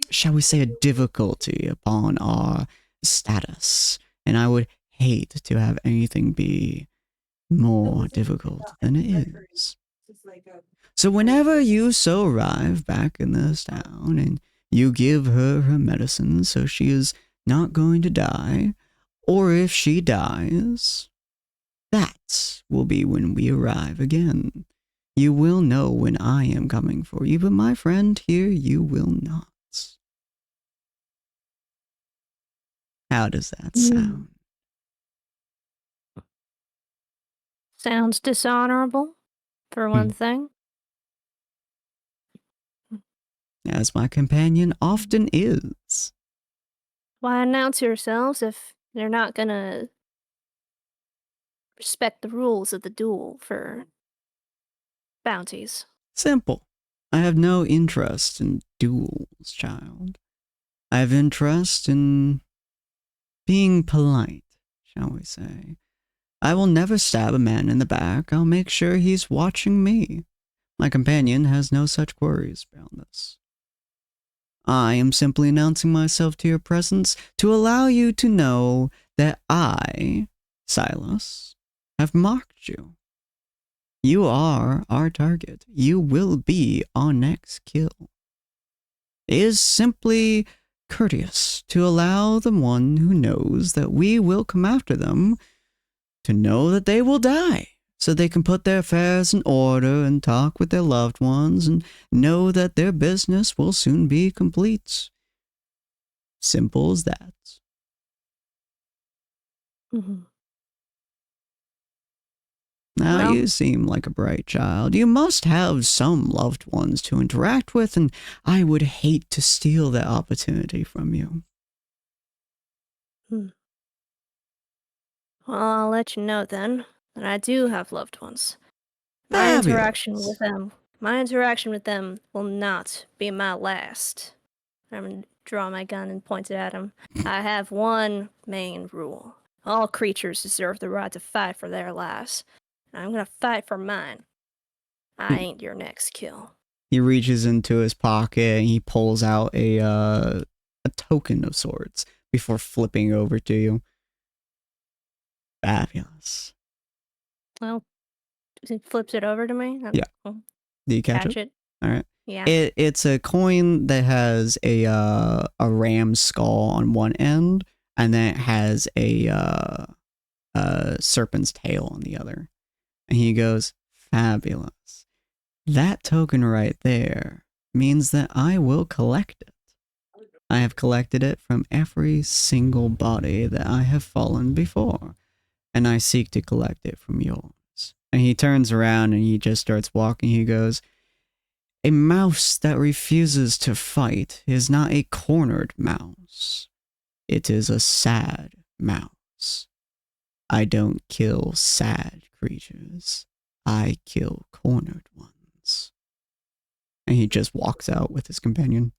shall we say, a difficulty upon our status. And I would hate to have anything be more difficult than it is. So whenever you so arrive back in this town and you give her her medicine so she is not going to die, or if she dies, that will be when we arrive again. You will know when I am coming for you, but my friend here, you will not." How does that sound? Sounds dishonorable, for one thing. As my companion often is. Why announce yourselves if you're not gonna respect the rules of the duel for bounties? Simple. I have no interest in duels, child. I have interest in being polite, shall we say. I will never stab a man in the back. I'll make sure he's watching me. My companion has no such worries around this. I am simply announcing myself to your presence to allow you to know that I, Silas, have marked you. You are our target. You will be our next kill. It is simply courteous to allow the one who knows that we will come after them to know that they will die, so they can put their affairs in order and talk with their loved ones and know that their business will soon be complete. Simple as that. Mm-hmm. Now, Well, you seem like a bright child. You must have some loved ones to interact with, and I would hate to steal that opportunity from you. well, I'll let you know then that I do have loved ones. My interaction with them will not be my last. I'm gonna draw my gun and point it at him. I have one main rule. All creatures deserve the right to fight for their lives. And I'm gonna fight for mine. I ain't your next kill. He reaches into his pocket and he pulls out a token of sorts before flipping over to you. Fabulous. Well, he flips it over to me. Yeah. I'll Do you catch catch it? it. All right. Yeah. It's a coin that has a ram's skull on one end, and then it has a serpent's tail on the other. And he goes, fabulous. That token right there means that I will collect it. I have collected it from every single body that I have fallen before, and I seek to collect it from yours. And he turns around and he just starts walking. He goes, a mouse that refuses to fight is not a cornered mouse. It is a sad mouse. I don't kill sad creatures. I kill cornered ones. And he just walks out with his companion.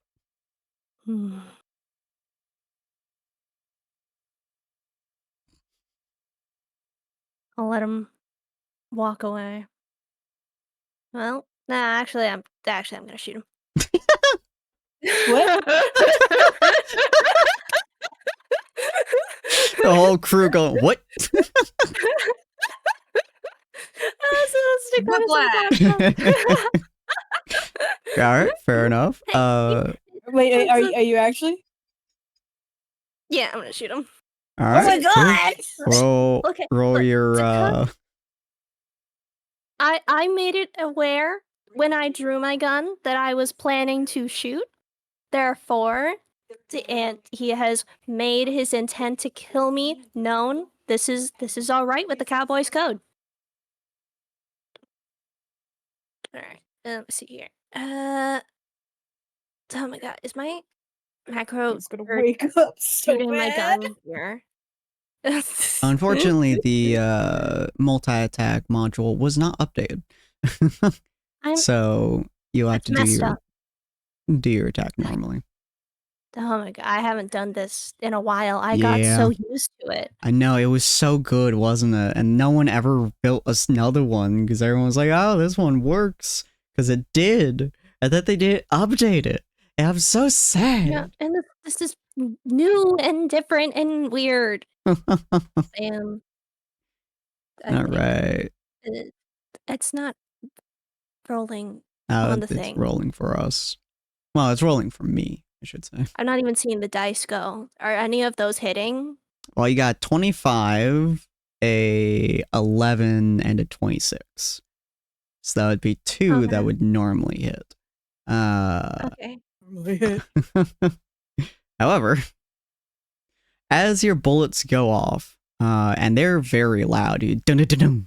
I'll let him walk away. Well, nah, actually I'm gonna shoot him. What? The whole crew going, what? Alright, fair enough. Wait, are you actually? Yeah, I'm gonna shoot him. Alright. Oh my god! Cool. Roll look, your I made it aware when I drew my gun that I was planning to shoot. Therefore, and he has made his intent to kill me known. This is all right with the Cowboys Code. All right. Let's see here. Oh my god, is my macro It's gonna wake up so shooting my bad. gun here? Unfortunately, the multi-attack module was not updated. So you'll have to do your attack normally. Oh my god, I haven't done this in a while. I got so used to it. I know, it was so good, wasn't it? And no one ever built us another one because everyone was like, oh, this one works. Because it did. And then they didn't update it. And I'm so sad. Yeah, and this is new and different and weird. And All right. It's not rolling on the thing. It's rolling for us. Well, it's rolling for me, I should say. I'm not even seeing the dice go. Are any of those hitting? Well, you got 25, a 11, and a 26. So that would be two that would normally hit. Okay. Normally hit. However, as your bullets go off, and they're very loud, dun-dun-dun-dun,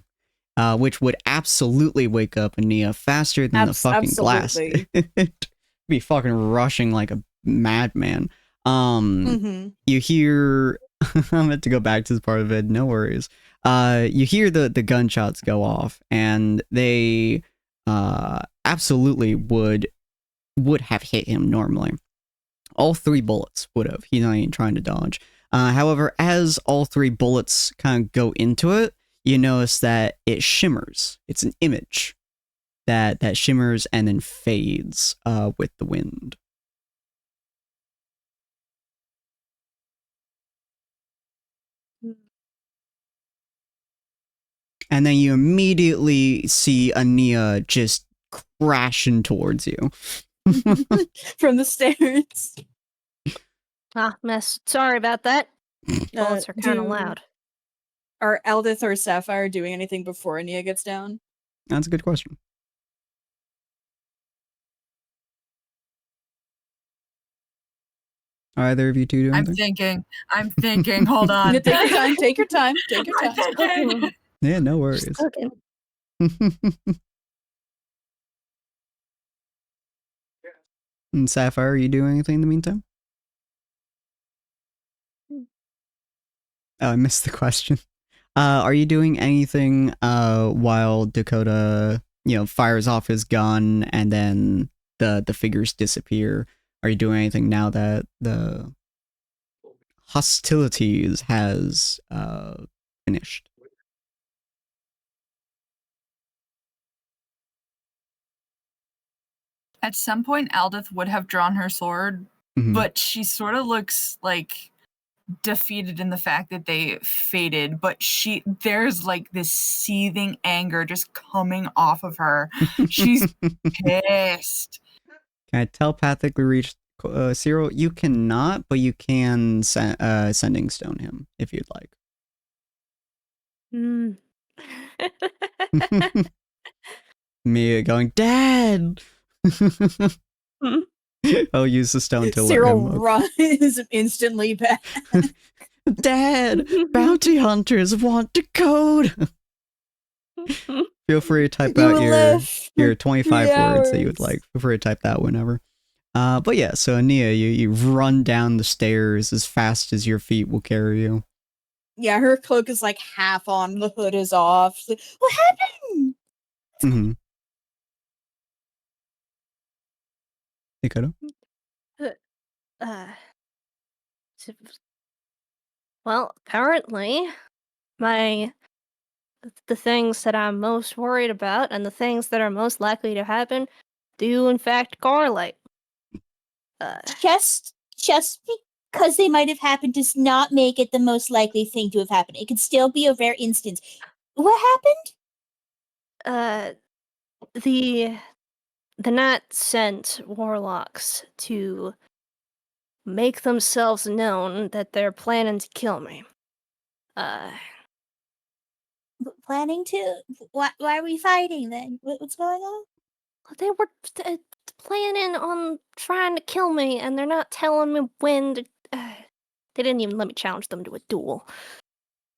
which would absolutely wake up Ania faster than the fucking glass. Be fucking rushing like a madman. You hear I meant to go back to this part of it, no worries. You hear the gunshots go off, and they absolutely would have hit him normally. All 3 bullets would have. He's not even trying to dodge. However, as all 3 bullets kind of go into it, you notice that it shimmers. It's an image that shimmers and then fades with the wind. And then you immediately see Ania just crashing towards you. From the stairs. Ah, mess. Sorry about that. Bullets are kind of loud. Are Aldith or Sapphire doing anything before Ania gets down? That's a good question. Are either of you two doing anything? I'm thinking. Hold on. Take your time. Take your time. Take your time. Thinking. Yeah, no worries. And Sapphire, are you doing anything in the meantime? Oh, I missed the question. Are you doing anything while Dakota, fires off his gun and then the figures disappear? Are you doing anything now that the hostilities has finished? At some point, Aldith would have drawn her sword, but she sort of looks like defeated in the fact that they faded, but there's like this seething anger just coming off of her. She's pissed. Can I telepathically reach Cyril? You cannot, but you can sending stone him if you'd like. Mia going, Dad! I'll use the stone to Cyril let him runs instantly back. Dad, bounty hunters want to code. Feel free to type out your 25 words that you would like. Feel free to type that whenever. But yeah, so Ania, you run down the stairs as fast as your feet will carry you. Yeah, her cloak is like half on, the hood is off. Like, what happened? Mm-hmm. Dakota? Well, apparently, the things that I'm most worried about and the things that are most likely to happen do in fact correlate. Just because they might have happened does not make it the most likely thing to have happened. It could still be a rare instance. What happened? The Nat sent warlocks to make themselves known that they're planning to kill me. Planning to? Why are we fighting then? What's going on? They were planning on trying to kill me, and they're not telling me when to. They didn't even let me challenge them to a duel.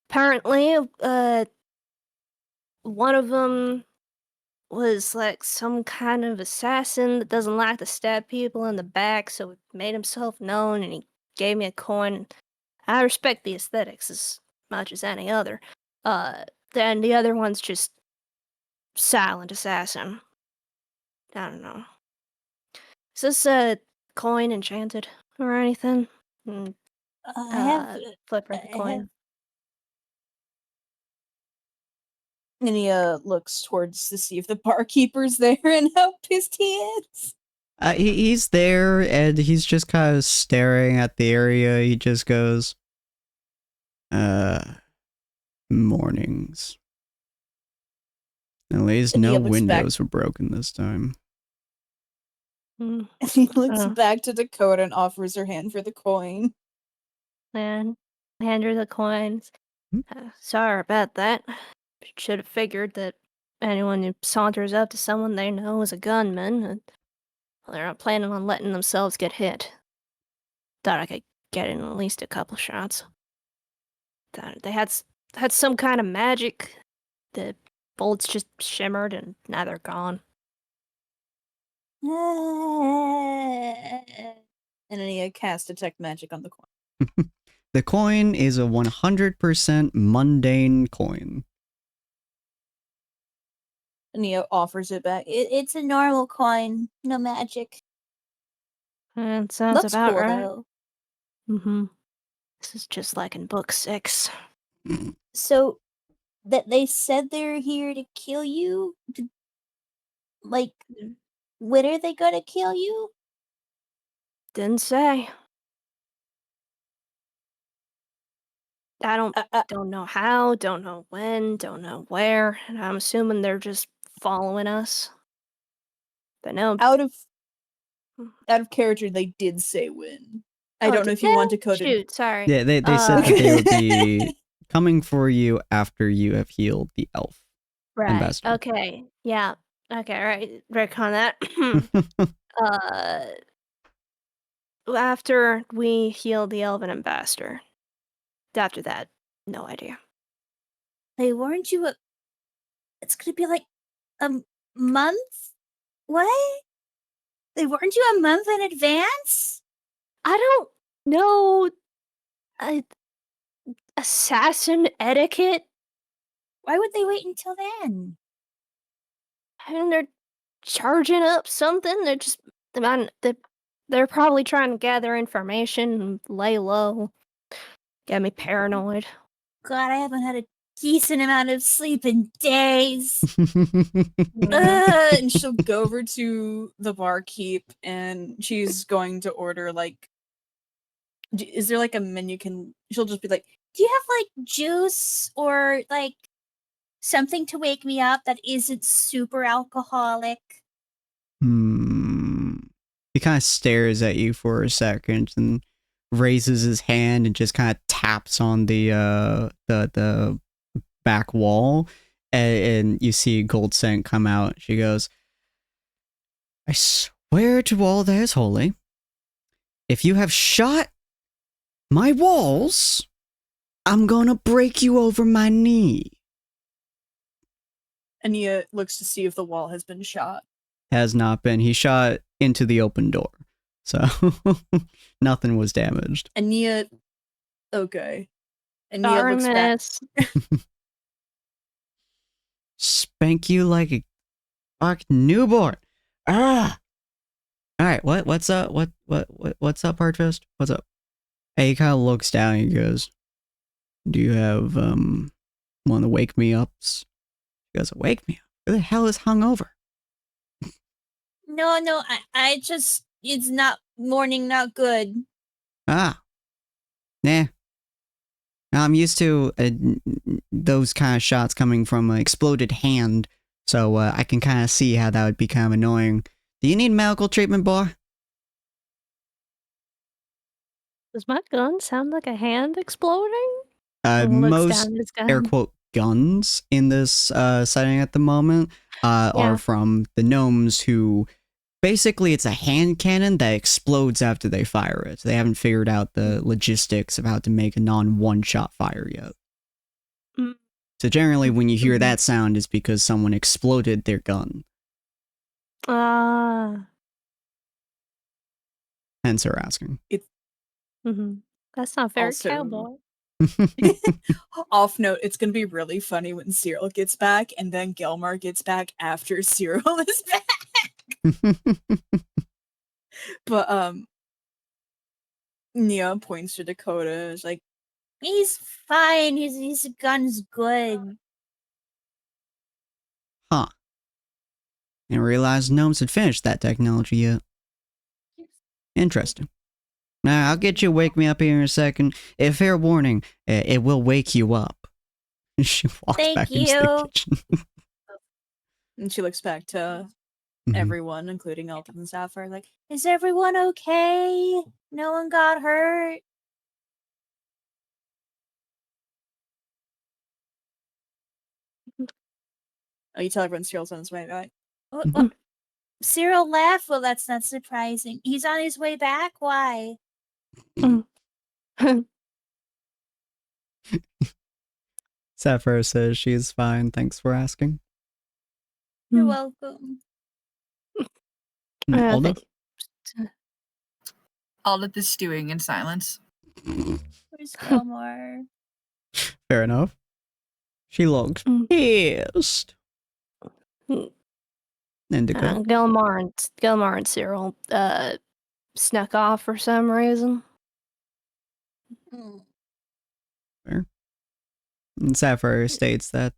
Apparently, one of them was like some kind of assassin that doesn't like to stab people in the back, so he made himself known and he gave me a coin. I respect the aesthetics as much as any other. Then the other one's just silent assassin. I don't know. Is this a coin enchanted or anything? I have flip the coin. Nia looks towards to see if the barkeeper's there and how pissed he is. He's there and he's just kind of staring at the area. He just goes, mornings. At least no windows were broken this time. And he looks back to Dakota and offers her hand for the coin. And hand her the coins. Sorry about that. Should have figured that anyone who saunters up to someone they know is a gunman, and they're not planning on letting themselves get hit. Thought I could get in at least a couple shots. Thought they had some kind of magic. The bullets just shimmered, and now they're gone. And then he cast Detect Magic on the coin. The coin is a 100% mundane coin. Neo offers it back. It's a normal coin, no magic. It sounds Looks about cool, right. though. Mm-hmm. This is just like in book 6. So that they said they're here to kill you? Like, when are they gonna kill you? Didn't say. I don't know how, don't know when, don't know where, and I'm assuming they're just following us. But no. Out of character, they did say when. I don't know if you want to code it. Shoot, sorry. Yeah, they said that they would be coming for you after you have healed the elf. Right. Ambassador. Okay. Yeah. Okay. Right. Retcon that. After we heal the elven ambassador. After that, no idea. They warned you. It's gonna be like a month. What? They warned you a month in advance? I don't know. Assassin etiquette. Why would they wait until then? I mean, they're charging up something. They're just, they're probably trying to gather information and lay low. Get me paranoid. God, I haven't had a decent amount of sleep in days. And she'll go over to the barkeep and she's going to order like, is there like a menu? She'll just be like, do you have like juice or like something to wake me up that isn't super alcoholic? He kind of stares at you for a second and raises his hand and just kind of taps on the back wall, and you see Gold Scent come out. She goes, I swear to all that is holy, if you have shot my walls, I'm gonna break you over my knee. Ania looks to see if the wall has been shot. Has not been. He shot into the open door, so nothing was damaged. Ania, okay. Ania looks back. Spank you like a fucking newborn. Ah. All right. What's up? What's up, Hardfist? What's up? Hey, he kind of looks down and he goes, do you have one of the wake me ups? He goes, wake me up? Who the hell is hungover? No, I just, it's not morning, not good. Ah. Nah. I'm used to those kind of shots coming from an exploded hand, so I can kind of see how that would be kind of annoying. Do you need medical treatment, boy? Does my gun sound like a hand exploding? Most air quote guns in this setting at the moment are from the gnomes who basically it's a hand cannon that explodes after they fire it. They haven't figured out the logistics of how to make a non-one-shot fire yet. So generally when you hear that sound it's because someone exploded their gun. Hence her asking. That's not very cowboy. Off note, it's gonna be really funny when Cyril gets back and then Gelmar gets back after Cyril is back. But Nia points to Dakota and is like, he's fine, his gun's good. Huh. Didn't realize gnomes had finished that technology yet. Interesting. Now, I'll get you wake me up here in a second. Fair warning, it will wake you up. She walks back into the kitchen. And she looks back to everyone, including Elton and Sapphire, like, is everyone okay? No one got hurt? Oh, you tell everyone Cyril's on his way, right? What? Cyril left? Well, that's not surprising. He's on his way back? Why? Sapphire says she's fine. Thanks for asking. You're welcome. Alda? Alda is stewing in silence. Where's Gelmar? Fair enough. She looks pissed. And Gelmar and Cyril snuck off for some reason. Fair. And Sapphire states that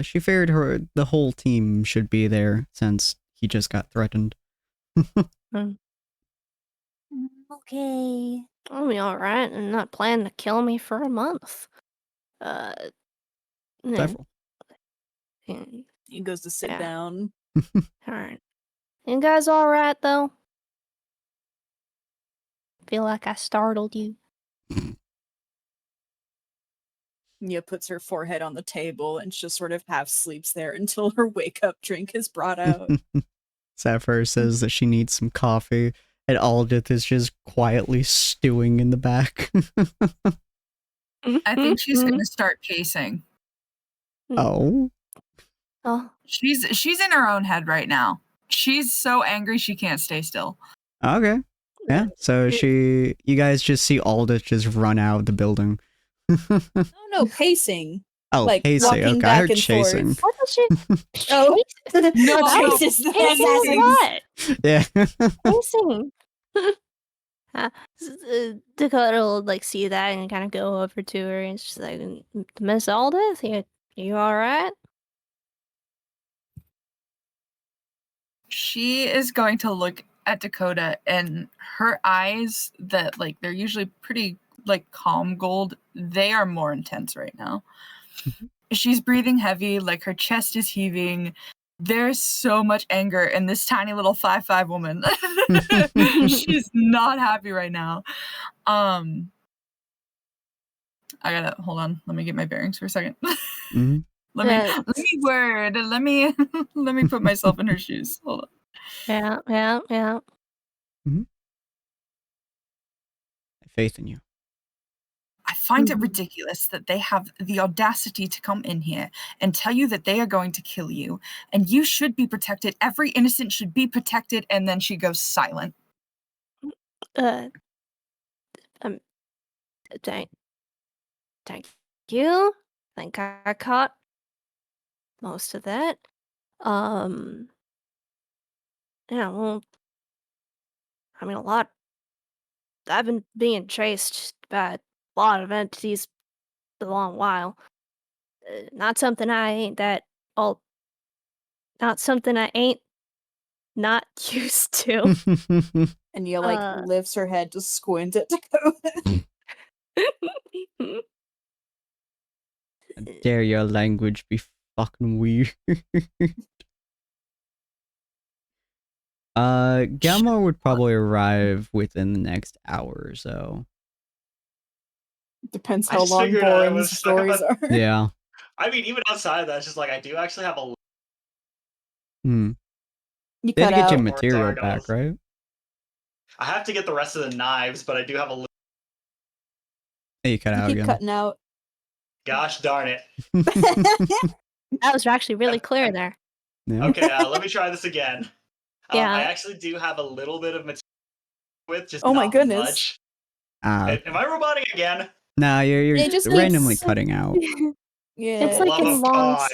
she feared the whole team should be there since he just got threatened. Okay. I'll be alright. I'm not planning to kill me for a month. Several. He goes to sit Yeah. down. Alright. You guys alright, though? Feel like I startled you. Nia puts her forehead on the table and just sort of half sleeps there until her wake-up drink is brought out. Sapphire says that she needs some coffee, and Aldith is just quietly stewing in the back. I think she's gonna start pacing. Oh. Oh. She's in her own head right now. She's so angry she can't stay still. Okay. Yeah. So you guys just see Aldith just run out of the building. Oh no, pacing. Oh, like pacing. walking Okay, I back heard and chasing. forth. What the shit? Oh, No, Chase is the Pacing what? Yeah. Pacing. Dakota will like see that and kind of go over to her and she's like, Miss Aldith, you alright? She is going to look at Dakota, and her eyes that like they're usually pretty like calm gold, they are more intense right now. She's breathing heavy, like her chest is heaving. There's so much anger in this tiny little 5'5" woman. She's not happy right now. I gotta hold on. Let me get my bearings for a second. Mm-hmm. Let me put myself in her shoes. Hold on. Yeah. Mm-hmm. I have faith in you. I find it ridiculous that they have the audacity to come in here and tell you that they are going to kill you, and you should be protected. Every innocent should be protected, and then she goes silent. Thank you. I think I caught most of that. Yeah, well, I mean, I've been being chased by a lot of entities for a long while. Not something I ain't not used to. And Nia like lifts her head to squint at Dakota. How dare your language be fucking weird. Gamma would probably arrive within the next hour or so. Depends I how just long figured I Boren's was stories are. Yeah. I mean, even outside of that, it's just like I do actually have a. You Did cut get your out. material Dardos. back, right? I have to get the rest of the knives, but I do have a. Hey, you cut You out keep again. cutting out. Gosh darn it. That was actually really clear there. Yeah. Okay, let me try this again. Yeah. I actually do have a little bit of material with just Oh my not goodness. much. Ah, Am I roboting again? nah, you're It just randomly keeps- cutting out. Yeah. It's For the like love a of long God.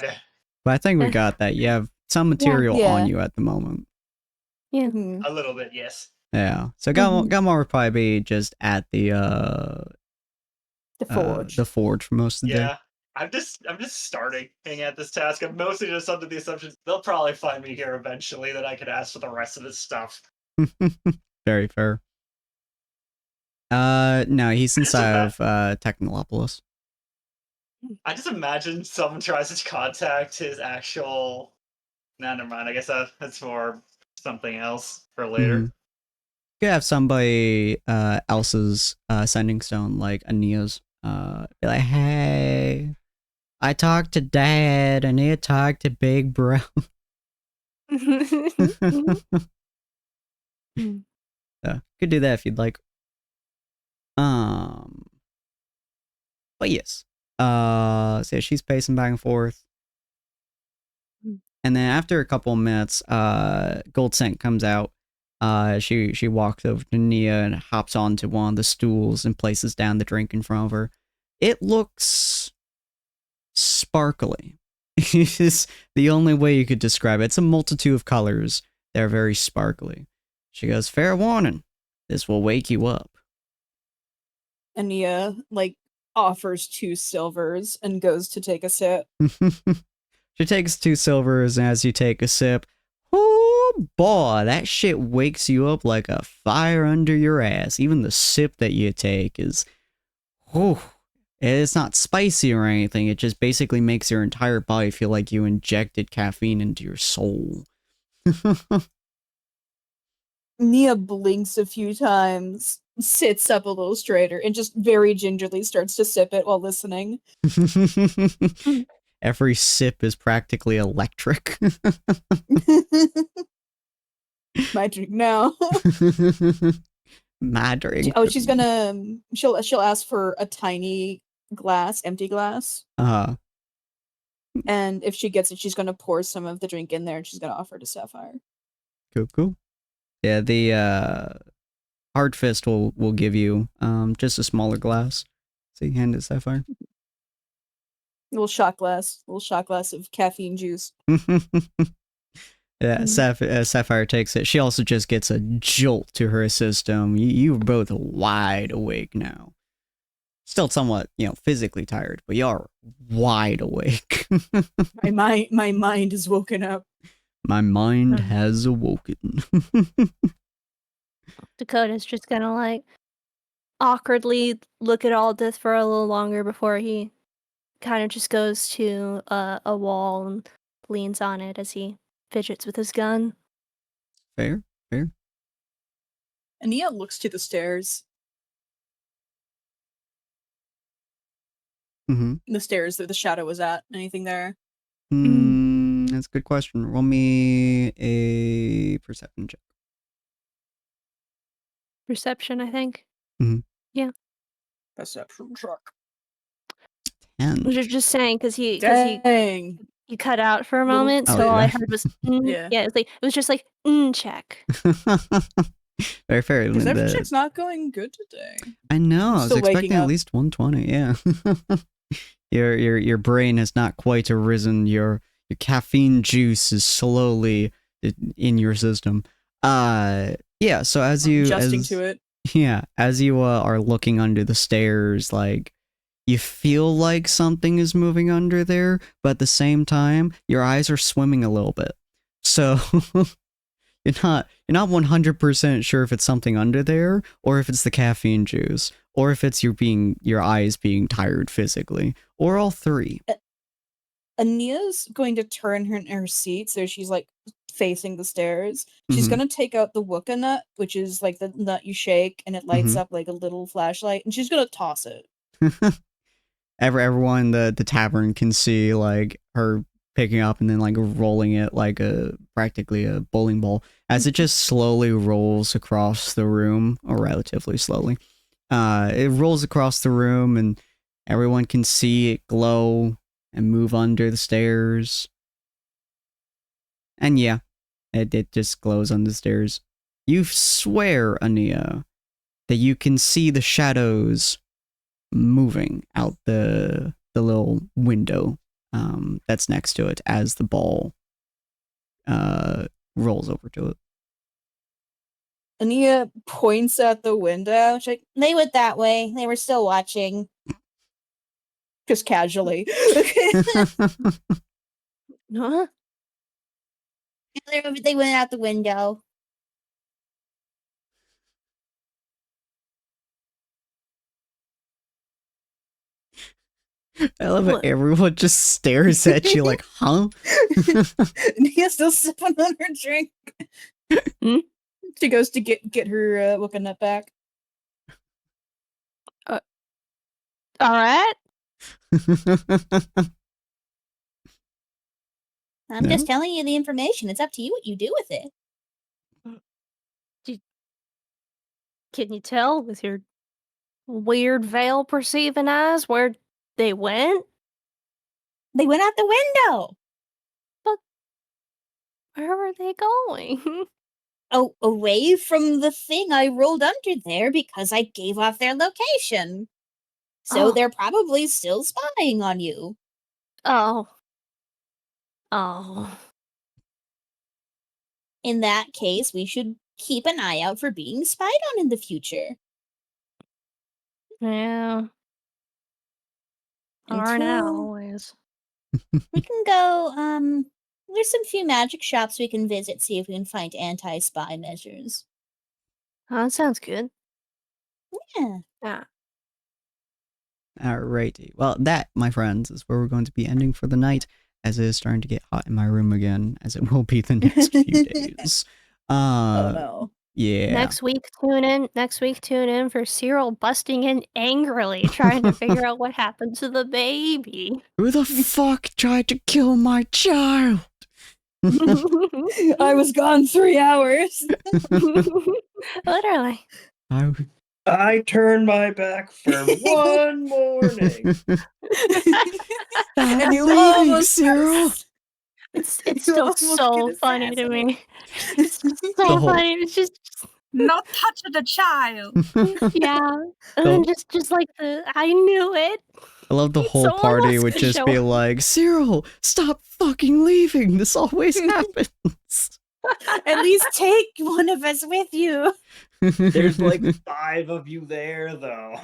But I think we got that. You have some material Yeah. on you at the moment. Yeah. Mhm. A little bit, yes. Yeah. So Gamma would probably be just at the Forge. the forge for most of the Yeah. I'm just starting at this task. I'm mostly just under the assumption they'll probably find me here eventually, that I could ask for the rest of this stuff. day. Very fair. No, he's inside of Technolopolis. I just imagine someone tries to contact his actual. Nah, never mind. I guess that's for something else for later. You could have somebody else's sending stone, like Ania's, be like, hey, I talked to Dad, and he talked to Big Bro. So, could do that if you'd like. But yes. So she's pacing back and forth. And then after a couple of minutes, Gold Scent comes out. She walks over to Nia and hops onto one of the stools and places down the drink in front of her. It looks sparkly. It's the only way you could describe it. It's a multitude of colors. They're very sparkly. She goes, fair warning, this will wake you up. And Nia like offers 2 silvers and goes to take a sip. She takes 2 silvers, and as you take a sip, oh boy, that shit wakes you up like a fire under your ass. Even the sip that you take is, it's not spicy or anything. It just basically makes your entire body feel like you injected caffeine into your soul. Nia blinks a few times, sits up a little straighter, and just very gingerly starts to sip it while listening. Every sip is practically electric. My drink now. My drink. Oh, she's gonna she'll ask for a tiny glass, empty glass. And if she gets it, she's gonna pour some of the drink in there, and she's gonna offer to Sapphire. Cool. Yeah, the Hard Fist will give you just a smaller glass. So you hand it Sapphire. Little shot glass of caffeine juice. Yeah, Sapphire takes it. She also just gets a jolt to her system. You're both wide awake now. Still somewhat, physically tired, but you're wide awake. My mind is woken up. My mind has awoken. Dakota's just gonna like awkwardly look at Aldith for a little longer before he kind of just goes to a wall and leans on it as he fidgets with his gun. Fair. Ania looks to the stairs. The stairs that the shadow was at. Anything there? That's a good question. Roll me a perception check. Perception, I think. Yeah. Perception check. 10. You're just saying because he you cut out for a Little- moment, Oh, so all I yeah. heard was Yeah. yeah. It was just like check. Very fair. Perception check's not going good today. I know. I was Still expecting waking at up. least 120. Yeah. Your brain has not quite arisen. Your caffeine juice is slowly in your system. Yeah. So as you Adjusting to it. Yeah, as you are looking under the stairs, like, you feel like something is moving under there, but at the same time, your eyes are swimming a little bit. So you're not 100% sure if it's something under there, or if it's the caffeine juice, or if it's your eyes being tired physically, or all three. Ania's going to turn her in her seat, so she's like facing the stairs. She's gonna take out the Wooka nut, which is like the nut you shake and it lights up like a little flashlight, and she's gonna toss it. Everyone in the tavern can see like her picking up and then like rolling it like practically a bowling ball as it just slowly rolls across the room, or relatively slowly. It rolls across the room and everyone can see it glow and move under the stairs. And yeah, it just glows under the stairs. You swear, Ania, that you can see the shadows moving out the little window that's next to it as the ball rolls over to it. Ania points at the window. She's like, They went that way. They were still watching. just casually. Huh? They went out the window. I love it. What? Everyone just stares at you like, huh? Nia's still sipping on her drink. She goes to get her Wooka nut back. All right. I'm just telling you the information. It's up to you what you do with it. Can you tell with your weird veil perceiving eyes where they went? They went out the window. Where were they going? Oh, away from the thing I rolled under there because I gave off their location. So Oh. they're probably still spying on you. Oh. In that case, we should keep an eye out for being spied on in the future. Yeah. Are now, Until- always. We can go, there's some few magic shops we can visit, see if we can find anti-spy measures. Oh, that sounds good. Yeah. Yeah. Alrighty. Well, that, my friends, is where we're going to be ending for the night, as it is starting to get hot in my room again, as it will be the next few days. Oh no. Yeah. Next week, tune in. Next week, tune in for Cyril busting in angrily, trying to figure out what happened to the baby. Who the fuck tried to kill my child? I was gone 3 hours. Literally. I turned my back for one morning. Stop And you leaving, almost Cyril. It's You still almost so get funny to me. assassinated. It's just so The whole- funny. It's just Not touching the child. yeah. And then just like I knew it. I love the whole Someone party else would could just show be up. like, Cyril, stop fucking leaving. This always happens. At least take one of us with you. There's like 5 of you there, though.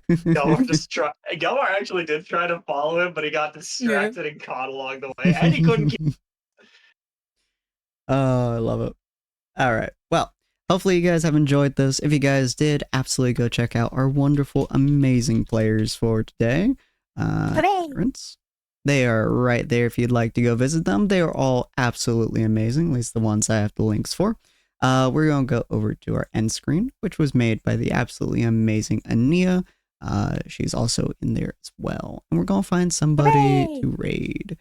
Gelmar actually did try to follow him, but he got distracted and caught along the way, and he couldn't keep. Oh, I love it. All right. Well, hopefully you guys have enjoyed this. If you guys did, absolutely go check out our wonderful, amazing players for today. Hooray. Tyrants. They are right there if you'd like to go visit them. They are all absolutely amazing, at least the ones I have the links for. We're going to go over to our end screen, which was made by the absolutely amazing Ania. She's also in there as well. And we're going to find somebody Hooray. to raid.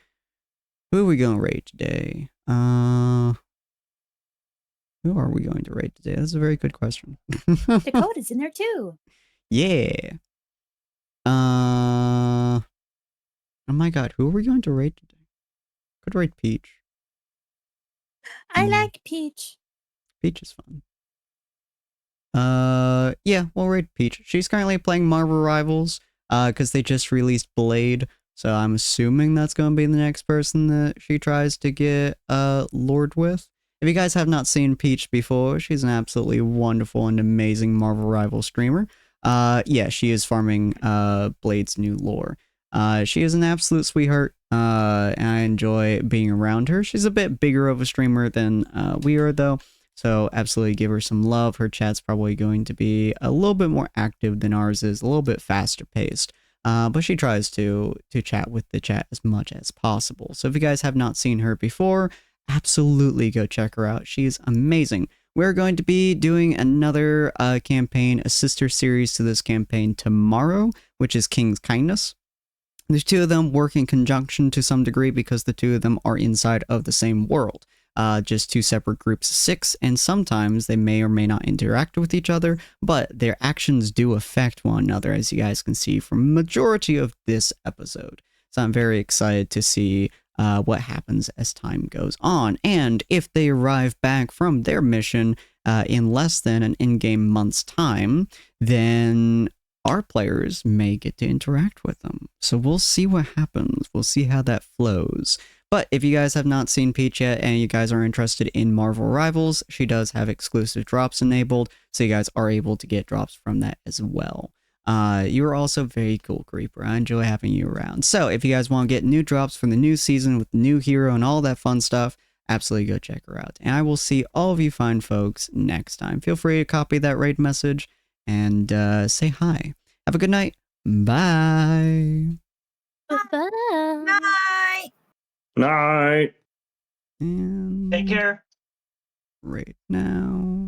Who are we going to raid today? Who are we going to raid today? That's a very good question. Dakota's in there too. Yeah. Oh my god, who are we going to raid today? Could raid Peach. I like Peach. Peach is fun. Yeah, we'll raid Peach. She's currently playing Marvel Rivals, because they just released Blade, so I'm assuming that's going to be the next person that she tries to get, Lord with. If you guys have not seen Peach before, she's an absolutely wonderful and amazing Marvel Rival streamer. Yeah, she is farming, Blade's new lore. She is an absolute sweetheart, and I enjoy being around her. She's a bit bigger of a streamer than, we are, though. So absolutely give her some love. Her chat's probably going to be a little bit more active than ours is, a little bit faster paced. But she tries to chat with the chat as much as possible. So if you guys have not seen her before, absolutely go check her out. She's amazing. We're going to be doing another campaign, a sister series to this campaign tomorrow, which is King's Kindness. There's 2 of them work in conjunction to some degree because the 2 of them are inside of the same world. Just 2 separate groups of 6, and sometimes they may or may not interact with each other, but their actions do affect one another, as you guys can see from majority of this episode. So I'm very excited to see what happens as time goes on, and if they arrive back from their mission in less than an in-game month's time, then our players may get to interact with them. So we'll see what happens. We'll see how that flows. But if you guys have not seen Peach yet and you guys are interested in Marvel Rivals, she does have exclusive drops enabled, so you guys are able to get drops from that as well. You're also very cool, Creeper. I enjoy having you around. So if you guys want to get new drops from the new season with the new hero and all that fun stuff, absolutely go check her out. And I will see all of you fine folks next time. Feel free to copy that raid message and say hi. Have a good night. Bye. Bye. Night. Night. And Take care. right now.